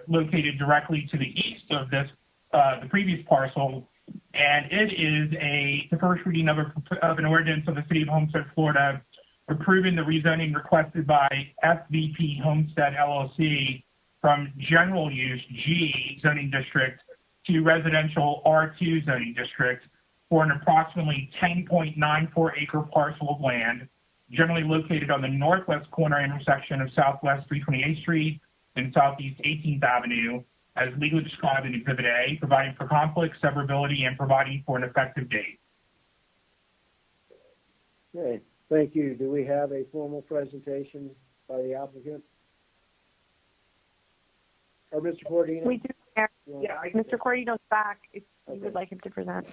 located directly to the east of this, the previous parcel, and it is the first reading of an ordinance of the City of Homestead, Florida, approving the rezoning requested by FVP Homestead LLC from general use G zoning district to residential R2 zoning district for an approximately 10.94 acre parcel of land generally located on the northwest corner intersection of Southwest 328th Street, and Southeast 18th Avenue as legally described in Exhibit A, providing for conflict, severability, and providing for an effective date. Okay, thank you. Do we have a formal presentation by the applicant? Or Mr. Cordino? We do, Mayor. Yeah, Mr. Cordino's back if you would like him to present.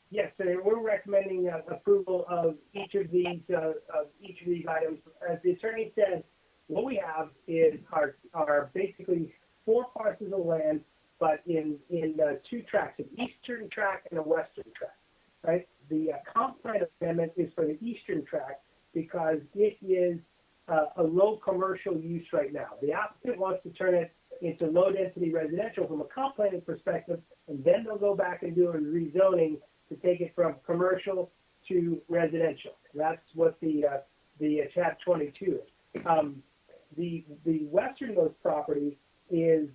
Yes, so we're recommending approval of each of these items. As the attorney said, what we have is our basically 4 parcels of land, but in 2 tracts, an eastern tract and a western tract, right? The comp plan amendment is for the eastern tract because it is a low commercial use right now. The applicant wants to turn it into low density residential from a comp planning perspective, and then they'll go back and do a rezoning to take it from commercial to residential. That's what the Chapter 22 is. The westernmost property is,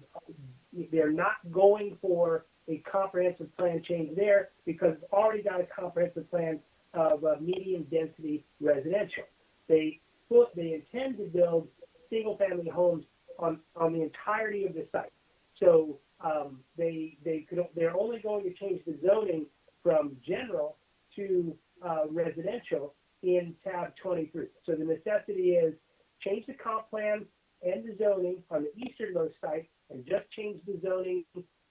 they're not going for a comprehensive plan change there because it's already got a comprehensive plan of medium density residential. They intend to build single family homes on the entirety of the site. So they're only going to change the zoning from general to residential in tab 23. So the necessity is change the comp plan and the zoning on the easternmost site and just change the zoning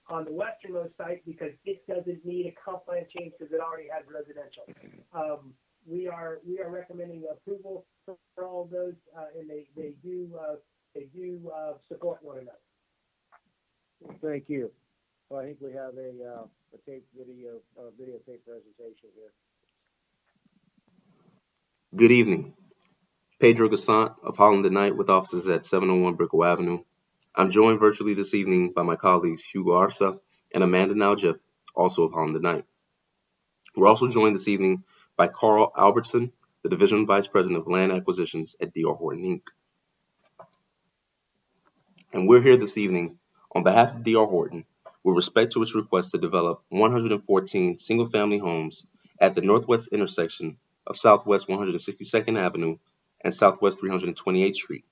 on the westernmost site because it doesn't need a comp plan change because it already has residential. We are recommending approval for all of those, and they do support one another. Thank you. Well, I think we have a videotape presentation here. Good evening. Pedro Gasant of Holland at Night with offices at 701 Brickell Avenue. I'm joined virtually this evening by my colleagues Hugo Arza and Amanda Naljef, also of Holland at Night. We're also joined this evening by Carl Albertson, the Division Vice President of Land Acquisitions at D.R. Horton, Inc. And we're here this evening on behalf of D.R. Horton with respect to its request to develop 114 single-family homes at the northwest intersection of Southwest 162nd Avenue and Southwest 328th Street,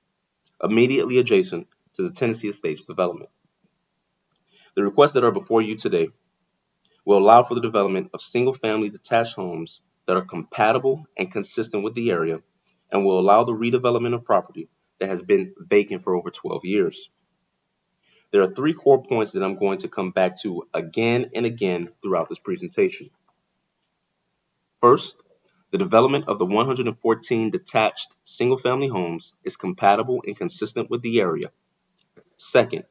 immediately adjacent to the Tennessee Estates development. The requests that are before you today will allow for the development of single-family detached homes that are compatible and consistent with the area and will allow the redevelopment of property that has been vacant for over 12 years. There are 3 core points that I'm going to come back to again and again throughout this presentation. First, the development of the 114 detached single-family homes is compatible and consistent with the area. Second,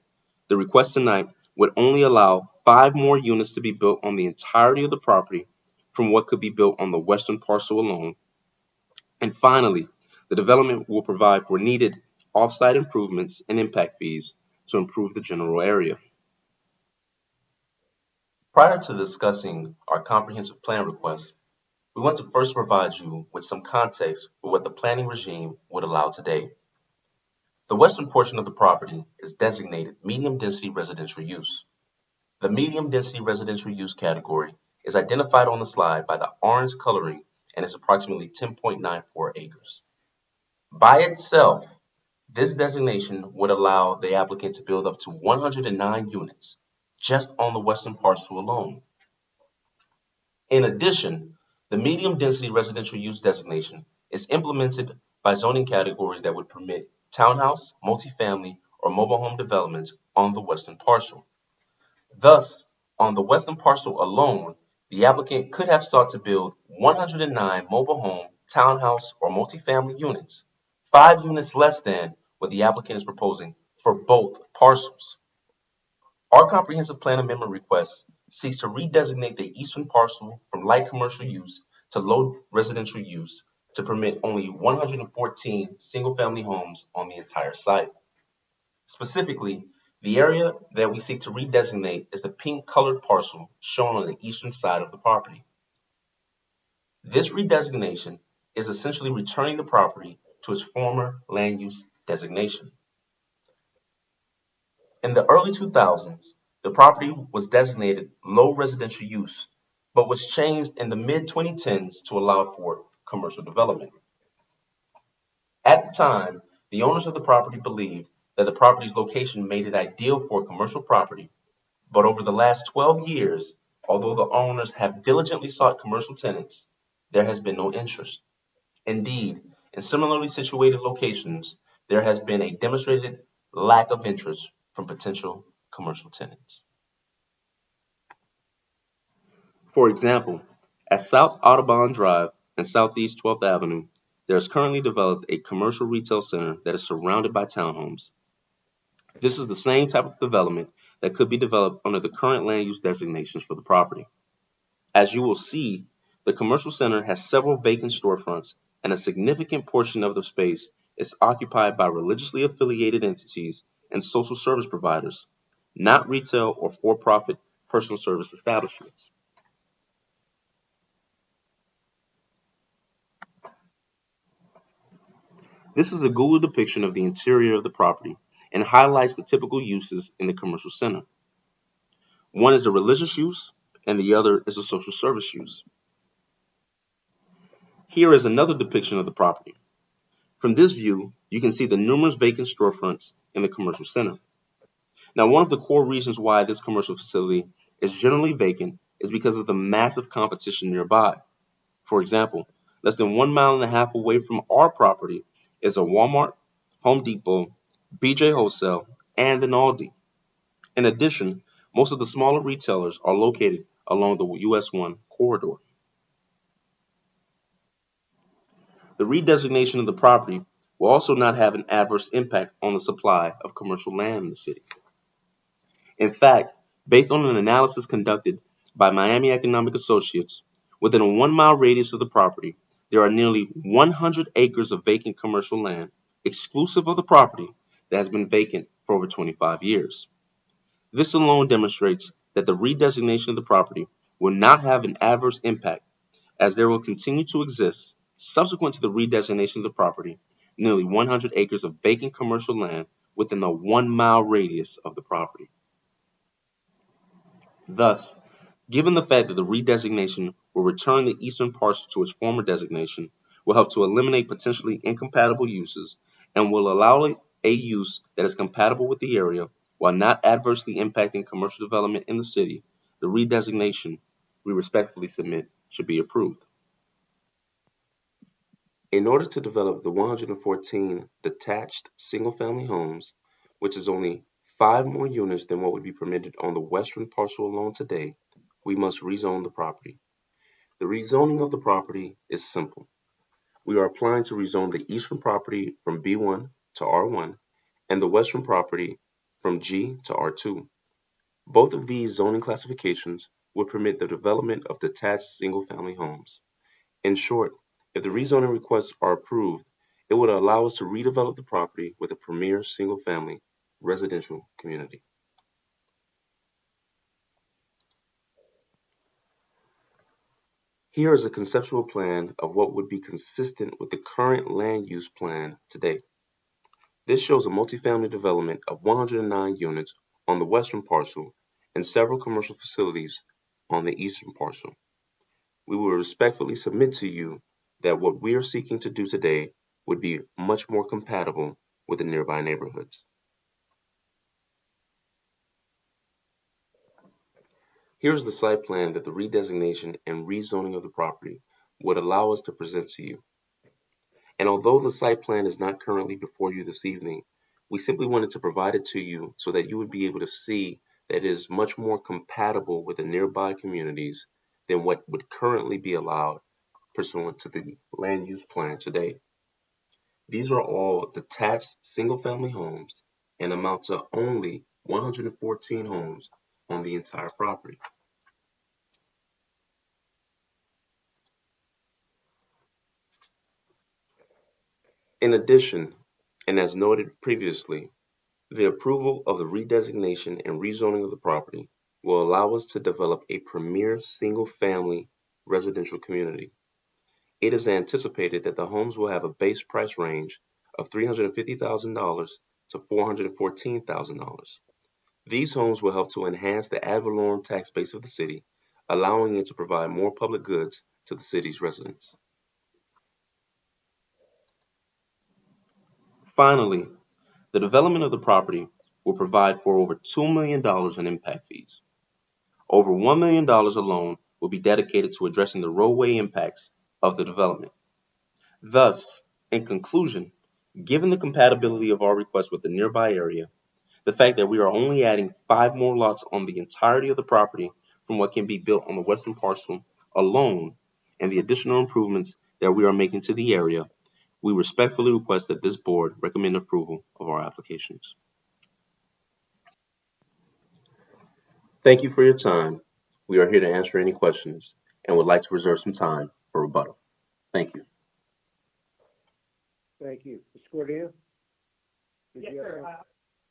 the request tonight would only allow 5 more units to be built on the entirety of the property from what could be built on the western parcel alone. And finally, the development will provide for needed off-site improvements and impact fees to improve the general area. Prior to discussing our comprehensive plan request, we want to first provide you with some context for what the planning regime would allow today. The western portion of the property is designated medium-density residential use. The medium-density residential use category is identified on the slide by the orange coloring and is approximately 10.94 acres. By itself, this designation would allow the applicant to build up to 109 units just on the western parcel alone. In addition, the medium-density residential use designation is implemented by zoning categories that would permit townhouse, multifamily, or mobile home developments on the western parcel. Thus, on the western parcel alone, the applicant could have sought to build 109 mobile home, townhouse, or multifamily units, 5 units less than what the applicant is proposing for both parcels. Our comprehensive plan amendment request seeks to redesignate the eastern parcel from light commercial use to low residential use to permit only 114 single-family homes on the entire site. Specifically, the area that we seek to redesignate is the pink-colored parcel shown on the eastern side of the property. This redesignation is essentially returning the property to its former land use designation. In the early 2000s, the property was designated low residential use, but was changed in the mid-2010s to allow for commercial development. At the time, the owners of the property believed that the property's location made it ideal for a commercial property, but over the last 12 years, although the owners have diligently sought commercial tenants, there has been no interest. Indeed, in similarly situated locations, there has been a demonstrated lack of interest from potential commercial tenants. For example, at South Audubon Drive and Southeast 12th Avenue, there is currently developed a commercial retail center that is surrounded by townhomes. This is the same type of development that could be developed under the current land use designations for the property. As you will see, the commercial center has several vacant storefronts, and a significant portion of the space is occupied by religiously affiliated entities and social service providers, not retail or for-profit personal service establishments. This is a Google depiction of the interior of the property and highlights the typical uses in the commercial center. One is a religious use, and the other is a social service use. Here is another depiction of the property. From this view, you can see the numerous vacant storefronts in the commercial center. Now, one of the core reasons why this commercial facility is generally vacant is because of the massive competition nearby. For example, less than 1.5 miles away from our property is a Walmart, Home Depot, BJ Wholesale, and an Aldi. In addition, most of the smaller retailers are located along the US 1 corridor. The redesignation of the property will also not have an adverse impact on the supply of commercial land in the city. In fact, based on an analysis conducted by Miami Economic Associates, within a 1-mile radius of the property, there are nearly 100 acres of vacant commercial land, exclusive of the property, that has been vacant for over 25 years. This alone demonstrates that the redesignation of the property will not have an adverse impact, as there will continue to exist, subsequent to the redesignation of the property, nearly 100 acres of vacant commercial land within a 1-mile radius of the property. Thus, given the fact that the redesignation will return the eastern parcel to its former designation, will help to eliminate potentially incompatible uses, and will allow a use that is compatible with the area while not adversely impacting commercial development in the city, the redesignation we respectfully submit should be approved. In order to develop the 114 detached single-family homes, which is only 5 more units than what would be permitted on the western parcel alone today, we must rezone the property. The rezoning of the property is simple. We are applying to rezone the eastern property from B1 to R1 and the western property from G to R2. Both of these zoning classifications would permit the development of detached single-family homes. In short, if the rezoning requests are approved, it would allow us to redevelop the property with a premier single-family residential community. Here is a conceptual plan of what would be consistent with the current land use plan today. This shows a multifamily development of 109 units on the western parcel and several commercial facilities on the eastern parcel. We will respectfully submit to you that what we are seeking to do today would be much more compatible with the nearby neighborhoods. Here's the site plan that the redesignation and rezoning of the property would allow us to present to you. And although the site plan is not currently before you this evening, we simply wanted to provide it to you so that you would be able to see that it is much more compatible with the nearby communities than what would currently be allowed pursuant to the land use plan today. These are all detached single-family homes and amount to only 114 homes on the entire property. In addition, and as noted previously, the approval of the redesignation and rezoning of the property will allow us to develop a premier single-family residential community. It is anticipated that the homes will have a base price range of $350,000 to $414,000. These homes will help to enhance the ad valorem tax base of the city, allowing it to provide more public goods to the city's residents. Finally, The development of the property will provide for over $2 million in impact fees. Over $1 million alone will be dedicated to addressing the roadway impacts of the development. Thus, in conclusion, given the compatibility of our request with the nearby area, the fact that we are only adding 5 more lots on the entirety of the property from what can be built on the western parcel alone, and the additional improvements that we are making to the area, we respectfully request that this board recommend approval of our applications. Thank you for your time. We are here to answer any questions and would like to reserve some time for rebuttal. Thank you. Thank you. Mr. Cordino? Yes, sir.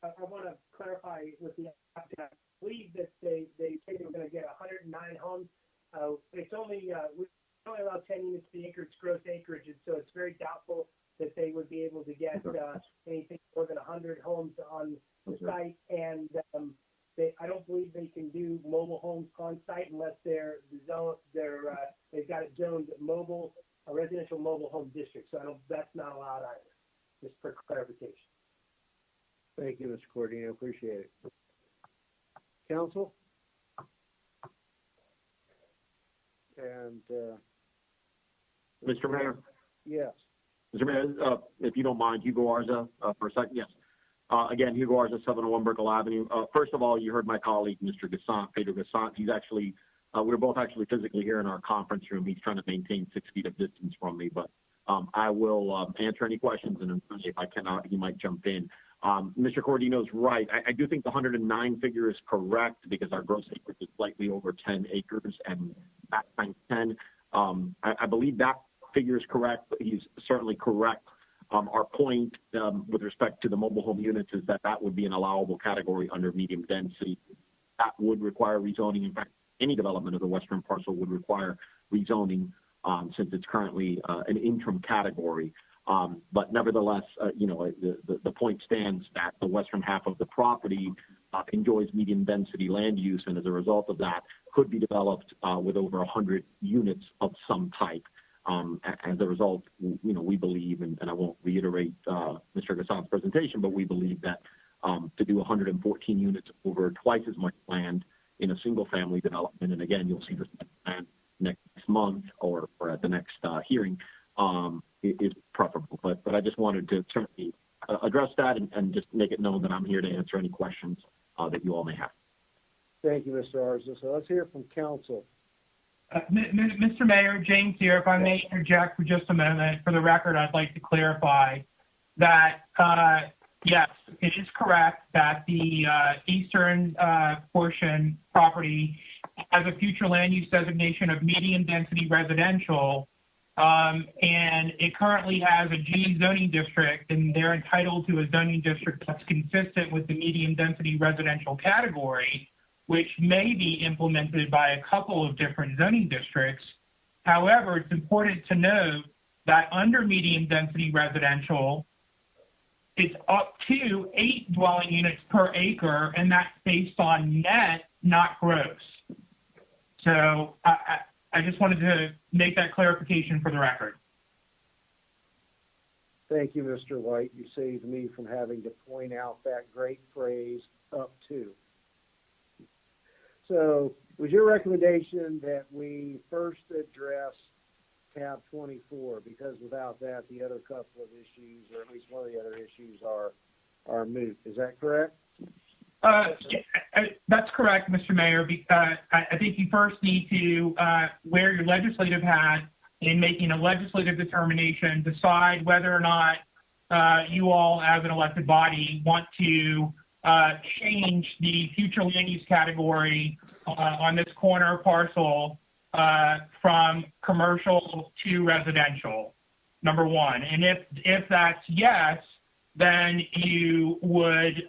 I want to clarify with the applicant. I believe that they say they were going to get 109 homes. It's only we only allow 10 units per acre. It's gross acreage, and so it's very doubtful that they would be able to get anything more than 100 homes on the site. And I don't believe they can do mobile homes on site unless they've got it zoned a residential mobile home district. So that's not allowed either. Just for clarification. Thank you, Mr. Cordino. Appreciate it. Council? And Mr. Mayor? Yes. Mr. Mayor, if you don't mind, Hugo Arza for a second. Yes. Again, Hugo Arza, 701 Brickell Avenue. First of all, you heard my colleague, Mr. Gassant, Pedro Gassant. He's actually, we're both actually physically here in our conference room. He's trying to maintain 6 feet of distance from me, but I will answer any questions, and if I cannot, he might jump in. Mr. Cordino's right. I do think the 109 figure is correct because our gross acreage is slightly over 10 acres and back times 10. I believe that figure is correct, but he's certainly correct. Our point with respect to the mobile home units is that would be an allowable category under medium density. That would require rezoning. In fact, any development of the western parcel would require rezoning since it's currently an interim category. But nevertheless, the point stands that the western half of the property enjoys medium density land use, and as a result of that, could be developed with over 100 units of some type. As a result, we believe, and I won't reiterate Mr. Gassant's presentation, but we believe that to do 114 units over twice as much land in a single-family development, and again, you'll see this plan next month or at the next hearing, is preferable. But I just wanted to certainly address that and just make it known that I'm here to answer any questions that you all may have. Thank you, Mr. Arza. So let's hear from council. Mr. Mayor, James here. If I may interject for just a moment, for the record, I'd like to clarify that, yes, it is correct that the eastern portion property has a future land use designation of medium density residential, and it currently has a G zoning district, and they're entitled to a zoning district that's consistent with the medium density residential category, which may be implemented by a couple of different zoning districts. However, it's important to note that under medium density residential, it's up to 8 dwelling units per acre, and that's based on net, not gross. So I just wanted to make that clarification for the record. Thank you, Mr. White. You saved me from having to point out that great phrase, up to. So was your recommendation that we first address tab 24, because without that, the other couple of issues, or at least one of the other issues, are moot. Is that correct? That's correct, Mr. Mayor. I think you first need to wear your legislative hat in making a legislative determination, decide whether or not you all, as an elected body, want to change the future land use category on this corner parcel from commercial to residential, number one. And if that's yes, then you would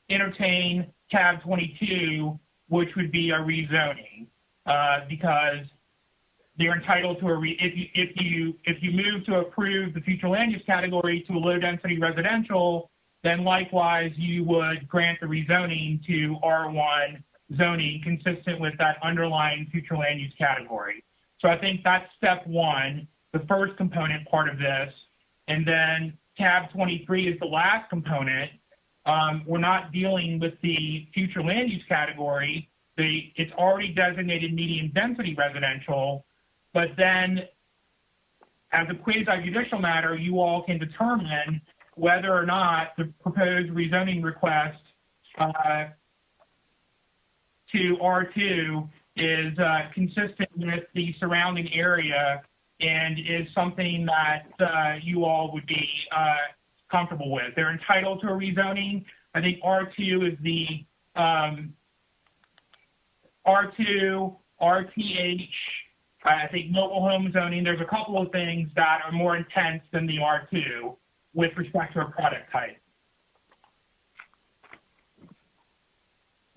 entertain tab 22, which would be a rezoning, because they're entitled to if you move to approve the future land use category to a low density residential, then likewise you would grant the rezoning to R1 zoning consistent with that underlying future land use category. So I think that's step one, the first component part of this. And then tab 23 is the last component, we're not dealing with the future land use category. It's already designated medium density residential, but then as a quasi-judicial matter, you all can determine whether or not the proposed rezoning request to R2 is consistent with the surrounding area and is something that you all would be comfortable with. They're entitled to a rezoning. I think R2 is the R2, RTH, I think mobile home zoning. There's a couple of things that are more intense than the R2 with respect to a product type.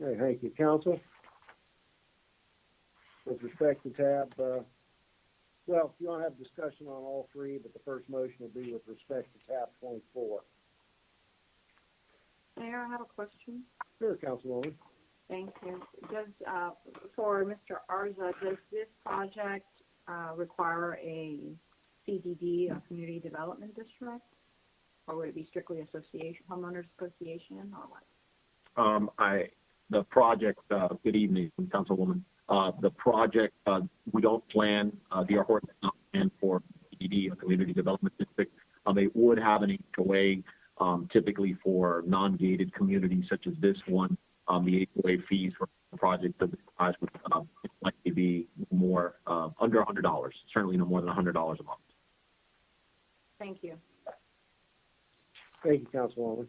Okay, thank you. Council? With respect to tab, well, if you want to have discussion on all three, but the first motion will be with respect to tab 24. Mayor, I have a question. Sure, Councilwoman. Thank you. Does, for Mr. Arza, does this project require a CDD, a community development district? Or would it be strictly association, homeowners association, or what? The project, good evening, Councilwoman. The project, we don't plan, DR Horton does not plan for CDD, a community development district. They would have an HOA, typically for non-gated communities such as this one. The HOA fees for a project of this size would likely be more, under $100, certainly no more than $100 a month. Thank you. Thank you, Councilwoman.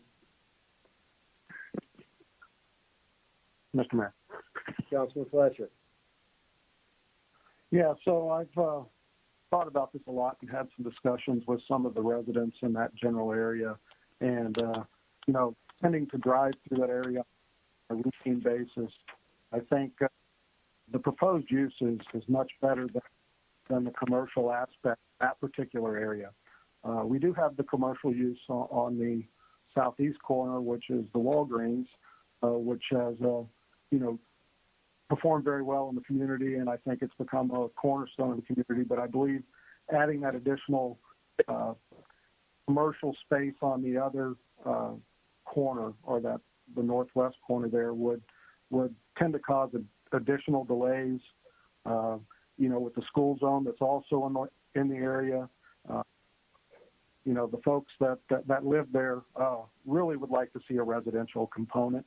Mr. Mayor. Councilman Fletcher. Yeah, so I've thought about this a lot and had some discussions with some of the residents in that general area. And, you know, tending to drive through that area on a routine basis, I think the proposed use is much better than the commercial aspect of that particular area. We do have the commercial use on the southeast corner, which is the Walgreens, which has, you know, performed very well in the community, and I think it's become a cornerstone of the community. But I believe adding that additional commercial space on the other corner, or the northwest corner there, would tend to cause additional delays. You know, with the school zone that's also in the area, you know, the folks that live there really would like to see a residential component.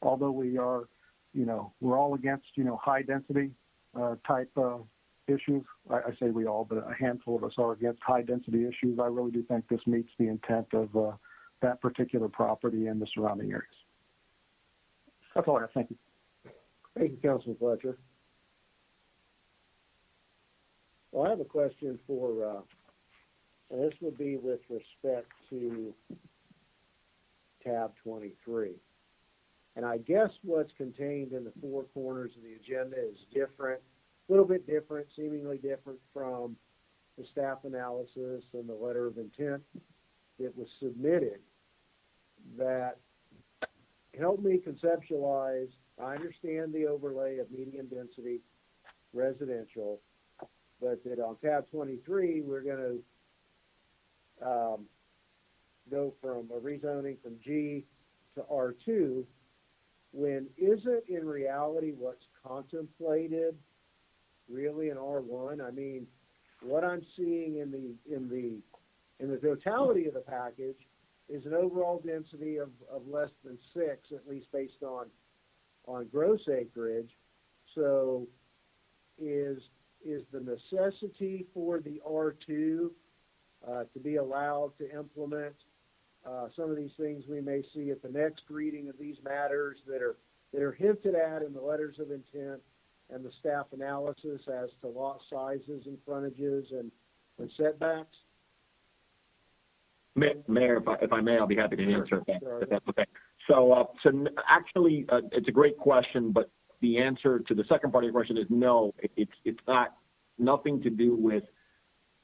Although we are, you know, we're all against, you know, high density type issues. I say we all, but a handful of us are against high density issues. I really do think this meets the intent of that particular property and the surrounding areas. That's all I have. Thank you. Thank you, Councilman Fletcher. Well, I have a question for, and this would be with respect to tab 23. And I guess what's contained in the four corners of the agenda is different, a little bit different, seemingly different from the staff analysis and the letter of intent that was submitted, that helped me conceptualize. I understand the overlay of medium density residential, but that on tab 23, we're going to go from a rezoning from G to R2, when isn't in reality what's contemplated really in R1? I mean, what I'm seeing in the totality of the package is an overall density of less than 6, at least based on gross acreage. So is the necessity for the R2 to be allowed to implement some of these things we may see at the next reading of these matters that are hinted at in the letters of intent and the staff analysis as to lot sizes and frontages and setbacks? Mayor, if I may, I'll be happy to answer if that's okay. So actually, it's a great question, but the answer to the second part of your question is no. It's not, nothing to do with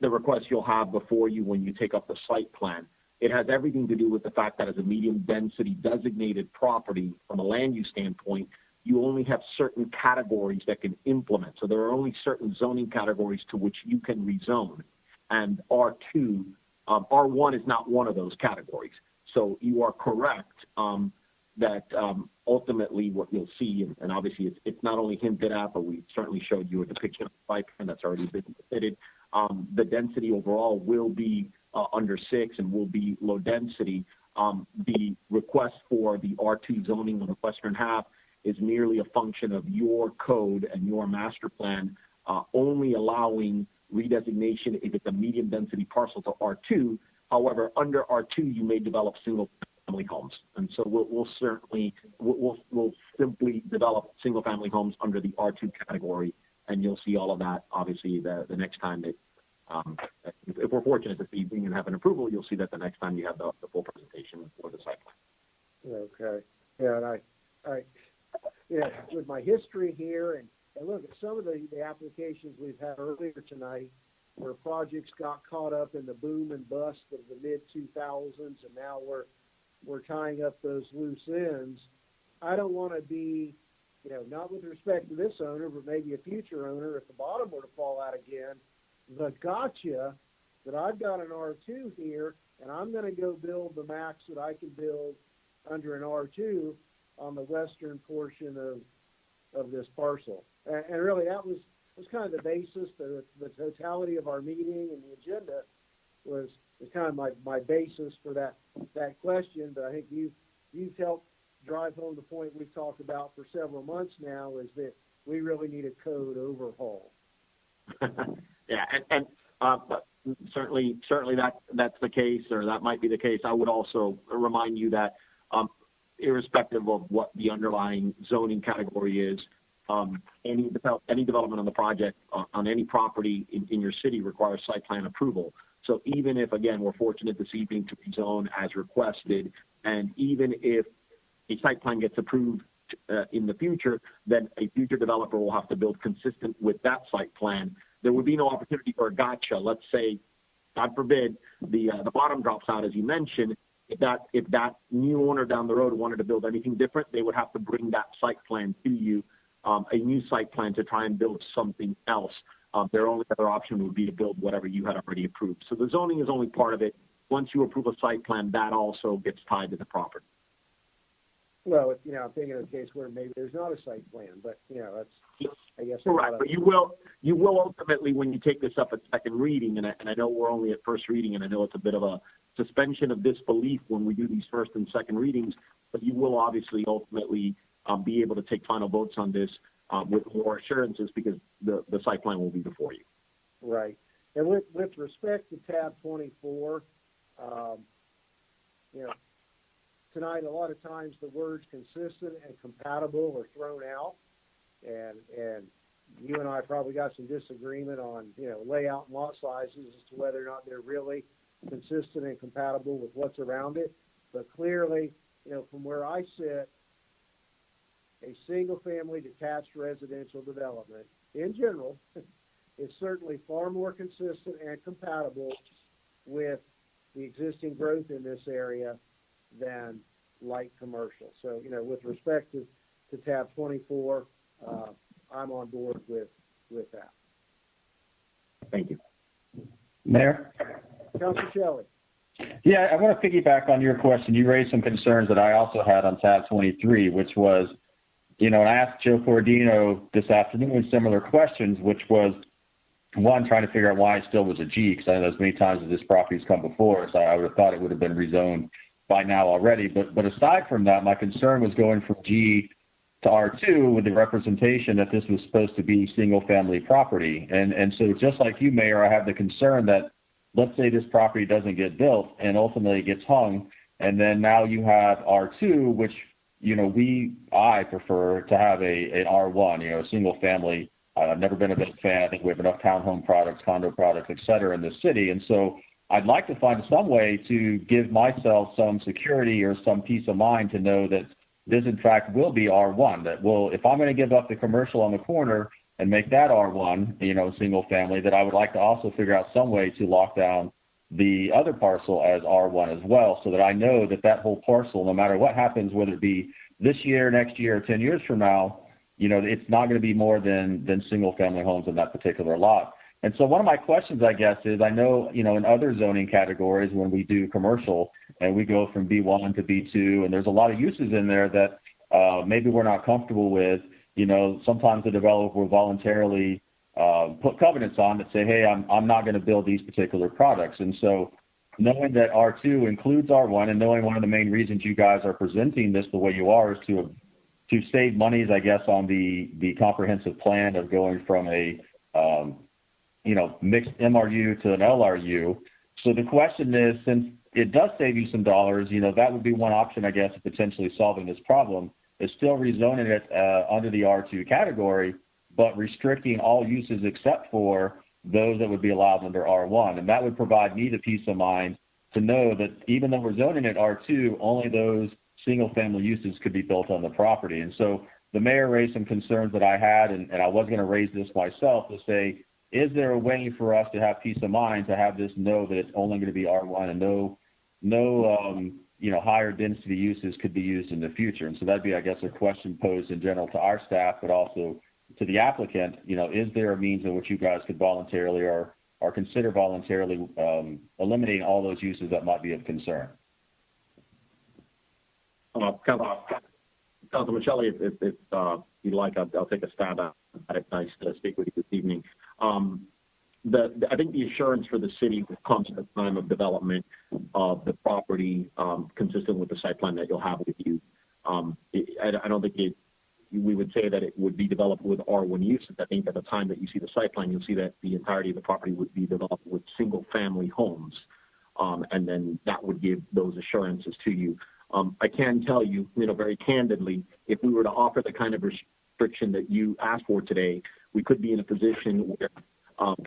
the request you'll have before you when you take up the site plan. It has everything to do with the fact that as a medium density designated property, from a land use standpoint, you only have certain categories that can implement. So there are only certain zoning categories to which you can rezone. And R2 R1 is not one of those categories. So you are correct that ultimately what you'll see, and obviously it's not only hinted at, but we certainly showed you a depiction of the site plan that's already been submitted. The density overall will be under 6 and will be low density. The request for the R2 zoning on the western half is merely a function of your code and your master plan only allowing redesignation if it's a medium density parcel to R2. However, under R2, you may develop single family homes. And so we'll simply develop single family homes under the R2 category. And you'll see all of that, obviously, the next time that, if we're fortunate to see we have an approval, you'll see that the next time you have the full presentation for the site plan. Okay. Yeah, and I with my history here, and look at some of the applications we've had earlier tonight, where projects got caught up in the boom and bust of the mid-2000s, and now we're tying up those loose ends. I don't want to be, not with respect to this owner, but maybe a future owner, if the bottom were to fall out again, the gotcha that I've got an R2 here, and I'm going to go build the max that I can build under an R2 on the western portion of this parcel. And really, that was kind of the basis, the totality of our meeting and the agenda was kind of my basis for that question. But I think you've helped drive home the point we've talked about for several months now, is that we really need a code overhaul. Yeah, and certainly that's the case, or that might be the case. I would also remind you that irrespective of what the underlying zoning category is, any development on the project on any property in your city requires site plan approval. So even if, again, we're fortunate this evening to rezone as requested, and even if a site plan gets approved in the future, then a future developer will have to build consistent with that site plan. There would be no opportunity for a gotcha. Let's say, God forbid, the bottom drops out, as you mentioned. If that new owner down the road wanted to build anything different, they would have to bring that site plan to you, a new site plan, to try and build something else. Their only other option would be to build whatever you had already approved. So the zoning is only part of it. Once you approve a site plan, that also gets tied to the property. Well, I'm thinking of a case where maybe there's not a site plan, but that's, I guess. Correct, but you will ultimately, when you take this up at second reading, and I know we're only at first reading, and I know it's a bit of a suspension of disbelief when we do these first and second readings, but you will obviously ultimately be able to take final votes on this with more assurances, because the site plan will be before you. Right, and with respect to tab 24, tonight, a lot of times the words consistent and compatible are thrown out, and you and I probably got some disagreement on, layout and lot sizes as to whether or not they're really consistent and compatible with what's around it. But clearly, from where I sit, a single-family detached residential development, in general, is certainly far more consistent and compatible with the existing growth in this area than light commercial. So, with respect to tab 24, I'm on board with that. Thank you. Mayor? Councilor Shelley. Yeah, I want to piggyback on your question. You raised some concerns that I also had on tab 23, which was, and I asked Joe Cordino this afternoon similar questions, which was, one, trying to figure out why it still was a G, because I know there's many times that this property's come before, so I would have thought it would have been rezoned by now already. But aside from that, my concern was going from G to R2 with the representation that this was supposed to be single-family property. And so just like you, Mayor, I have the concern that, let's say this property doesn't get built and ultimately it gets hung, and then now you have R2, which, I prefer to have an R1, a single-family. I've never been a big fan. I think we have enough townhome products, condo products, et cetera, in this city. And so I'd like to find some way to give myself some security or some peace of mind to know that this, in fact, will be R1. That will, if I'm going to give up the commercial on the corner and make that R1, single family, that I would like to also figure out some way to lock down the other parcel as R1 as well, so that I know that that whole parcel, no matter what happens, whether it be this year, next year, or 10 years from now, it's not going to be more than single family homes in that particular lot. And so one of my questions, I guess, is I know, in other zoning categories when we do commercial and we go from B1 to B2, and there's a lot of uses in there that maybe we're not comfortable with. Sometimes the developer will voluntarily put covenants on that say, hey, I'm not going to build these particular products. And so knowing that R2 includes R1 and knowing one of the main reasons you guys are presenting this the way you are is to save monies, I guess, on the comprehensive plan of going from a, mixed MRU to an LRU. So the question is, since it does save you some dollars, that would be one option, I guess, of potentially solving this problem, is still rezoning it under the R2 category, but restricting all uses except for those that would be allowed under R1. And that would provide me the peace of mind to know that even though we're zoning it R2, only those single-family uses could be built on the property. And so the mayor raised some concerns that I had, and I was going to raise this myself to say, is there a way for us to have peace of mind to have this know that it's only going to be R1 and no higher density uses could be used in the future? And so that'd be, I guess, a question posed in general to our staff, but also to the applicant. Is there a means in which you guys could voluntarily or consider voluntarily eliminating all those uses that might be of concern? Councilman Shelley, if you'd like, I'll take a stab at it. Nice to speak with you this evening. I think the assurance for the city comes at the time of development of the property, consistent with the site plan that you'll have with you. I don't think we would say that it would be developed with R1 uses. I think at the time that you see the site plan, you'll see that the entirety of the property would be developed with single-family homes, and then that would give those assurances to you. I can tell you, very candidly, if we were to offer the kind of restriction that you asked for today, we could be in a position where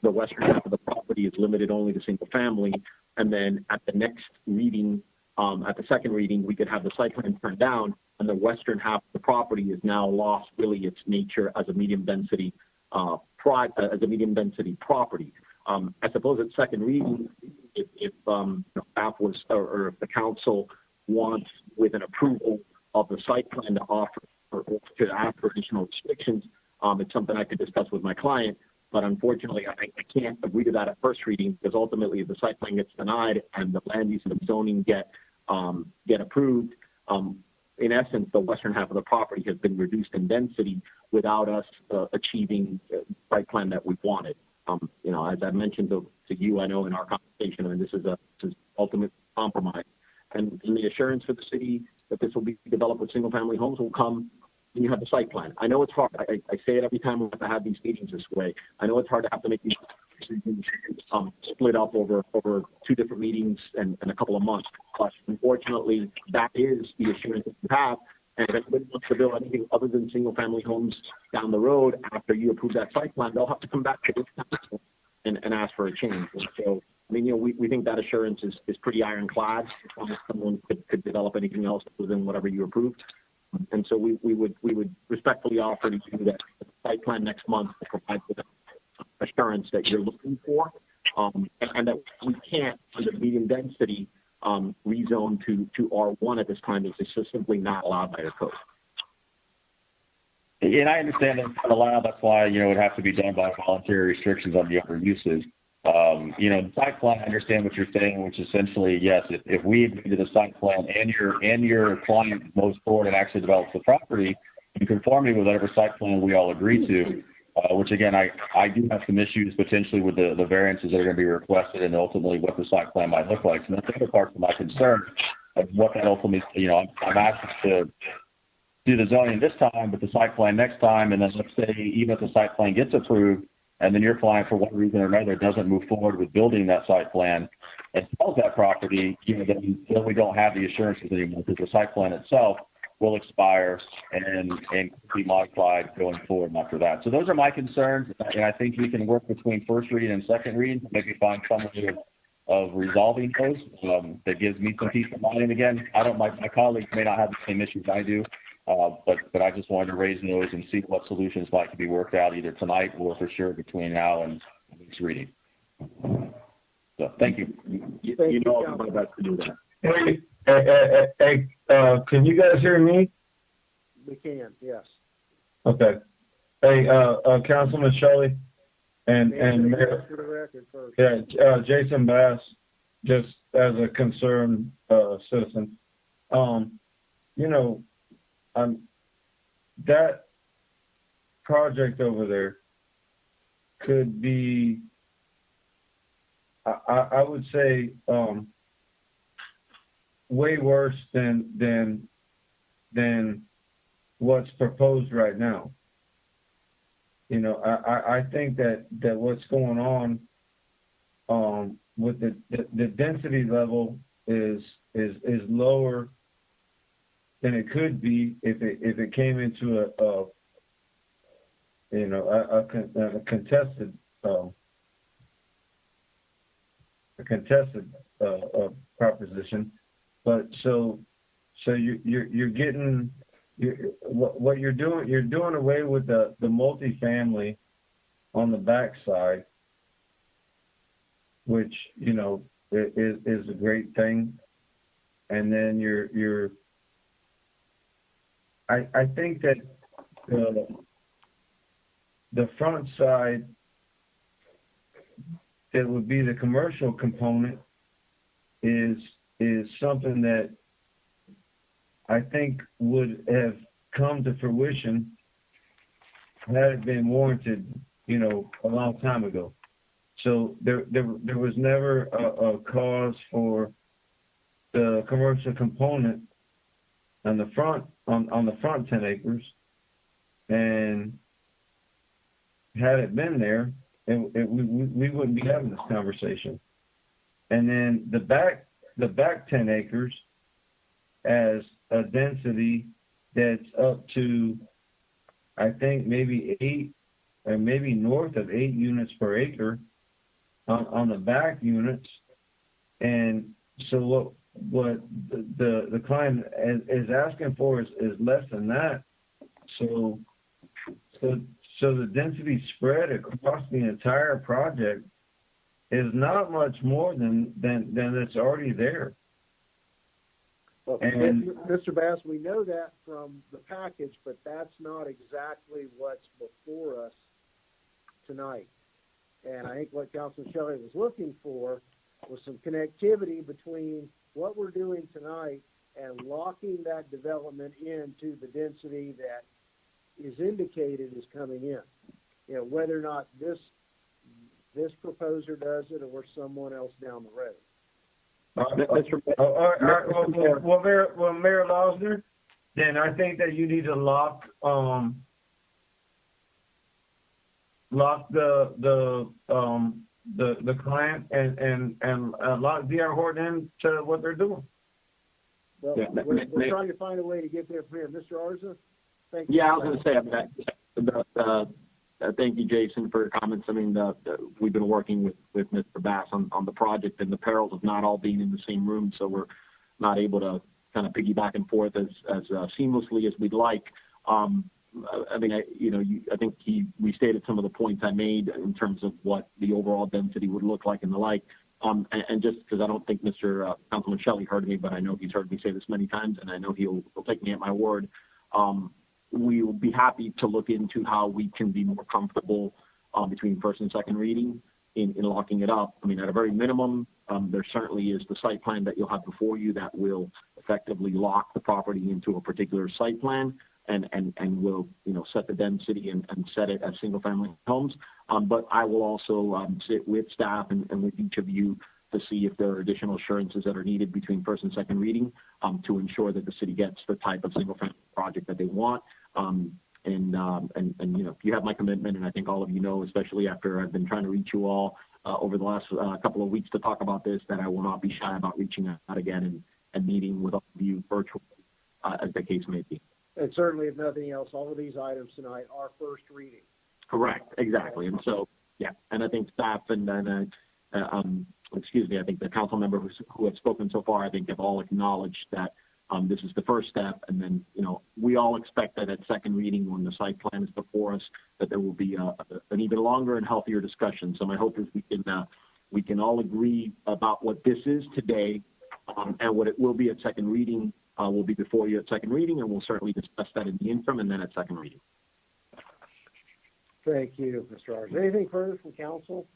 the western half of the property is limited only to single family, and then at the next reading, at the second reading, we could have the site plan turned down, and the western half of the property is now lost really its nature as a medium density property. I suppose at second reading, if staff was or if the council wants, with an approval of the site plan, to offer or to ask for additional restrictions, it's something I could discuss with my client. But unfortunately, I can't agree to that at first reading, because ultimately, if the site plan gets denied and the land use and the zoning get approved, in essence, the western half of the property has been reduced in density without us achieving the site plan that we wanted. As I mentioned to you, I know in our conversation, this is ultimate compromise. And the assurance for the city that this will be developed with single-family homes will come when you have the site plan. I know it's hard. I say it every time we have to have these meetings this way. I know it's hard to have to make these decisions split up over two different meetings and a couple of months. But unfortunately, that is the assurance that you have. And if anybody wants to build anything other than single-family homes down the road after you approve that site plan, they'll have to come back to this council and ask for a change. And so, we think that assurance is pretty ironclad. Someone could develop anything else within whatever you approved. And so we would respectfully offer to you that the site plan next month will provide the assurance that you're looking for, and that we can't, under medium density, rezone to R1 at this time. It's just simply not allowed by the code. And I understand that it's not allowed. That's why, it would have to be done by voluntary restrictions on the other uses. The site plan, I understand what you're saying, which essentially, yes, if we agree to the site plan and your client moves forward and actually develops the property in conformity with whatever site plan we all agree to, which again, I do have some issues potentially with the variances that are going to be requested and ultimately what the site plan might look like. So that's the other part of my concern of what that ultimately, I'm asking to do the zoning this time, but the site plan next time, and then let's say even if the site plan gets approved, and then your client, for one reason or another, doesn't move forward with building that site plan and sells that property, then we don't have the assurances anymore, because the site plan itself will expire and be modified going forward after that. So those are my concerns, and I think we can work between first reading and second reading to maybe find some way of resolving those that gives me some peace of mind. And again, my colleagues may not have the same issues I do. But I just wanted to raise those and see what solutions might be worked out either tonight or for sure between now and next reading. So thank you. I'll do my best to do that. Hey, can you guys hear me? We can, yes. Okay. Hey, Councilman Shelley, And Mayor, for the record first. yeah, Jason Bass, just as a concerned citizen, that project over there could be, I would say, way worse than what's proposed right now. I think that what's going on with the density level is lower than it could be if it came into a contested proposition. But so you're getting what you're doing away with the multifamily on the backside, which is a great thing, and then I think that the front side, that would be the commercial component, is something that I think would have come to fruition had it been warranted, a long time ago. So there was never a cause for the commercial component on the front, on the front 10 acres, and had it been there, we wouldn't be having this conversation. And then the back 10 acres as a density that's up to, I think, maybe 8 or maybe north of 8 units per acre on the back units. And so what the client is asking for is less than that. So the density spread across the entire project is not much more than it's already there. Well, and Mr. Bass, we know that from the package, but that's not exactly what's before us tonight. And I think what Councilman Shelley was looking for was some connectivity between what we're doing tonight and locking that development into the density that is indicated is coming in. Whether or not this proposer does it or someone else down the road. Well, Mayor LOSNER, then I think that you need to lock the client and lock D.R. Horton into what they're doing. Well, we're trying to find a way to get there for him. Mr. Arza, thank you. Yeah, I was going to say thank you, Jason, for your comments. I mean, we've been working with Mr. Bass on the project, and the perils of not all being in the same room, so we're not able to kind of piggyback and forth as seamlessly as we'd like. I mean, I think he restated some of the points I made in terms of what the overall density would look like and the like. And just because I don't think Mr. Councilman Shelley heard me, but I know he's heard me say this many times, and I know he'll take me at my word. We will be happy to look into how we can be more comfortable between first and second reading in locking it up. I mean, at a very minimum, there certainly is the site plan that you'll have before you that will effectively lock the property into a particular site plan and will, set the density and set it as single family homes. But I will also sit with staff and with each of you to see if there are additional assurances that are needed between first and second reading to ensure that the city gets the type of single family project that they want. You have my commitment, and I think all of you know, especially after I've been trying to reach you all over the last couple of weeks to talk about this, that I will not be shy about reaching out again and meeting with all of you virtually as the case may be. And certainly, if nothing else, all of these items tonight are first reading. Correct, exactly. And so, yeah, and I think staff and I think the council member who have spoken so far, I think have all acknowledged that this is the first step, and then, we all expect that at second reading, when the site plan is before us, that there will be an even longer and healthier discussion. So my hope is we can all agree about what this is today, and what it will be at second reading will be before you at second reading, and we'll certainly discuss that in the interim and then at second reading. Thank you, Mr. Arza. Anything further from council?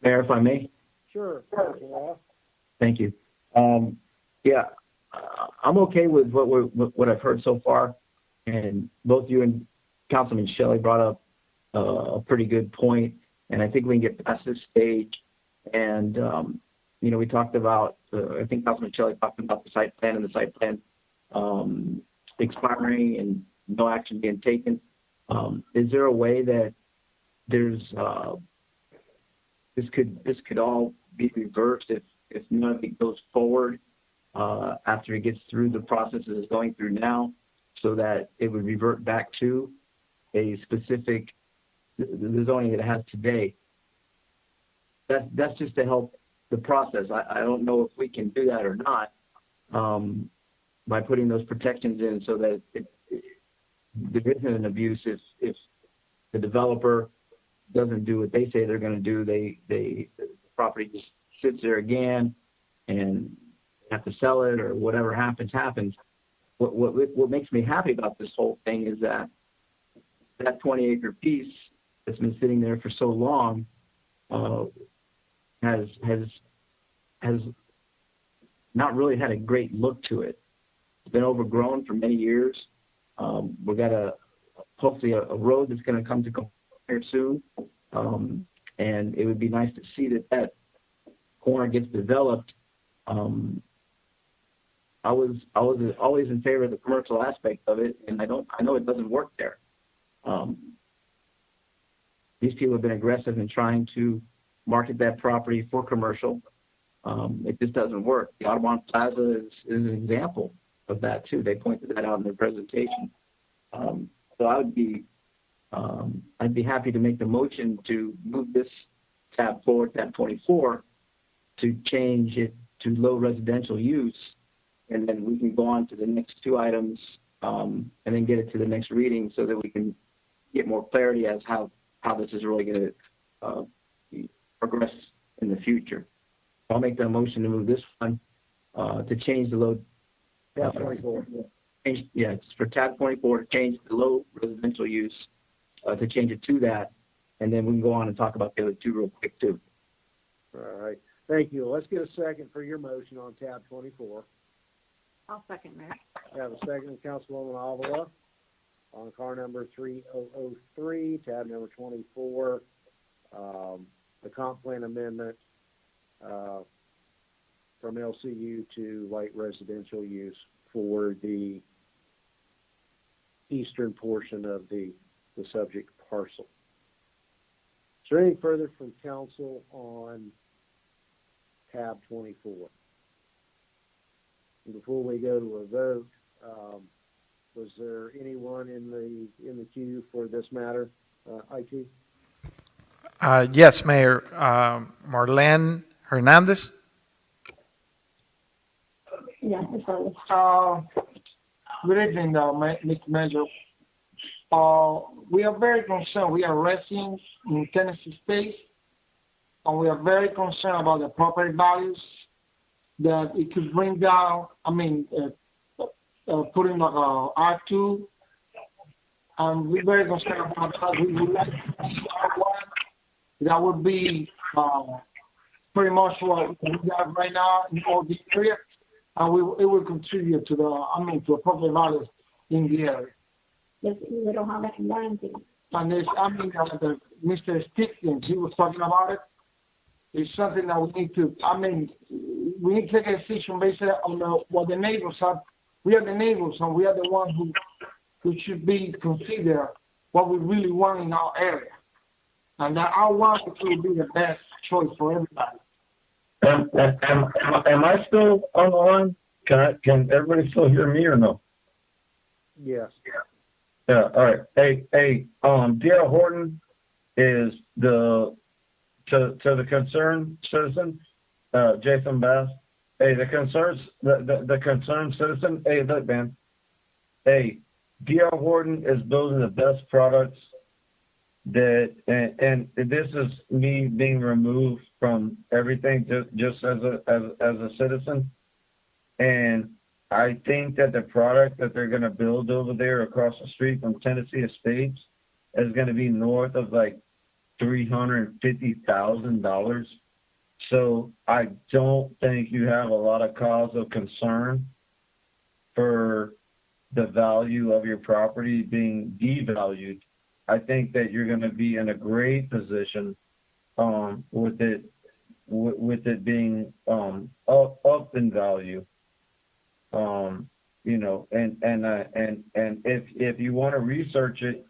Mayor, if I may. Sure. Councilor Roth. Thank you. I'm okay with what I've heard so far, and both you and Councilman Shelley brought up a pretty good point, and I think we can get past this stage. And we talked about, I think Councilman Shelley talked about the site plan and the site plan expiring and no action being taken. Is there a way that there's this could all be reversed if none of it goes forward after it gets through the processes it's going through now, so that it would revert back to a specific the zoning it has today? That's just to help the process. I don't know if we can do that or not by putting those protections in, so that there isn't an abuse if the developer doesn't do what they say they're going to do. The property just sits there again and have to sell it, or whatever happens. What makes me happy about this whole thing is that 20-acre piece that's been sitting there for so long has not really had a great look to it. It's been overgrown for many years. We've got hopefully a road that's going to come to here soon, and it would be nice to see that corner gets developed. I was always in favor of the commercial aspect of it, and I know it doesn't work there. These people have been aggressive in trying to market that property for commercial. It just doesn't work. The Audubon Plaza is an example of that too. They pointed that out in their presentation. So I'd be happy to make the motion to move this tab forward, tab 24, to change it to low residential use, and then we can go on to the next two items, and then get it to the next reading, so that we can get more clarity as how this is really going to progress in the future. I'll make that motion to move this one to change the low. Tab 24. It's for tab 24 to change the low residential use, to change it to that, and then we can go on and talk about the other two real quick too. All right. Thank you. Let's get a second for your motion on tab 24. I'll second, Mayor. I have a second, Councilwoman Avila, on car number 3003, tab number 24, the comp plan amendment from LCU to light residential use for the eastern portion of the subject parcel. Is there anything further from council on tab 24? And before we go to a vote, was there anyone in the queue for this matter? IT? Yes, Mayor. Marlene Hernandez. Yeah, good evening, Mr. Major. We are very concerned. We are residents in Tennessee State, and we are very concerned about the property values that it could bring down. Putting like R2, and we're very concerned about that. We would like to see R1. That would be pretty much what we have right now in all the area, and it will contribute to to property values in the area. Yes, we don't have any warranty. And there's, Mr. Stickins, he was talking about it. It's something that we need to, we need to take a decision based on what the neighbors have. We are the neighbors, and we are the ones who should be considered what we really want in our area. And that I want it to be the best choice for everybody. Am I still on the line? Can everybody still hear me or no? Yes. Yeah. All right. Hey. D.R. Horton is to the concerned citizen, Jason Bass. Hey, the concerned citizen. Hey, look, man. Hey, D.R. Horton is building the best products that, and this is me being removed from everything just as a citizen. And I think that the product that they're going to build over there across the street from Tennessee Estates is going to be north of like $350,000. So I don't think you have a lot of cause of concern for the value of your property being devalued. I think that you're going to be in a great position with it being up in value. You know, and if you want to research it,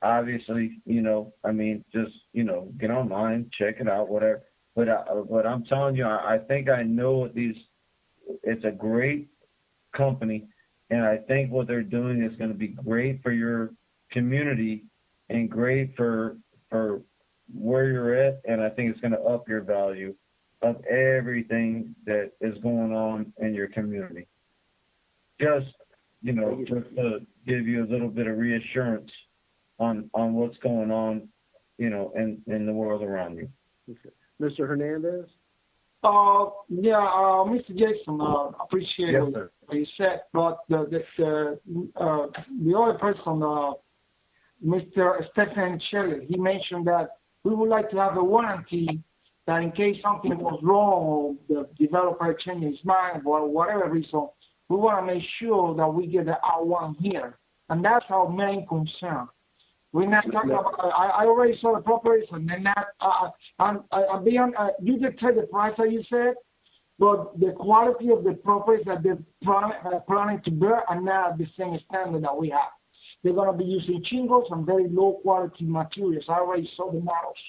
obviously, you know, I mean, just, you know, get online, check it out, whatever. But I'm telling you, I think I know what it's a great company, and I think what they're doing is going to be great for your community and great for where you're at, and I think it's going to up your value of everything that is going on in your community. Just, you know, just to give you a little bit of reassurance on what's going on, you know, in the world around you. Okay. Mr. Hernandez? Mr. Jason, appreciate what you said, but the other person, Mr. Stephen Shelley, he mentioned that we would like to have a warranty that in case something goes wrong or the developer changes his mind for whatever reason, we want to make sure that we get the R1 here. And that's our main concern. We're not talking about, I already saw the properties, and then that, you did tell the price that you said, but the quality of the properties that they're planning to build are not the same standard that we have. They're going to be using shingles and very low quality materials. I already saw the models.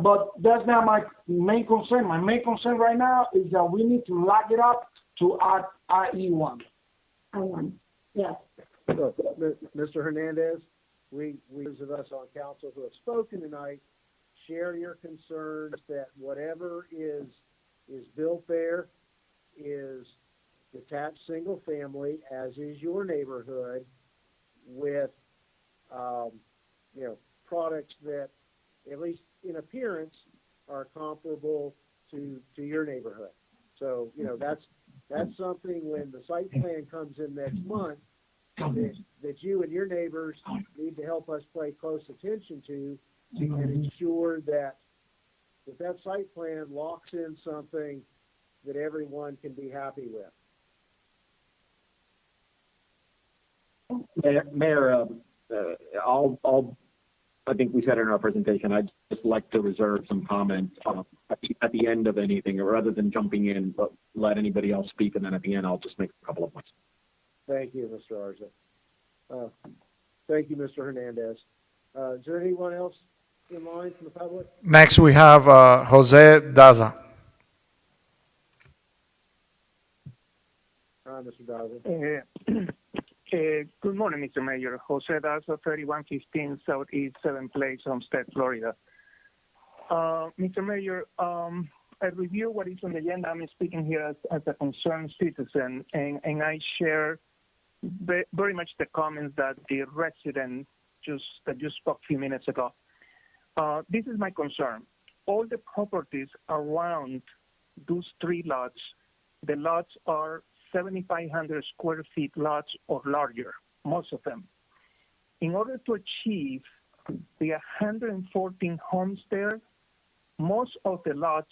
But that's not my main concern. My main concern right now is that we need to lock it up to RE1. Yes. So, Mr. Hernandez, we of us on council who have spoken tonight share your concerns that whatever is built there is detached single family, as is your neighborhood, with you know, products that at least in appearance are comparable to your neighborhood. So, you know, that's something when the site plan comes in next month that you and your neighbors need to help us pay close attention to and ensure that that site plan locks in something that everyone can be happy with. Mayor, I think we said in our presentation, I'd just like to reserve some comments at the end of anything, or rather than jumping in, but let anybody else speak, and then at the end, I'll just make a couple of points. Thank you, Mr. Arza. Thank you, Mr. Hernandez. Is there anyone else in line from the public? Next, we have Jose Daza. Mr. Daza. Good morning, Mr. Mayor. Jose Daza, 3115 Southeast 7th Place, Homestead, Florida. Mr. Mayor, I review what is on the agenda. I'm speaking here as a concerned citizen, and I share very much the comments that the resident that just spoke a few minutes ago. This is my concern. All the properties around those three lots, the lots are 7,500 square feet lots or larger, most of them. In order to achieve the 114 homes there, most of the lots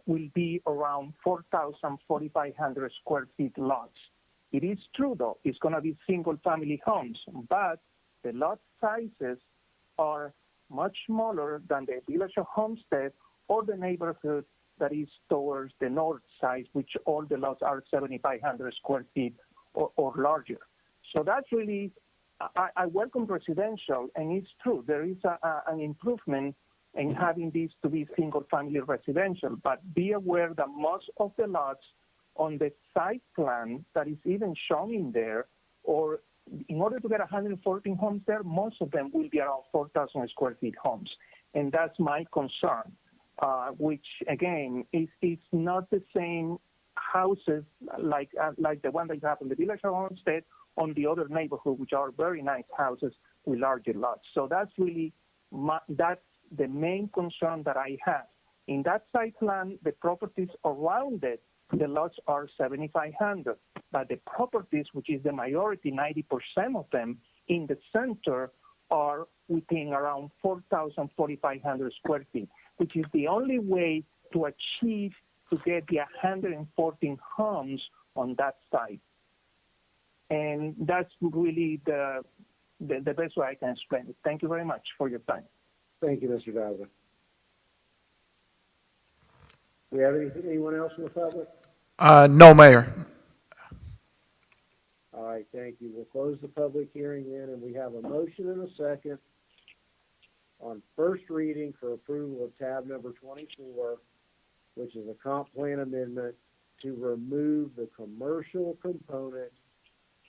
will be around 4,500 square feet lots. It is true, though, it's going to be single-family homes, but the lot sizes are much smaller than the Village of Homestead or the neighborhood that is towards the north side, which all the lots are 7,500 square feet or larger. So that's really, I welcome residential, and it's true, there is an improvement in having these to be single-family residential, but be aware that most of the lots on the site plan that is even shown in there, or in order to get 114 homes there, most of them will be around 4,000 square feet homes. And that's my concern, which, again, is not the same houses like the one that you have in the Village of Homestead on the other neighborhood, which are very nice houses with larger lots. So that's really, that's the main concern that I have. In that site plan, the properties around it, the lots are 7,500, but the properties, which is the majority, 90% of them in the center, are within around 4,500 square feet, which is the only way to achieve to get the 114 homes on that site. And that's really the best way I can explain it. Thank you very much for your time. Thank you, Mr. Daza. Do we have anyone else in the public? No, Mayor. All right, thank you. We'll close the public hearing then, and we have a motion and a second on first reading for approval of tab number 24, which is a comp plan amendment to remove the commercial component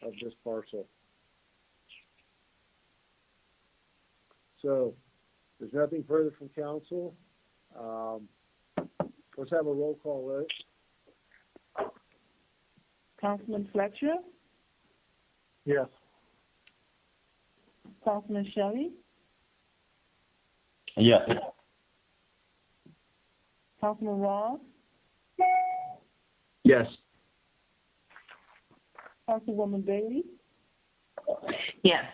of this parcel. So, there's nothing further from council. Let's have a roll call vote. Councilman Fletcher? Yes. Councilman Shelley? Yes. Councilman Ross? Yes. Councilwoman Bailey? Yes.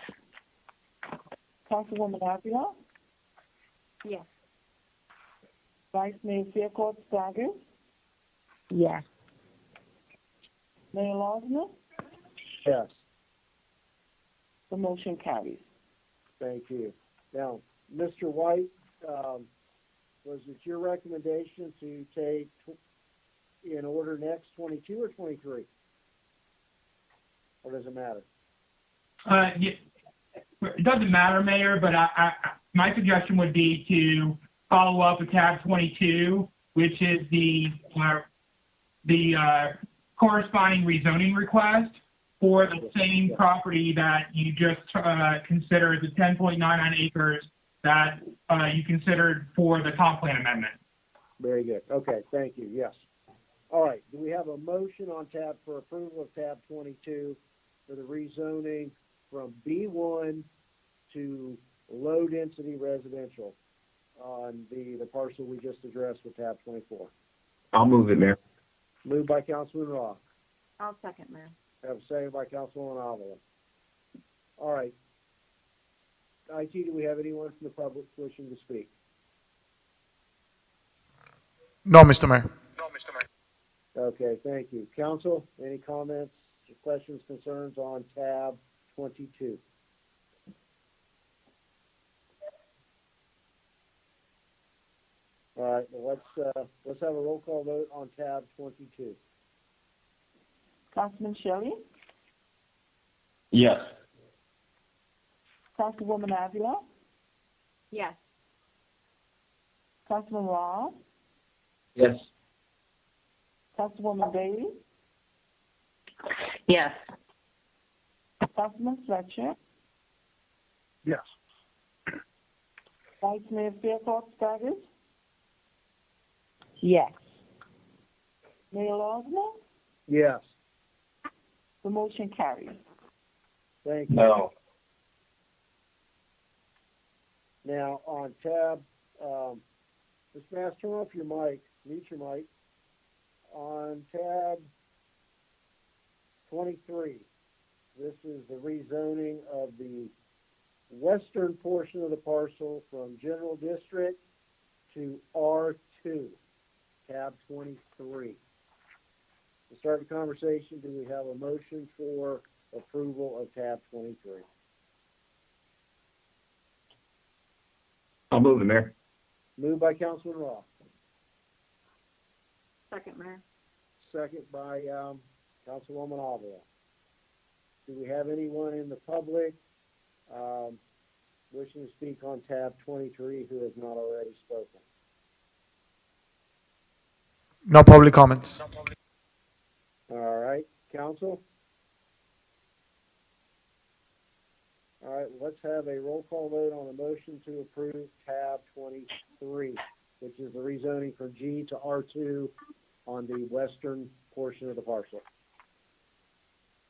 Councilwoman Avila? Yes. Vice Mayor Faircourt Staggers? Yes. Mayor Losner? Yes. The motion carries. Thank you. Now, Mr. White, was it your recommendation to take in order next 22 or 23? Or does it matter? Yeah, it doesn't matter, Mayor, but my suggestion would be to follow up with tab 22, which is the corresponding rezoning request for the same property that you just considered, the 10.99 acres that you considered for the comp plan amendment. Very good. Okay, thank you. Yes. All right. Do we have a motion on tab for approval of tab 22 for the rezoning from B1 to low density residential on the parcel we just addressed with tab 24? I'll move it, Mayor. Moved by Councilman Roth. I'll second, Mayor. Have a second by Councilwoman Avila. All right. IT, do we have anyone from the public wishing to speak? No, Mr. Mayor. Okay, thank you. Council, any comments, questions, concerns on tab 22? All right, well, let's have a roll call vote on tab 22. Councilman Shelley? Yes. Councilwoman Avila? Yes. Councilman Ross? Yes. Councilwoman Bailey? Yes. Councilman Fletcher? Yes. Vice Mayor Faircourt Staggers? Yes. Mayor Losner? Yes. The motion carries. Thank you. No. Now, on tab, Ms. Mass, turn off your mic, mute your mic. On tab 23, this is the rezoning of the western portion of the parcel from General District to R2, tab 23. To start the conversation, do we have a motion for approval of tab 23? I'll move it, Mayor. Moved by Councilman Roth. Second, Mayor. Second by Councilwoman Avila. Do we have anyone in the public wishing to speak on tab 23 who has not already spoken? No public comments. All right, Council? All right, let's have a roll call vote on a motion to approve tab 23, which is the rezoning from G to R2 on the western portion of the parcel.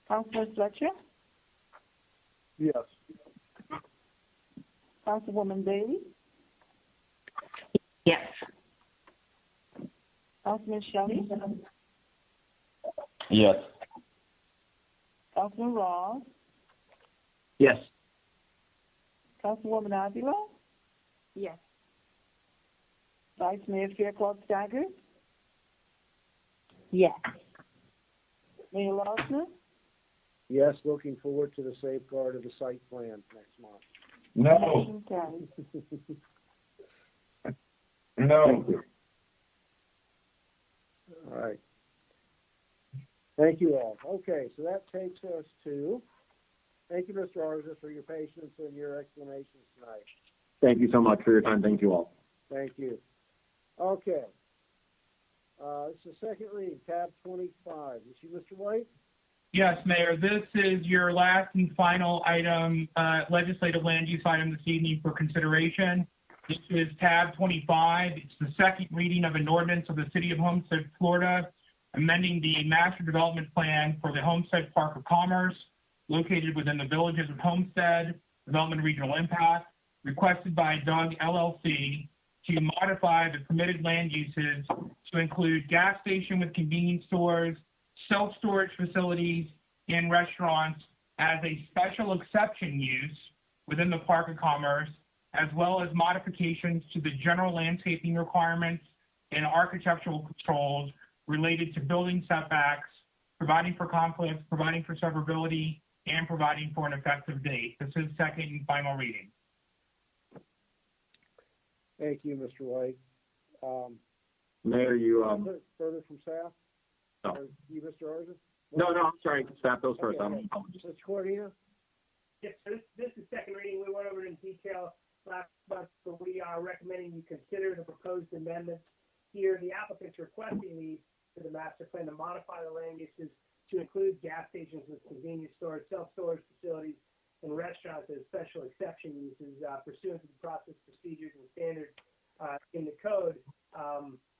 Councilman Fletcher? Yes. Councilwoman Bailey? Yes. Councilman Shelley? Yes. Councilman Ross? Yes. Councilwoman Avila? Yes. Vice Mayor Fairclough-Staggers? Yes. Mayor LOSNER? Yes, looking forward to the safeguard of the site plan next month. No. Motion carries. No. All right. Thank you all. Okay, so that takes us to, thank you, Mr. Arza, for your patience and your explanations tonight. Thank you so much for your time. Thank you all. Thank you. Okay. This is second reading, tab 25. Is you, Mr. White? Yes, Mayor. This is your last and final item, legislative land use item this evening for consideration. This is tab 25. It's the second reading of an ordinance of the City of Homestead, Florida, amending the master development plan for the Homestead Park of Commerce, located within the villages of Homestead, Development Regional Impact, requested by Doug LLC to modify the permitted land uses to include gas station with convenience stores, self-storage facilities, and restaurants as a special exception use within the Park of Commerce, as well as modifications to the general landscaping requirements and architectural controls related to building setbacks, providing for conflicts, providing for severability, and providing for an effective date. This is second and final reading. Thank you, Mr. White. Mayor, you further from staff? No. Or you, Mr. Arza? No, I'm sorry. Staff goes first. Okay. Mr. Cordino? Yes, so this is second reading. We went over it in detail last month, but we are recommending you consider the proposed amendments here. The applicant's requesting these to the master plan to modify the land uses to include gas stations with convenience stores, self-storage facilities, and restaurants as special exception uses pursuant to the process, procedures, and standards in the code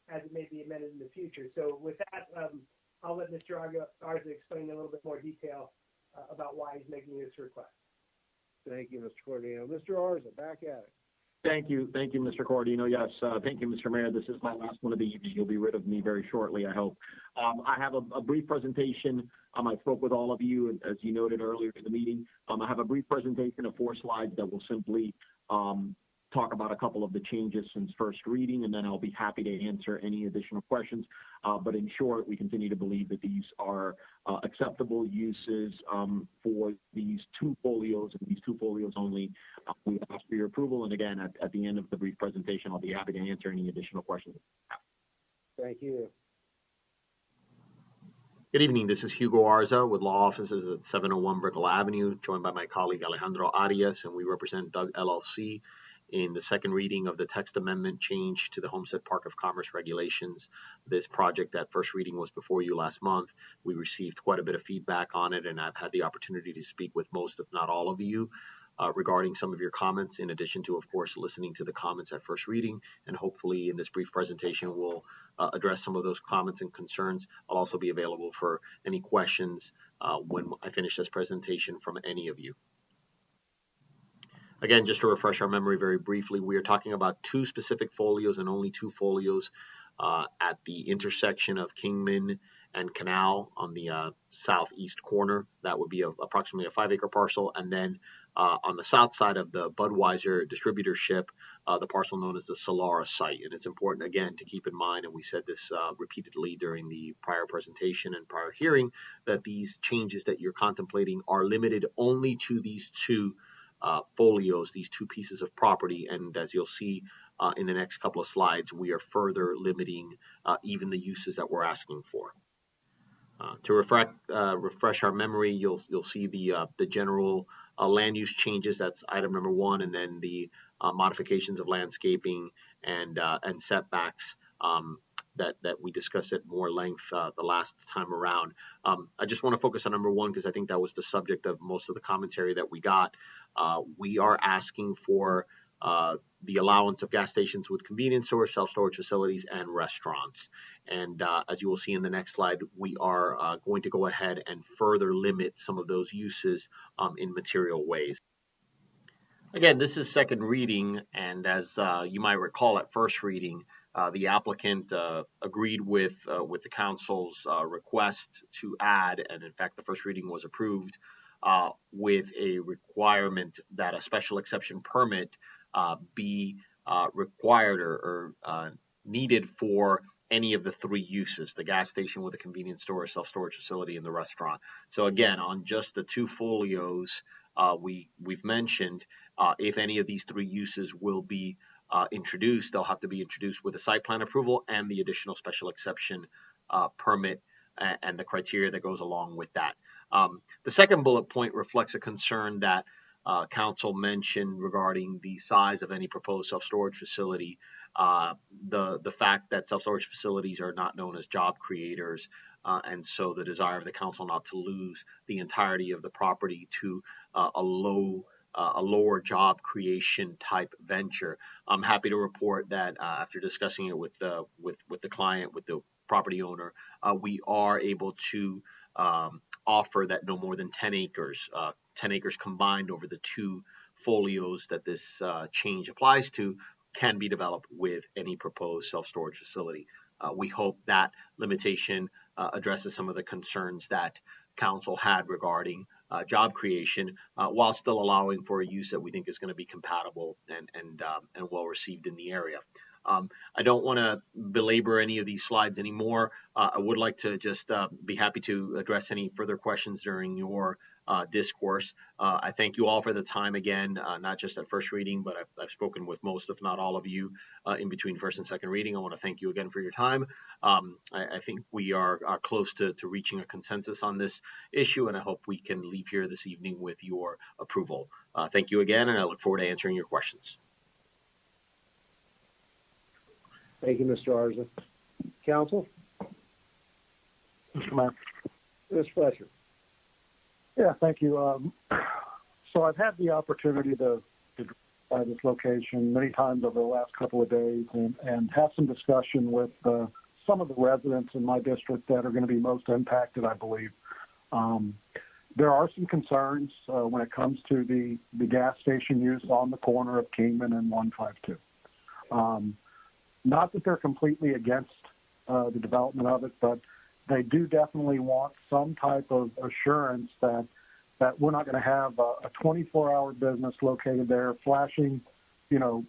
as it may be amended in the future. So with that, I'll let Mr. Arza explain in a little bit more detail about why he's making this request. Thank you, Mr. Cordino. Mr. Arza, back at it. Thank you, Mr. Cordino. Yes, thank you, Mr. Mayor. This is my last one of the evening. You'll be rid of me very shortly, I hope. I have a brief presentation. I spoke with all of you, as you noted earlier in the meeting. I have a brief presentation of 4 slides that will simply talk about a couple of the changes since first reading, and then I'll be happy to answer any additional questions. But in short, we continue to believe that these are acceptable uses for these 2 folios and these 2 folios only. We ask for your approval, and again, at the end of the brief presentation, I'll be happy to answer any additional questions. Thank you. Good evening. This is Hugo Arza with law offices at 701 Brickell Avenue, joined by my colleague Alejandro Arias, and we represent Doug LLC in the second reading of the text amendment change to the Homestead Park of Commerce regulations. This project at first reading was before you last month. We received quite a bit of feedback on it, and I've had the opportunity to speak with most, if not all of you, regarding some of your comments, in addition to, of course, listening to the comments at first reading. And hopefully in this brief presentation, we'll address some of those comments and concerns. I'll also be available for any questions when I finish this presentation from any of you. Again, just to refresh our memory very briefly, we are talking about 2 specific folios and only 2 folios at the intersection of Kingman and Canal on the southeast corner. That would be approximately a 5-acre parcel. And then on the south side of the Budweiser distributorship, the parcel known as the Solara site. And it's important, again, to keep in mind, and we said this repeatedly during the prior presentation and prior hearing, that these changes that you're contemplating are limited only to these 2 folios, these 2 pieces of property. And as you'll see in the next couple of slides, we are further limiting even the uses that we're asking for. To refresh our memory, you'll see the general land use changes. That's item number 1, and then the modifications of landscaping and setbacks that we discussed at more length the last time around. I just want to focus on number 1 because I think that was the subject of most of the commentary that we got. We are asking for the allowance of gas stations with convenience stores, self-storage facilities, and restaurants. And as you will see in the next slide, we are going to go ahead and further limit some of those uses in material ways. Again, this is second reading, and as you might recall at first reading, the applicant agreed with the council's request to add, and in fact the first reading was approved, with a requirement that a special exception permit be required or needed for any of the three uses: the gas station with a convenience store, self-storage facility, and the restaurant. So again, on just the two folios we've mentioned, if any of these three uses will be introduced, they'll have to be introduced with a site plan approval and the additional special exception permit and the criteria that goes along with that. The second bullet point reflects a concern that Council mentioned regarding the size of any proposed self-storage facility. The fact that self-storage facilities are not known as job creators, and so the desire of the Council not to lose the entirety of the property to a lower job creation type venture. I'm happy to report that after discussing it with the client, with the property owner, we are able to offer that no more than 10 acres combined over the two folios that this change applies to can be developed with any proposed self-storage facility. We hope that limitation addresses some of the concerns that Council had regarding job creation, while still allowing for a use that we think is going to be compatible and well received in the area. I don't want to belabor any of these slides anymore. I would like to just be happy to address any further questions during your discourse. I thank you all for the time again, not just at first reading, but I've spoken with most, if not all of you, in between first and second reading. I want to thank you again for your time. I think we are close to reaching a consensus on this issue, and I hope we can leave here this evening with your approval. Thank you again, and I look forward to answering your questions. Thank you, Mr. Arza. Council? Mr. Mayor. Ms. Fletcher. Yeah, thank you. So I've had the opportunity to drive this location many times over the last couple of days and have some discussion with some of the residents in my district that are going to be most impacted, I believe. There are some concerns when it comes to the gas station use on the corner of Kingman and 152. Not that they're completely against the development of it, but they do definitely want some type of assurance that we're not going to have a 24-hour business located there flashing,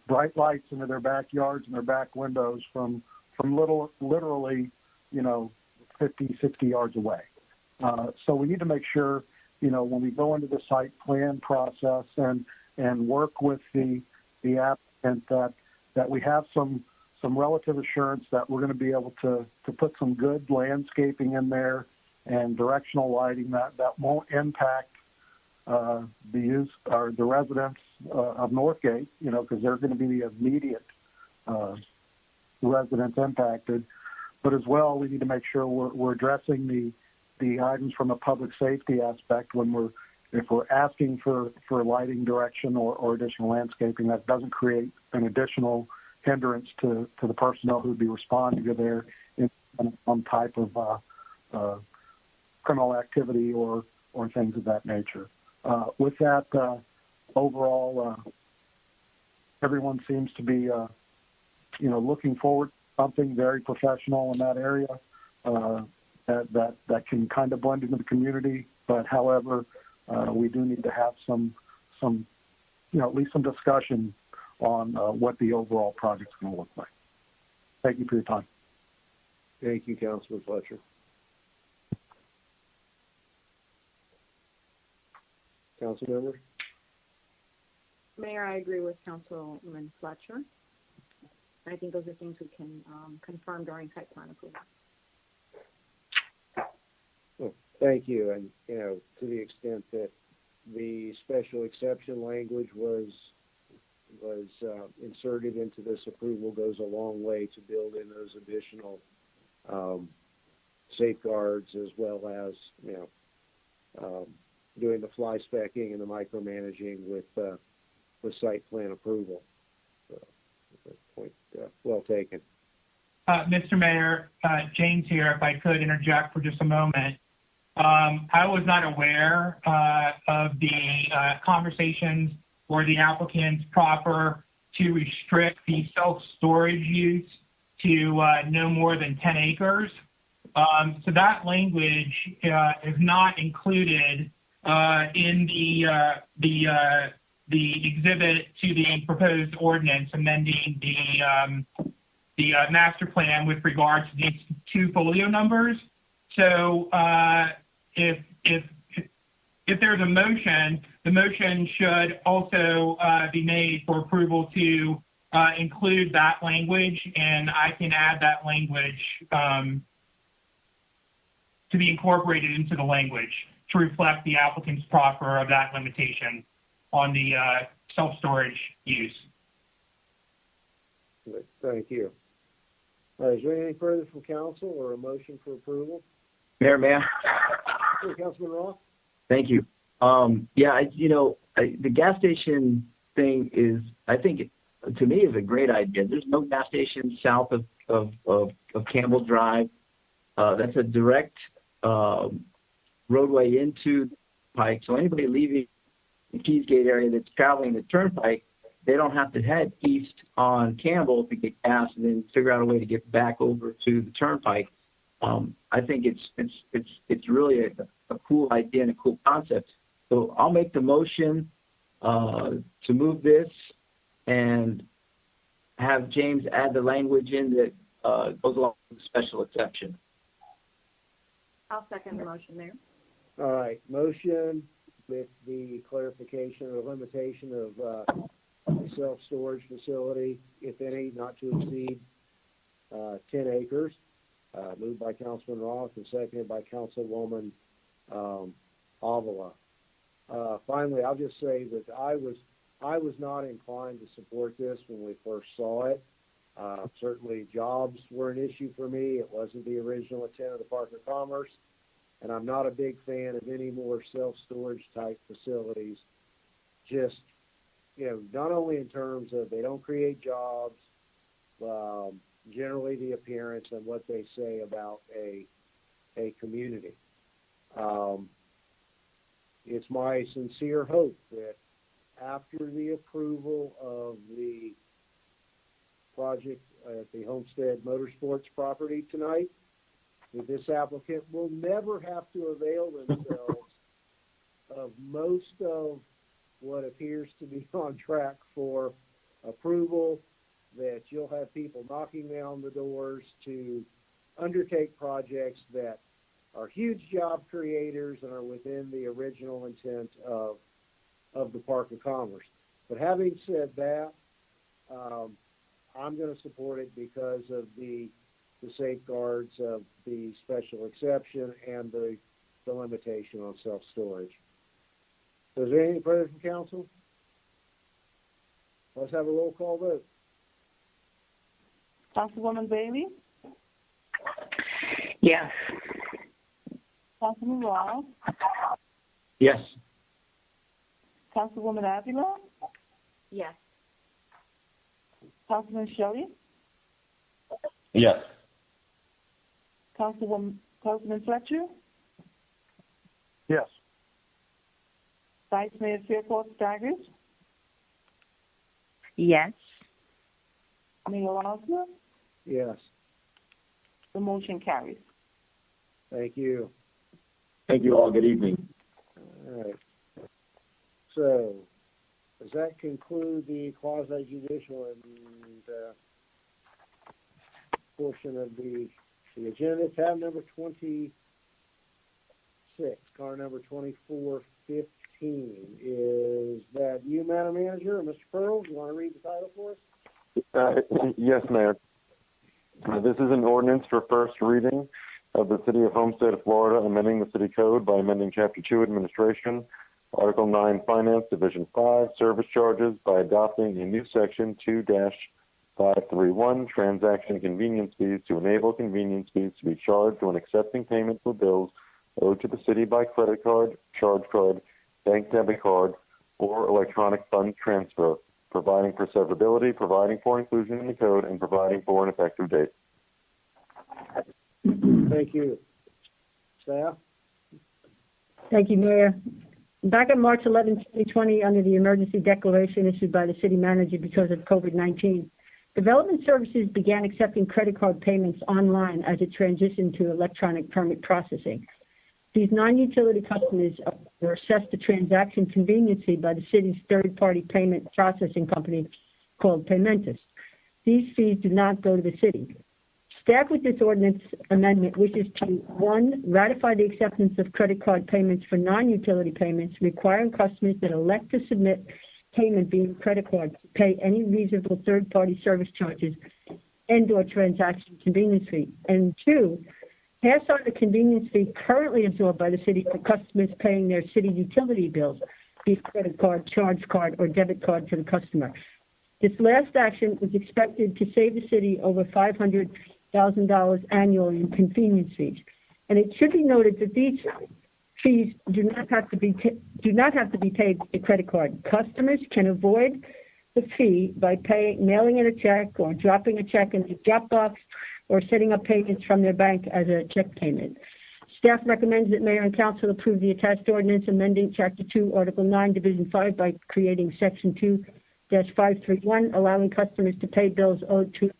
bright lights into their backyards and their back windows from literally, 50, 60 yards away. So we need to make sure, when we go into the site plan process and work with the applicant that we have some relative assurance that we're going to be able to put some good landscaping in there and directional lighting that won't impact the use or the residents of Northgate, because they're going to be the immediate residents impacted. But as well, we need to make sure we're addressing the items from a public safety aspect if we're asking for lighting direction or additional landscaping that doesn't create an additional hindrance to the personnel who would be responding to their in some type of criminal activity or things of that nature. With that, overall, everyone seems to be, looking forward to something very professional in that area that can kind of blend into the community. But however, we do need to have some, at least some discussion on what the overall project's going to look like. Thank you for your time. Thank you, Councilman Fletcher. Council member? Mayor, I agree with Councilwoman Fletcher. I think those are things we can confirm during site plan approval. Well, thank you. And, to the extent that the special exception language was inserted into this approval goes a long way to build in those additional safeguards, as well as doing the fly specking and the micromanaging with site plan approval. So, point well taken. Mr. Mayor, James here. If I could interject for just a moment. I was not aware of the conversations or the applicant's proffer to restrict the self-storage use to no more than 10 acres. So that language is not included in the exhibit to the proposed ordinance amending the master plan with regards to these two folio numbers. So if there's a motion, the motion should also be made for approval to include that language, and I can add that language to be incorporated into the language to reflect the applicant's proffer of that limitation on the self-storage use. Good. Thank you. Is there anything further from council or a motion for approval? Mayor, Sure, Councilman Roth? Thank you. The gas station thing is, I think, to me, is a great idea. There's no gas station south of Campbell Drive. That's a direct roadway into the Pike. So anybody leaving the Keysgate area that's traveling the Turnpike, they don't have to head east on Campbell to get gas and then figure out a way to get back over to the Turnpike. I think it's really a cool idea and a cool concept. So I'll make the motion to move this and have James add the language in that goes along with the special exception. I'll second the motion, Mayor. All right, motion with the clarification or limitation of self-storage facility, if any, not to exceed 10 acres. Moved by Councilman Roth and seconded by Councilwoman Avila. Finally, I'll just say that I was not inclined to support this when we first saw it. Certainly jobs were an issue for me. It wasn't the original intent of the Department of Commerce. And I'm not a big fan of any more self-storage type facilities. Just, not only in terms of they don't create jobs, generally the appearance and what they say about a community. It's my sincere hope that after the approval of the project at the Homestead Motorsports property tonight, that this applicant will never have to avail themselves of most of what appears to be on track for approval, that you'll have people knocking down the doors to undertake projects that are huge job creators and are within the original intent of the Department of Commerce. But having said that, I'm going to support it because of the safeguards of the special exception and the limitation on self-storage. So is there anything further from council? Let's have a roll call vote. Councilwoman Bailey? Yes. Councilman Roth? Yes. Councilwoman Avila? Yes. Councilman Shelley? Yes. Councilman Fletcher? Yes. Vice Mayor Fairclough-Staggers? Yes. Mayor LOSNER? Yes. The motion carries. Thank you. Thank you all. Good evening. All right. So, does that conclude the quasi-judicial and portion of the agenda? Tab number 26, car number 2415. Is that you, Madam Manager, or Mr. Pearl? Do you want to read the title for us? Yes, Mayor. This is an ordinance for first reading of the City of Homestead, Florida, amending the City Code by amending Chapter 2, Administration, Article 9, Finance, Division 5, Service Charges, by adopting a new Section 2-531, Transaction Convenience Fees, to enable convenience fees to be charged when accepting payment for bills owed to the city by credit card, charge card, bank debit card, or electronic fund transfer, providing for severability, providing for inclusion in the code, and providing for an effective date. Thank you. Staff? Thank you, Mayor. Back on March 11, 2020, under the emergency declaration issued by the city manager because of COVID-19, Development Services began accepting credit card payments online as it transitioned to electronic permit processing. These non-utility customers or assessed a transaction convenience fee by the city's third-party payment processing company called Paymentus. These fees do not go to the city. Staff with this ordinance amendment wishes to, 1, ratify the acceptance of credit card payments for non-utility payments, requiring customers that elect to submit payment via credit card to pay any reasonable third-party service charges and/or transaction convenience fee. And 2, pass on the convenience fee currently absorbed by the city for customers paying their city utility bills, be it credit card, charge card, or debit card to the customer. This last action is expected to save the city over $500,000 annually in convenience fees. And it should be noted that these fees do not have to be paid with a credit card. Customers can avoid the fee by mailing in a check or dropping a check in the drop box or setting up payments from their bank as a check payment. Staff recommends that Mayor and Council approve the attached ordinance amending Chapter 2, Article 9, Division 5 by creating Section 2-531, allowing customers to pay bills owed to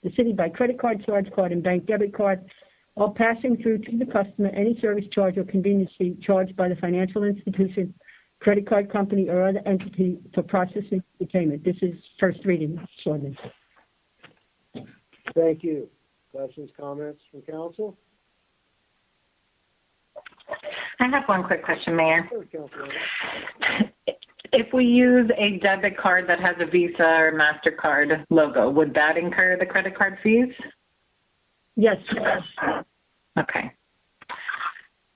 the city by credit card, charge card, and bank debit card, while passing through to the customer any service charge or convenience fee charged by the financial institution, credit card company, or other entity for processing the payment. This is first reading ordinance. Thank you. Questions, comments from council? I have one quick question, Mayor. Sure, Councilor. If we use a debit card that has a Visa or MasterCard logo, would that incur the credit card fees? Yes. Okay.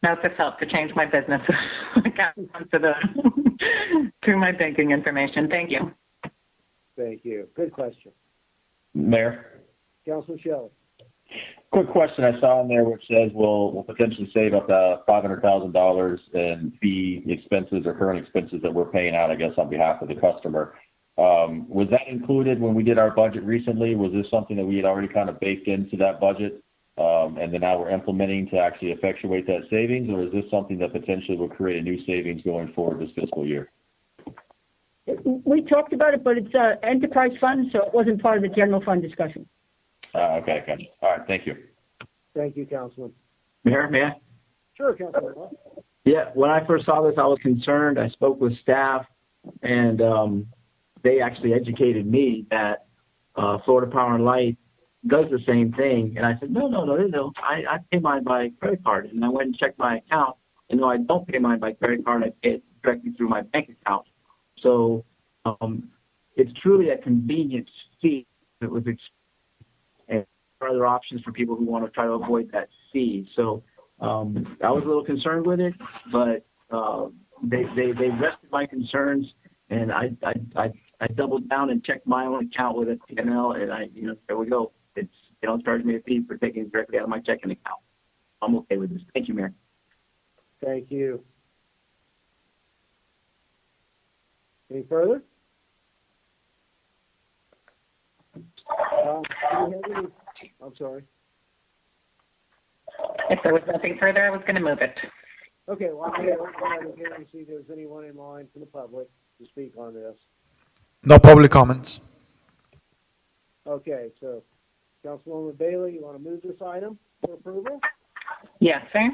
Now this helps to change my business account to my banking information. Thank you. Thank you. Good question. Mayor? Councilman Shelley. Quick question I saw in there which says we'll potentially save up to $500,000 in fee expenses or current expenses that we're paying out, I guess, on behalf of the customer. Was that included when we did our budget recently? Was this something that we had already kind of baked into that budget and then now we're implementing to actually effectuate that savings, or is this something that potentially will create a new savings going forward this fiscal year? We talked about it, but it's an enterprise fund, so it wasn't part of the general fund discussion. Okay, gotcha. All right, thank you. Thank you, Councilman. Mayor, may I? Sure, Councilman. Yeah, when I first saw this, I was concerned. I spoke with staff, and they actually educated me that Florida Power and Light does the same thing. And I said, no, they don't. I pay mine by credit card. And I went and checked my account, and no, I don't pay mine by credit card. I pay it directly through my bank account. So it's truly a convenience fee. It was and other options for people who want to try to avoid that fee. So I was a little concerned with it, but they rested my concerns, and I doubled down and checked my own account with a P&L, and there we go. They don't charge me a fee for taking it directly out of my checking account. I'm okay with this. Thank you, Mayor. Thank you. Any further? Do you have any? I'm sorry. If there was nothing further, I was going to move it. Okay, well, I'm going to open the hearing and see if there's anyone in line from the public to speak on this. No public comments. Okay, so Councilwoman Bailey, you want to move this item for approval? Yes, sir.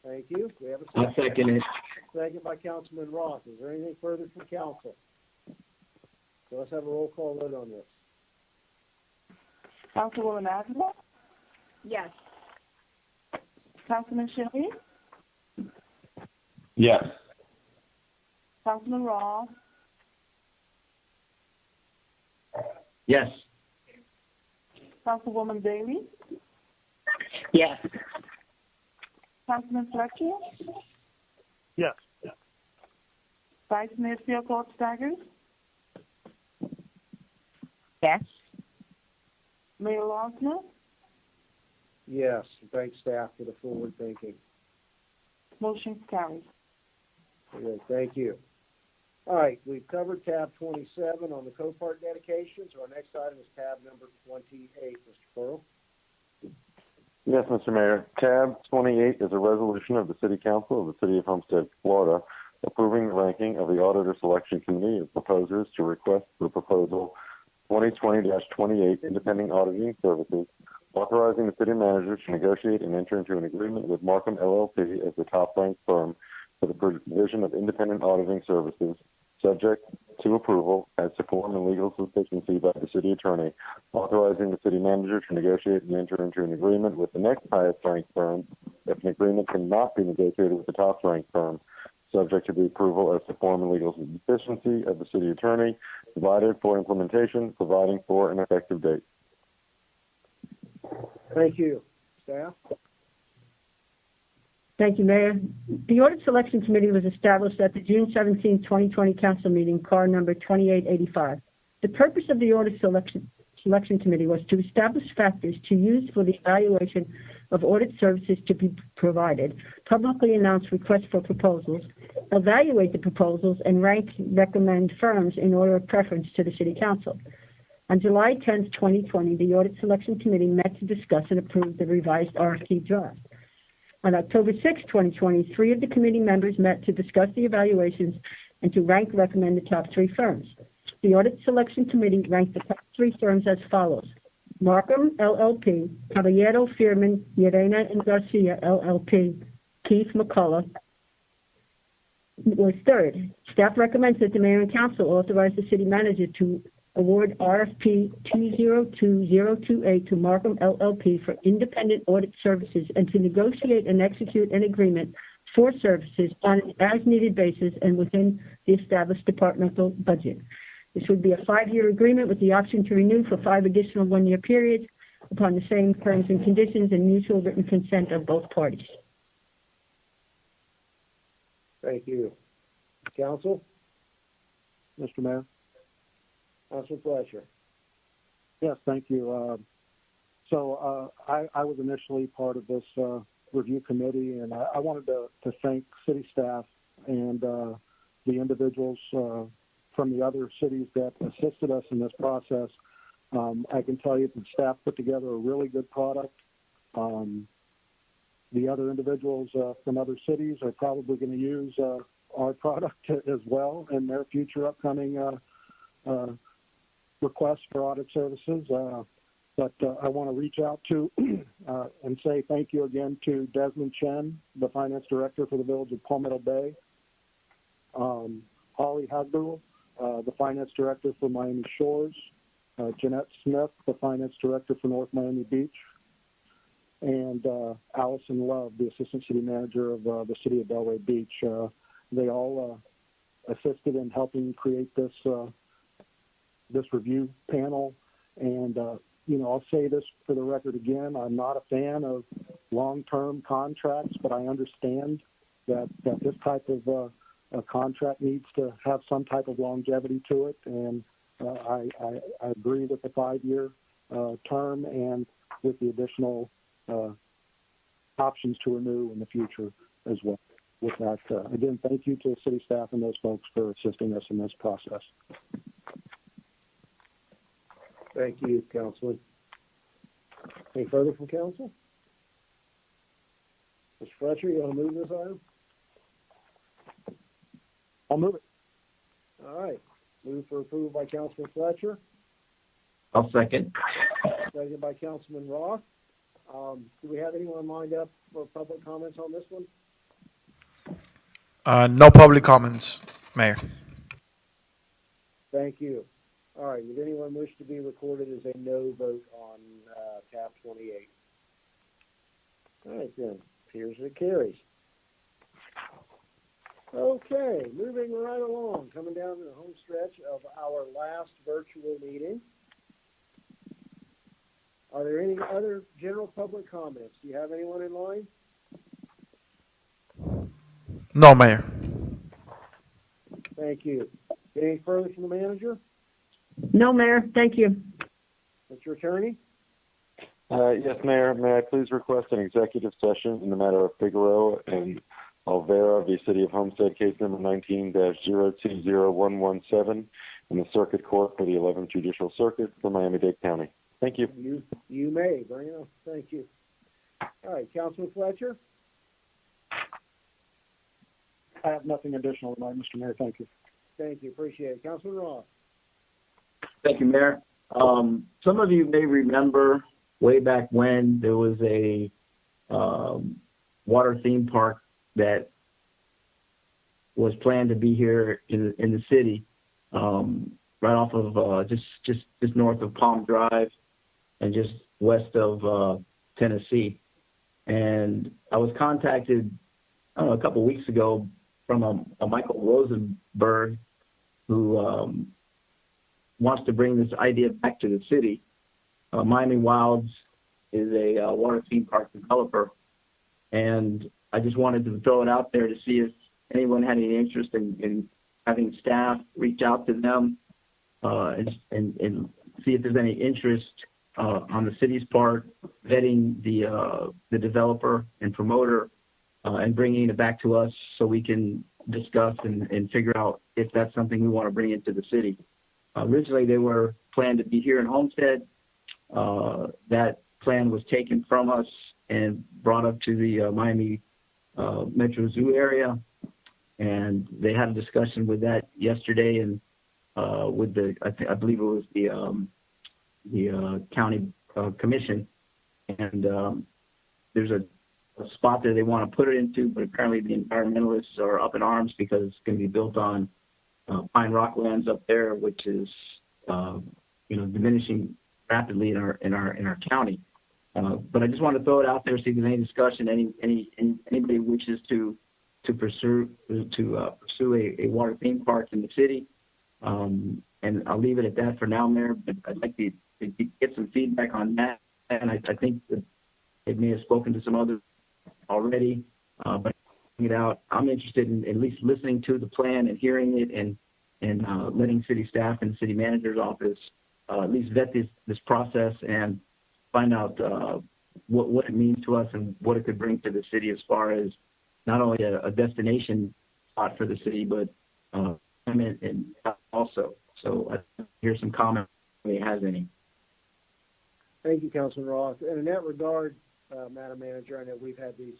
Thank you. We have a I'll second it. Second by Councilman Roth. Is there anything further from council? So let's have a roll call vote on this. Councilwoman Adler? Yes. Councilman Shelley? Yes. Councilman Roth? Yes. Councilwoman Bailey? Yes. Councilman Fletcher? Yes. Vice Mayor Philpott Staggers? Yes. Mayor LOSNER? Yes. Thank staff for the forward thinking. Motion carries. Okay, thank you. All right, we've covered tab 27 on the COPART dedication, so our next item is tab number 28, Mr. Pearl. Yes, Mr. Mayor. Tab 28 is a resolution of the City Council of the City of Homestead, Florida, approving the ranking of the Auditor Selection Committee of proposers to request the proposal 2020-28 Independent Auditing Services, authorizing the City Manager to negotiate and enter into an agreement with Markham LLP as the top-ranked firm for the provision of independent auditing services, subject to approval as to form and legal sufficiency by the city attorney, authorizing the city manager to negotiate and enter into an agreement with the next highest ranked firm if an agreement cannot be negotiated with the top ranked firm, subject to the approval as to form and legal sufficiency of the city attorney, provided for implementation, providing for an effective date. Thank you. Staff? Thank you, Mayor. The Audit Selection Committee was established at the June 17, 2020 Council meeting, CAR number 2885. The purpose of the Audit Selection Committee was to establish factors to use for the evaluation of audit services to be provided, publicly announce requests for proposals, evaluate the proposals, and recommend firms in order of preference to the City Council. On July 10, 2020, the Audit Selection Committee met to discuss and approve the revised RFP draft. On October 6, 2020, 3 of the committee members met to discuss the evaluations and to recommend the top 3 firms. The Audit Selection Committee ranked the top 3 firms as follows: Markham, LLP, Caballero, Fearman, Llerena, and Garcia, LLP, Keith McCullough was third. Staff recommends that the Mayor and Council authorize the City Manager to award RFP 202028 to Markham LLP for independent audit services and to negotiate and execute an agreement for services on an as-needed basis and within the established departmental budget. This would be a 5-year agreement with the option to renew for 5 additional 1-year periods upon the same terms and conditions and mutual written consent of both parties. Thank you. Council? Mr. Mayor? Council Fletcher. Yes, thank you. I was initially part of this review committee, and I wanted to thank city staff and the individuals from the other cities that assisted us in this process. I can tell you that staff put together a really good product. The other individuals from other cities are probably going to use our product as well in their future upcoming requests for audit services. But I want to reach out to and say thank you again to Desmond Chen, the Finance Director for the Village of Palmetto Bay, Holly Hagbul, the Finance Director for Miami Shores, Jeanette Smith, the Finance Director for North Miami Beach, and Allison Love, the Assistant City Manager of the City of Delray Beach. They all assisted in helping create this review panel. And, I'll say this for the record again, I'm not a fan of long-term contracts, but I understand that this type of a contract needs to have some type of longevity to it. And I agree with the 5-year term and with the additional options to renew in the future as well. With that, again, thank you to the city staff and those folks for assisting us in this process. Thank you, Councilman. Any further from Council? Mr. Fletcher, you want to move this item? I'll move it. All right. Move for approval by Councilman Fletcher. I'll second. Seconded by Councilman Roth. Do we have anyone lined up for public comments on this one? No public comments, Mayor. Thank you. All right. Would anyone wish to be recorded as a no vote on tab 28? All right, then. Appears it carries. Okay, moving right along, coming down to the home stretch of our last virtual meeting. Are there any other general public comments? Do you have anyone in line? No, Mayor. Thank you. Any further from the manager? No, Mayor. Thank you. Mr. Attorney? Yes, Mayor. May I please request an executive session in the matter of Figueroa and Alvera v. City of Homestead, case number 19-020117 in the Circuit Court for the 11th Judicial Circuit for Miami-Dade County. Thank you. You may. Bring it on. Thank you. All right, Councilman Fletcher? I have nothing additional tonight, Mr. Mayor. Thank you. Thank you. Appreciate it. Councilman Roth? Thank you, Mayor. Some of you may remember way back when there was a water theme park that was planned to be here in the city, right off of just north of Palm Drive and just west of Tennessee. And I was contacted a couple of weeks ago from a Michael Rosenberg who wants to bring this idea back to the city. Miami Wilds is a water theme park developer, and I just wanted to throw it out there to see if anyone had any interest in having staff reach out to them and see if there's any interest on the city's part, vetting the developer and promoter and bringing it back to us so we can discuss and figure out if that's something we want to bring into the city. Originally, they were planned to be here in Homestead. That plan was taken from us and brought up to the Miami Metro Zoo area, and they had a discussion with that yesterday, and with I believe it was the county commission, and there's a spot there they want to put it into, but apparently the environmentalists are up in arms because it's going to be built on pine rock lands up there, which is diminishing rapidly in our county. But I just want to throw it out there, see if there's any discussion, anybody wishes to pursue a water theme park in the city. And I'll leave it at that for now, Mayor. But I'd like to get some feedback on that. And I think that it may have spoken to some others already, but it out. I'm interested in at least listening to the plan and hearing it, and letting city staff and the city manager's office at least vet this process and find out what it means to us and what it could bring to the city as far as not only a destination spot for the city, but and also. So here's some comments if he has any. Thank you, Councilman Roth. And in that regard, Madam Manager, I know we've had these,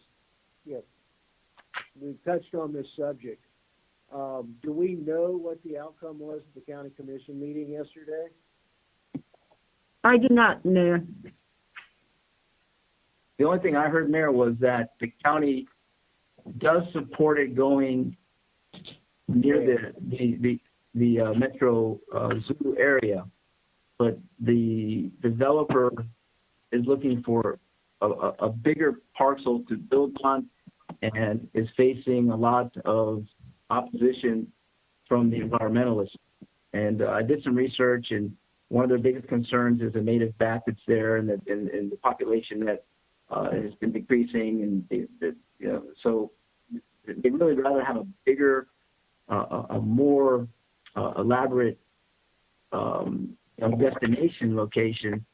we've touched on this subject. Do we know what the outcome was at the county commission meeting yesterday? I do not, Mayor. The only thing I heard, Mayor, was that the county does support it going near the Metro Zoo area, but the developer is looking for a bigger parcel to build on and is facing a lot of opposition from the environmentalists. And I did some research, and one of their biggest concerns is the native bat that's there and the population that has been decreasing. And so they'd really rather have a bigger, a more elaborate destination location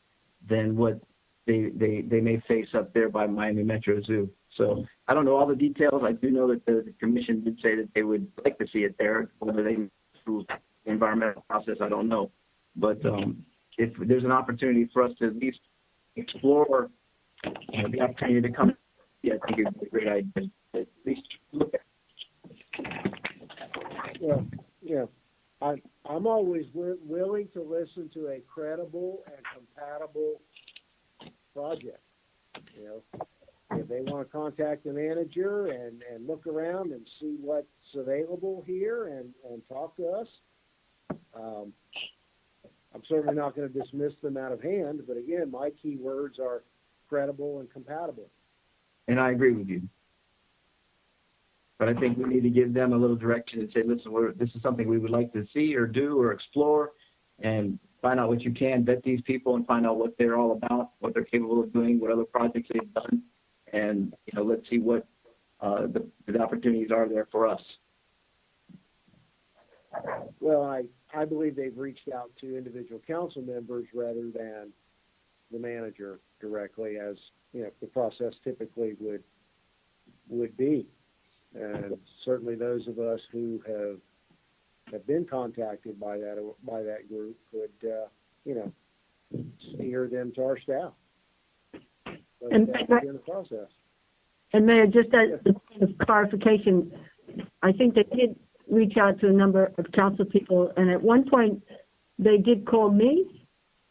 than what they may face up there by Miami Metro Zoo. So I don't know all the details. I do know that the commission did say that they would like to see it there. Whether they through the environmental process, I don't know. But if there's an opportunity for us to at least explore the opportunity to come, I think it'd be a great idea to at least look at. Yeah. I'm always willing to listen to a credible and compatible project. If they want to contact the manager and look around and see what's available here and talk to us, I'm certainly not going to dismiss them out of hand. But again, my key words are credible and compatible. And I agree with you. But I think we need to give them a little direction and say, listen, this is something we would like to see or do or explore, and find out what you can, vet these people and find out what they're all about, what they're capable of doing, what other projects they've done, and let's see what the opportunities are there for us. Well, I believe they've reached out to individual council members rather than the manager directly, as the process typically would be. And certainly those of us who have been contacted by that group could steer them to our staff. But And that's in the process. And Mayor, just as a clarification, I think they did reach out to a number of council people, and at one point they did call me.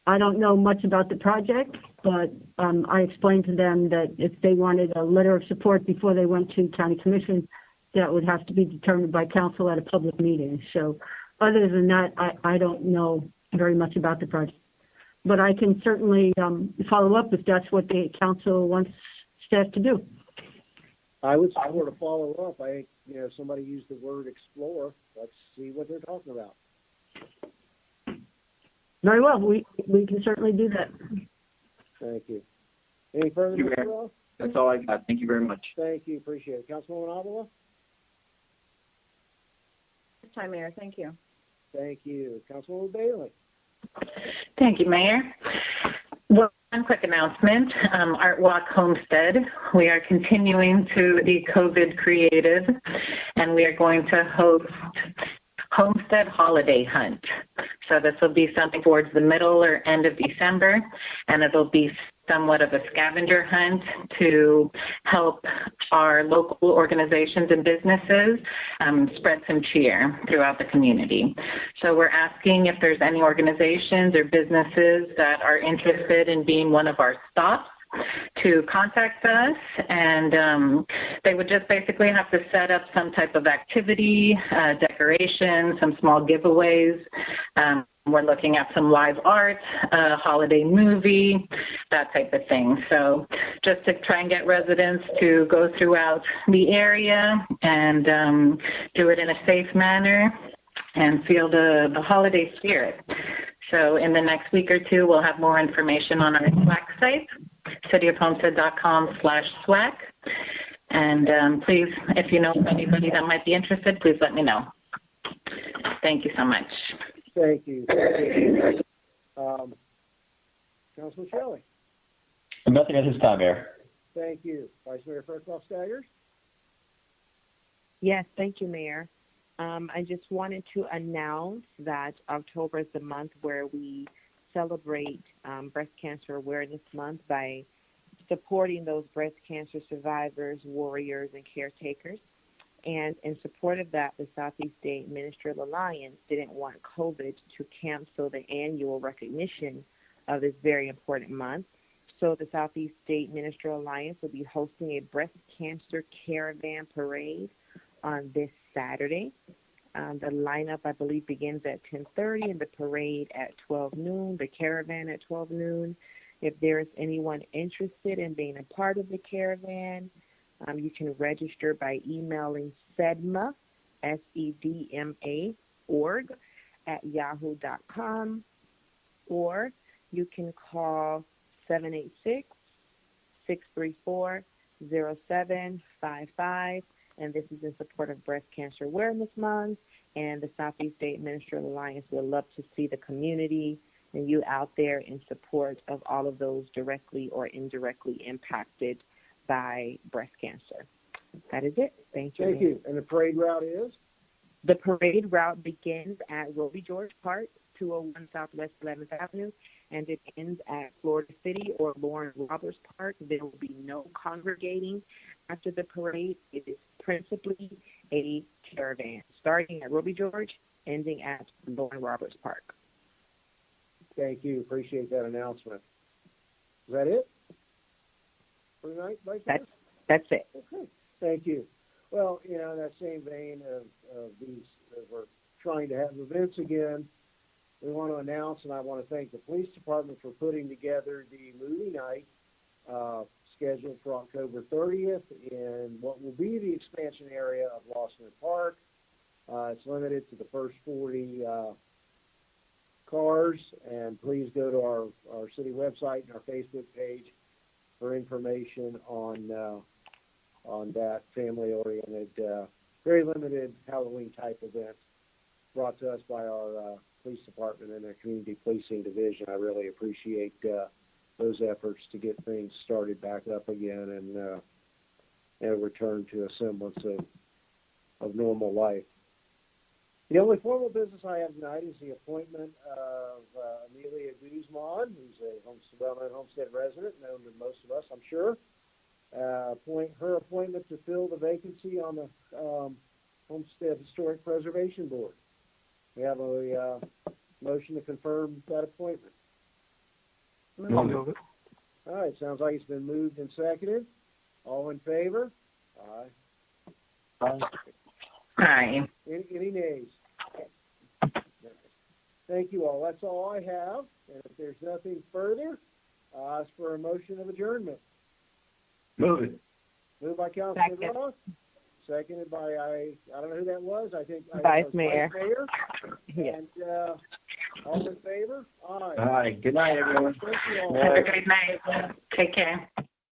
I don't know much about the project, but I explained to them that if they wanted a letter of support before they went to county commission, that would have to be determined by council at a public meeting. So other than that, I don't know very much about the project. But I can certainly follow up if that's what the council wants staff to do. I would support a follow-up. I think, somebody used the word explore. Let's see what they're talking about. Very well. We can certainly do that. Thank you. Any further, Mr. Ross? That's all I got. Thank you very much. Thank you. Appreciate it. Councilwoman Avila? This time, Mayor. Thank you. Thank you. Councilwoman Bailey? Thank you, Mayor. Well, one quick announcement. Art Walk Homestead. We are continuing to be COVID creative, and we are going to host Homestead Holiday Hunt. So this will be something towards the middle or end of December, and it'll be somewhat of a scavenger hunt to help our local organizations and businesses spread some cheer throughout the community. So we're asking if there's any organizations or businesses that are interested in being one of our stops to contact us, and they would just basically have to set up some type of activity, decoration, some small giveaways. We're looking at some live art, a holiday movie, that type of thing. So just to try and get residents to go throughout the area and do it in a safe manner and feel the holiday spirit. So in the next week or two, we'll have more information on our SWAC site, cityofhomestead.com/SWAC. And please, if you know anybody that might be interested, please let me know. Thank you so much. Thank you. Councilman Shelley? Nothing at this time, Mayor. Thank you. Vice Mayor Fairclough-Staggers? Yes, thank you, Mayor. I just wanted to announce that October is the month where we celebrate Breast Cancer Awareness Month by supporting those breast cancer survivors, warriors, and caretakers. And in support of that, the Southeast State Ministerial Alliance didn't want COVID to cancel the annual recognition of this very important month. So the Southeast State Ministerial Alliance will be hosting a breast cancer caravan parade on this Saturday. The lineup, I believe, begins at 10:30 and the parade at 12 noon, the caravan at 12 noon. If there's anyone interested in being a part of the caravan, you can register by emailing SEDMA, SEDMA, org at yahoo.com, or you can call 786-634-0755, and this is in support of Breast Cancer Awareness Month, and the Southeast State Ministerial Alliance would love to see the community and you out there in support of all of those directly or indirectly impacted by breast cancer. That is it. Thank you. Thank you. And the parade route is? The parade route begins at Roby George Park, 201 Southwest 11th Avenue, and it ends at Florida City or Lauren Roberts Park. There will be no congregating after the parade. It is principally a caravan, starting at Roby George, ending at Lauren Roberts Park. Thank you. Appreciate that announcement. Is that it? For tonight, Vice Mayor? That's it. Okay. Thank you. Well, in that same vein of these, we're trying to have events again. We want to announce, and I want to thank the police department for putting together the movie night scheduled for October 30th in what will be the expansion area of LOSNER Park. It's limited to the first 40 cars, and please go to our city website and our Facebook page for information on that family-oriented, very limited Halloween-type event brought to us by our police department and their community policing division. I really appreciate those efforts to get things started back up again and return to a semblance of normal life. The only formal business I have tonight is the appointment of Amelia Guzman, who's a well-known Homestead resident, known to most of us, I'm sure. Her appointment to fill the vacancy on the Homestead Historic Preservation Board. We have a motion to confirm that appointment. I'll move it. All right, sounds like it's been moved and seconded. All in favor? Aye. Aye. Any nays? Thank you all. That's all I have. And if there's nothing further, I'll ask for a motion of adjournment. Move it. Moved by Councilman Ross, seconded by, I don't know who that was. I think Vice Mayor. Vice Mayor. Yeah. And all in favor? Aye. All right. Good night, everyone. Thank you all. Have a good night. Take care.